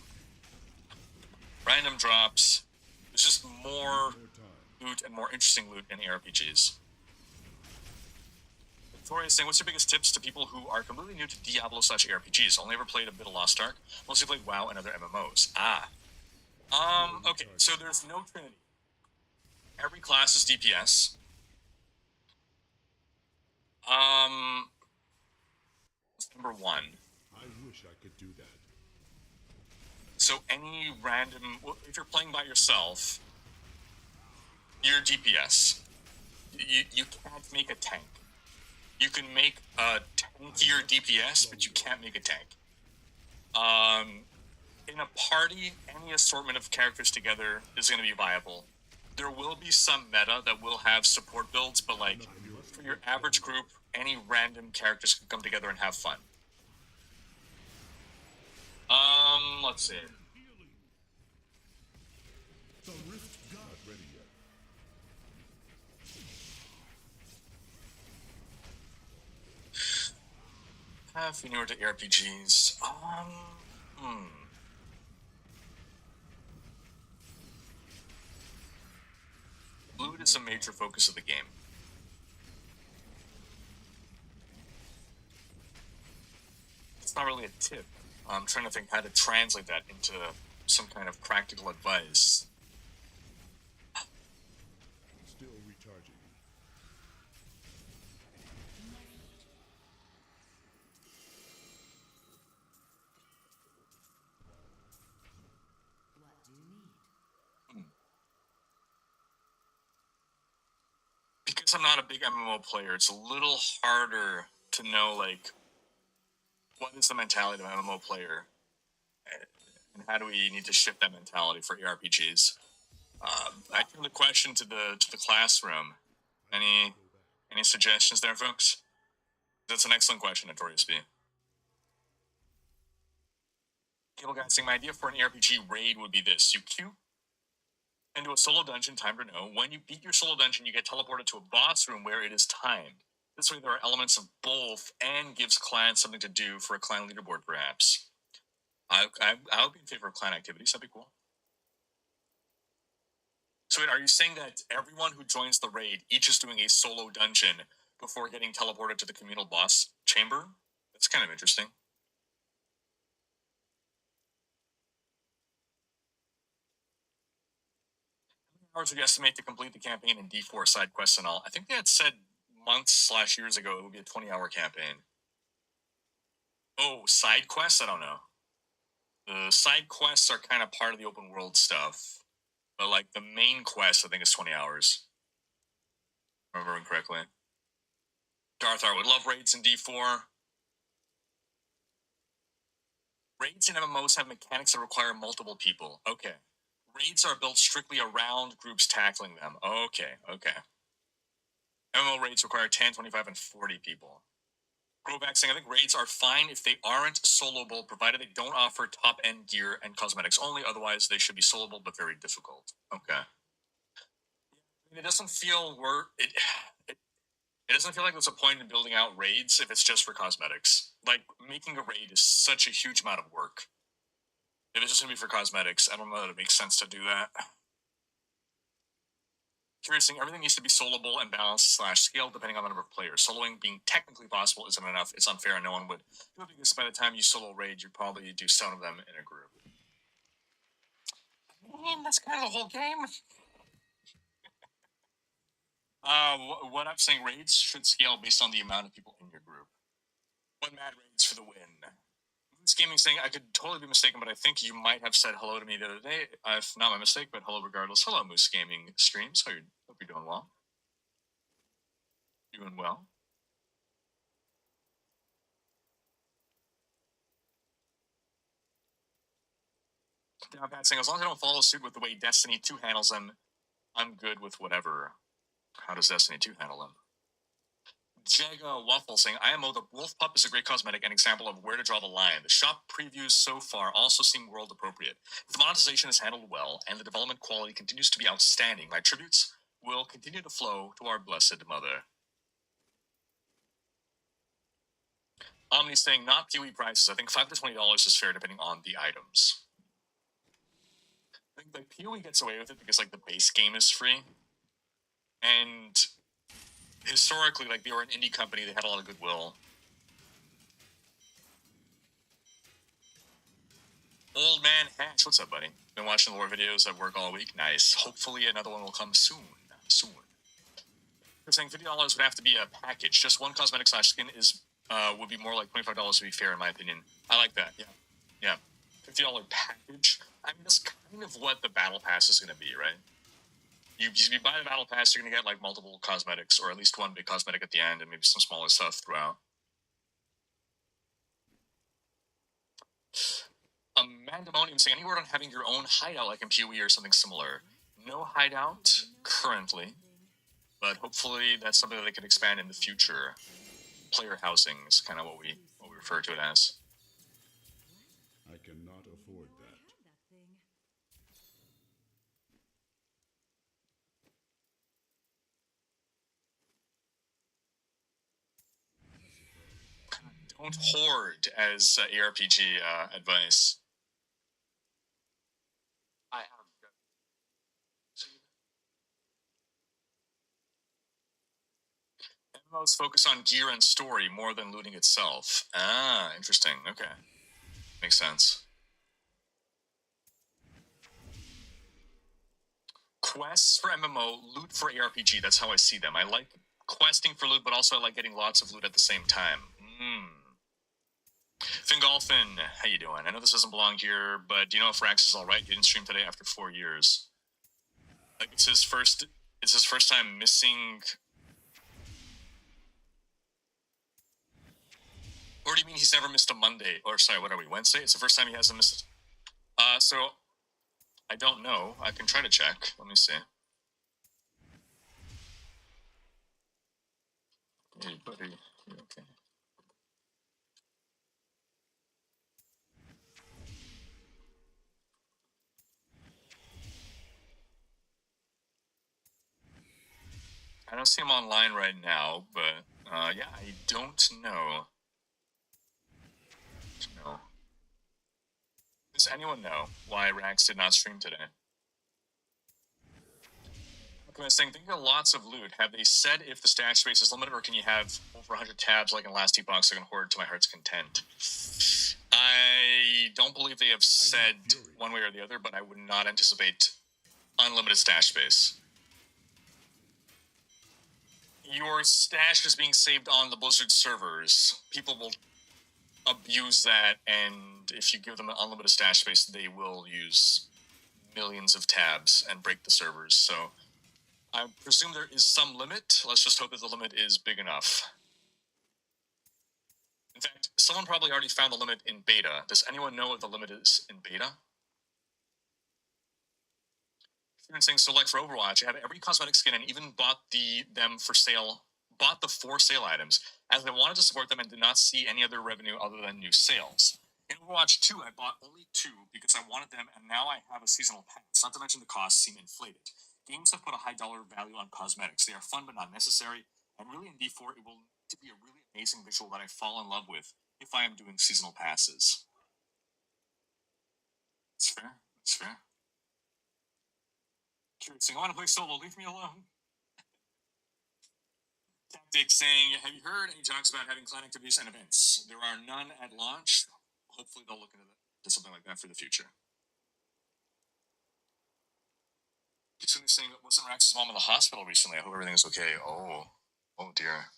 Random drops. There's just more More time. loot and more interesting loot in ARPGs. Victoria is saying, what's your biggest tips to people who are completely new to Diablo/ARPGs? Only ever played a bit of Lost Ark, mostly played WoW and other MMOs. Okay, so there's no Trinity. Every class is DPS. Number 1. I wish I could do that. So any random, well, if you're playing by yourself, you're DPS. You can't make a tank. You can make a tankier DPS, but you can't make a tank. In a party, any assortment of characters together is going to be viable. There will be some meta that will have support builds, but like for your average group, any random characters can come together and have fun. Let's see. The Rift God. Not ready yet. If you're newer to RPGs, is a major focus of the game. It's not really a tip. I'm trying to think how to translate that into some kind of practical advice. Still recharging. Because I'm not a big MMO player, it's a little harder to know, like, what is the mentality of an MMO player, and how do we need to shift that mentality for ARPGs? I turn the question to the classroom. Any suggestions there, folks? That's an excellent question, Notorious B. Cable guy saying, my idea for an ARPG raid would be this: you queue into a solo dungeon, timed or no. When you beat your solo dungeon, you get teleported to a boss room where it is timed. This way there are elements of both and gives clans something to do for a clan leaderboard, perhaps. I would be in favor of clan activities. That'd be cool. So wait, are you saying that everyone who joins the raid each is doing a solo dungeon before getting teleported to the communal boss chamber? That's kind of interesting. How many hours would you estimate to complete the campaign in D4 side quests and all? I think they had said months/years ago it would be a 20-hour campaign. Oh, side quests? I don't know. The side quests are kind of part of the open world stuff. But, like, the main quest, I think, is 20 hours. If I'm remembering correctly. Darthar would love raids in D4. Raids in MMOs have mechanics that require multiple people. Okay. Raids are built strictly around groups tackling them. Okay. MMO raids require 10, 25, and 40 people. Grovac saying, I think raids are fine if they aren't soloable, provided they don't offer top-end gear and cosmetics only. Otherwise, they should be soloable, but very difficult. Okay. It doesn't feel it doesn't feel like there's a point in building out raids if it's just for cosmetics. Like, making a raid is such a huge amount of work. If it's just going to be for cosmetics, I don't know that it makes sense to do that. Curious saying, everything needs to be soloable and balanced/scaled depending on the number of players. Soloing being technically possible isn't enough. It's unfair and no one would do it because by the time you solo raid, you'd probably do 7 of them in a group. And that's kind of the whole game. What I'm saying, raids should scale based on the amount of people in your group. 1 mad raids for the win. Moose Gaming saying, I could totally be mistaken, but I think you might have said hello to me the other day. If not my mistake, but hello regardless. Hello, Moose Gaming Streams. Hope you're doing well. Doing well. Down Pat saying, as long as I don't follow suit with the way Destiny 2 handles them, I'm good with whatever. How does Destiny 2 handle them? Jega Waffle saying, IMO, the Wolf Pup is a great cosmetic and example of where to draw the line. The shop previews so far also seem world appropriate. If the monetization is handled well and the development quality continues to be outstanding, my tributes will continue to flow to our blessed mother. Omni saying, not PoE prices. I think $5 to $20 is fair depending on the items. I think like PoE gets away with it because like the base game is free. And historically, like, they were an indie company, they had a lot of goodwill. Old Man Hatch, what's up, buddy? Been watching the lore videos at work all week. Nice. Hopefully another one will come soon. They're saying $50 would have to be a package. Just one cosmetic/skin is would be more like $25 to be fair, in my opinion. I like that. Yeah. $50 package. I mean, that's kind of what the battle pass is going to be, right? You buy the battle pass, you're going to get like multiple cosmetics, or at least one big cosmetic at the end, and maybe some smaller stuff throughout. Mandemonium saying, any word on having your own hideout like in PoE or something similar? No hideout currently, but hopefully that's something that they can expand in the future. Player housing is kind of what we refer to it as. I cannot afford that. Don't hoard as ARPG advice. MMOs focus on gear and story more than looting itself. Ah, interesting. Okay. Makes sense. Quests for MMO, loot for ARPG. That's how I see them. I like questing for loot, but also I like getting lots of loot at the same time. Fingolfin, how you doing? I know this doesn't belong here, but do you know if Rax is all right? He didn't stream today after 4 years. Like it's his first time missing. Or do you mean he's never missed a Monday? Or sorry, what are we? Wednesday? It's the first time he hasn't missed. So I don't know. I can try to check. Let me see. Hey, buddy. You okay? I don't see him online right now, but yeah, I don't know. No. Does anyone know why Rax did not stream today? I was saying, think of lots of loot. Have they said if the stash space is limited, or can you have over 100 tabs like in Last Epoch so I can hoard to my heart's content? I don't believe they have said one way or the other, but I would not anticipate unlimited stash space. Your stash is being saved on the Blizzard servers. People will abuse that, and if you give them an unlimited stash space, they will use millions of tabs and break the servers. So I presume there is some limit. Let's just hope that the limit is big enough. In fact, someone probably already found the limit in beta. Does anyone know what the limit is in beta? Saying, so like for Overwatch, I have every cosmetic skin and even bought them for sale, bought the 4 sale items, as I wanted to support them and did not see any other revenue other than new sales. In Overwatch 2, I bought only 2 because I wanted them, and now I have a seasonal pass, not to mention the costs seem inflated. Games have put a high dollar value on cosmetics. They are fun but not necessary, and really in D4, it will need to be a really amazing visual that I fall in love with if I am doing seasonal passes. That's fair. That's fair. Curious saying, I want to play solo, leave me alone. Tactic saying, have you heard any talks about having clan activities and events? There are none at launch. Hopefully they'll look into something like that for the future. Somebody's saying, wasn't Rax's mom in the hospital recently? I hope everything is okay. Oh dear.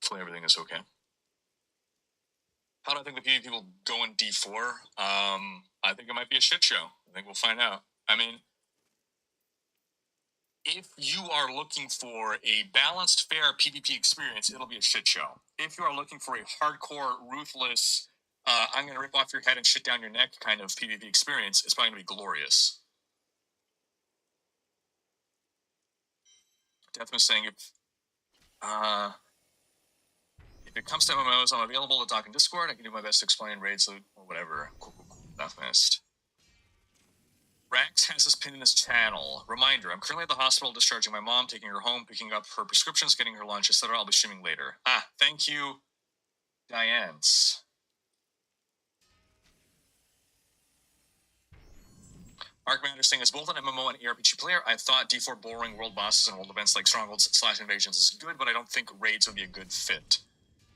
Hopefully everything is okay. How do I think the PvP will go in D4? I think it might be a shit show. I think we'll find out. I mean, if you are looking for a balanced, fair PvP experience, it'll be a shit show. If you are looking for a hardcore, ruthless, I'm going to rip off your head and shit down your neck kind of PvP experience, it's probably going to be glorious. Deathman's saying if it comes to MMOs, I'm available to talk in Discord. I can do my best to explain raids or whatever. Cool. Deathmist. Rax has this pin in his channel. Reminder, I'm currently at the hospital discharging my mom, taking her home, picking up her prescriptions, getting her lunch, etc. I'll be streaming later. Thank you, Diane's. Mark Manderson is both an MMO and ARPG player. I thought D4 boring world bosses and world events like Strongholds / Invasions is good, but I don't think raids would be a good fit.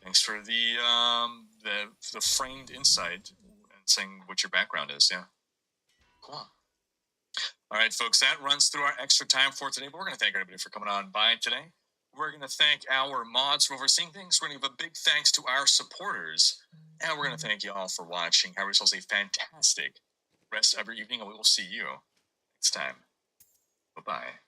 Thanks for the framed insight and saying what your background is. Yeah, cool. All right, folks, that runs through our extra time for today. But we're going to thank everybody for coming on by today. We're going to thank our mods for overseeing things. We're going to give a big thanks to our supporters, and we're going to thank you all for watching. Have yourselves a fantastic rest of your evening, and we will see you next time. Bye-bye.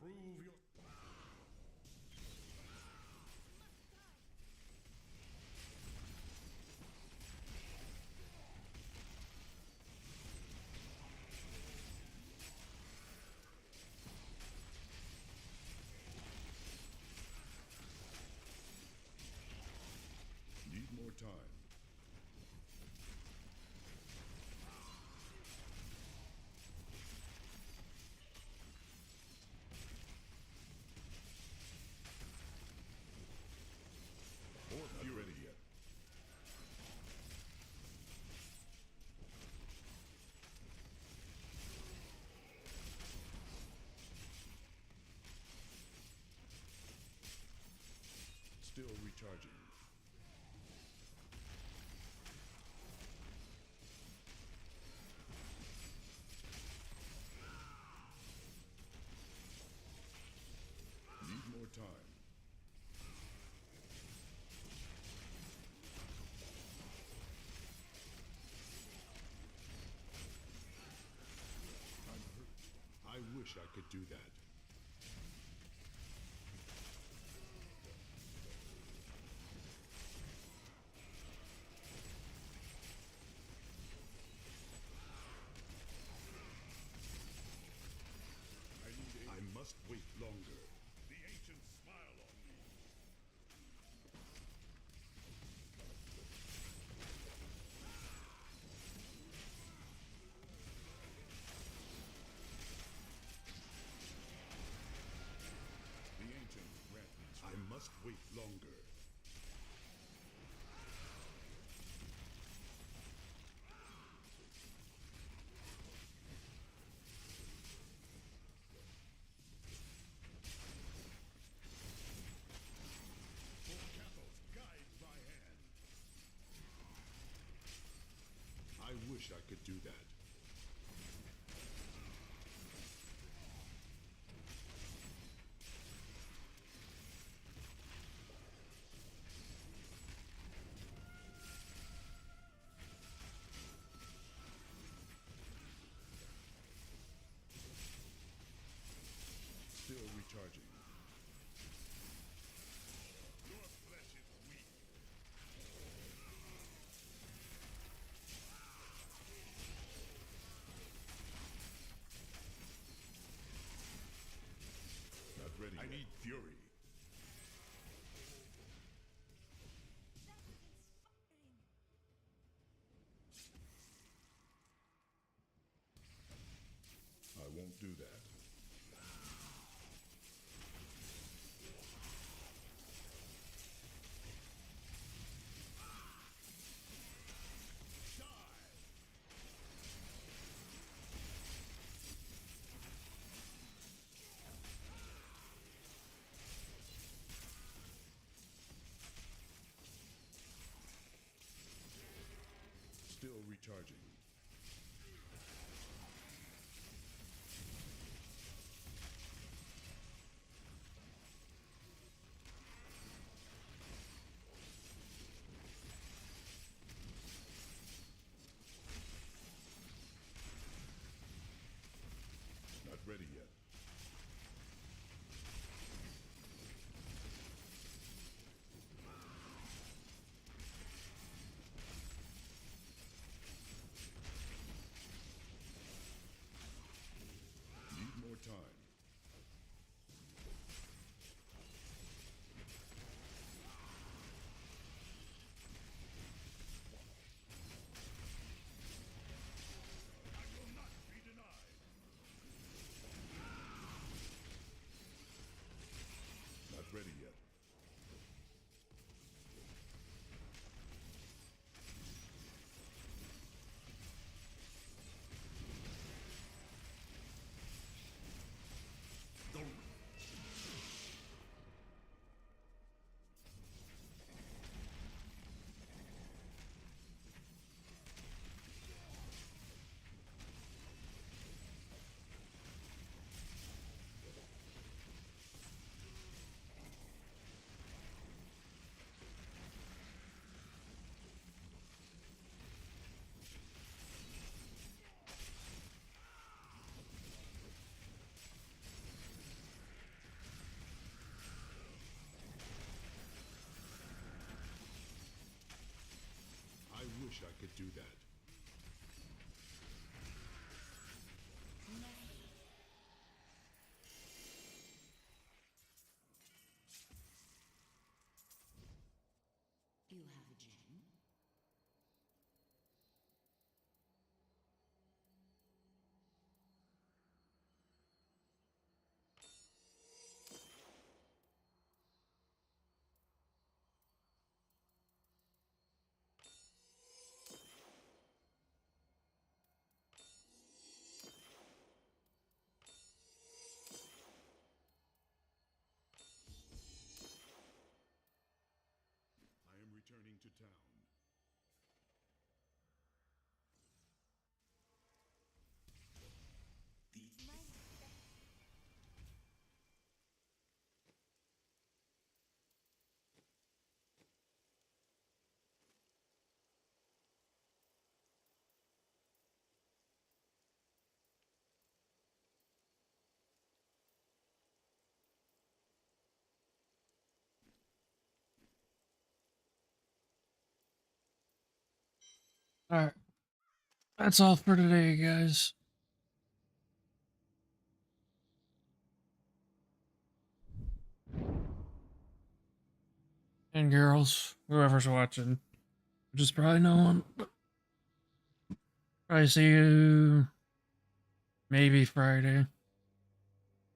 Prove your. Need more time. Or not ready yet. Still recharging. Need more time. I'm hurt. I wish I could do that. I must wait longer. The ancients smile on me. The ancients grant me. I must wait longer. Guide my hand. I wish I could do that. Still recharging. Your flesh is weak. wish I could do that. You have a gem? I am returning to town. Alright. That's all for today, guys. And girls, whoever's watching. Which is probably no one. Probably see you maybe Friday.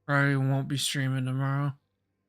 Probably won't be streaming tomorrow.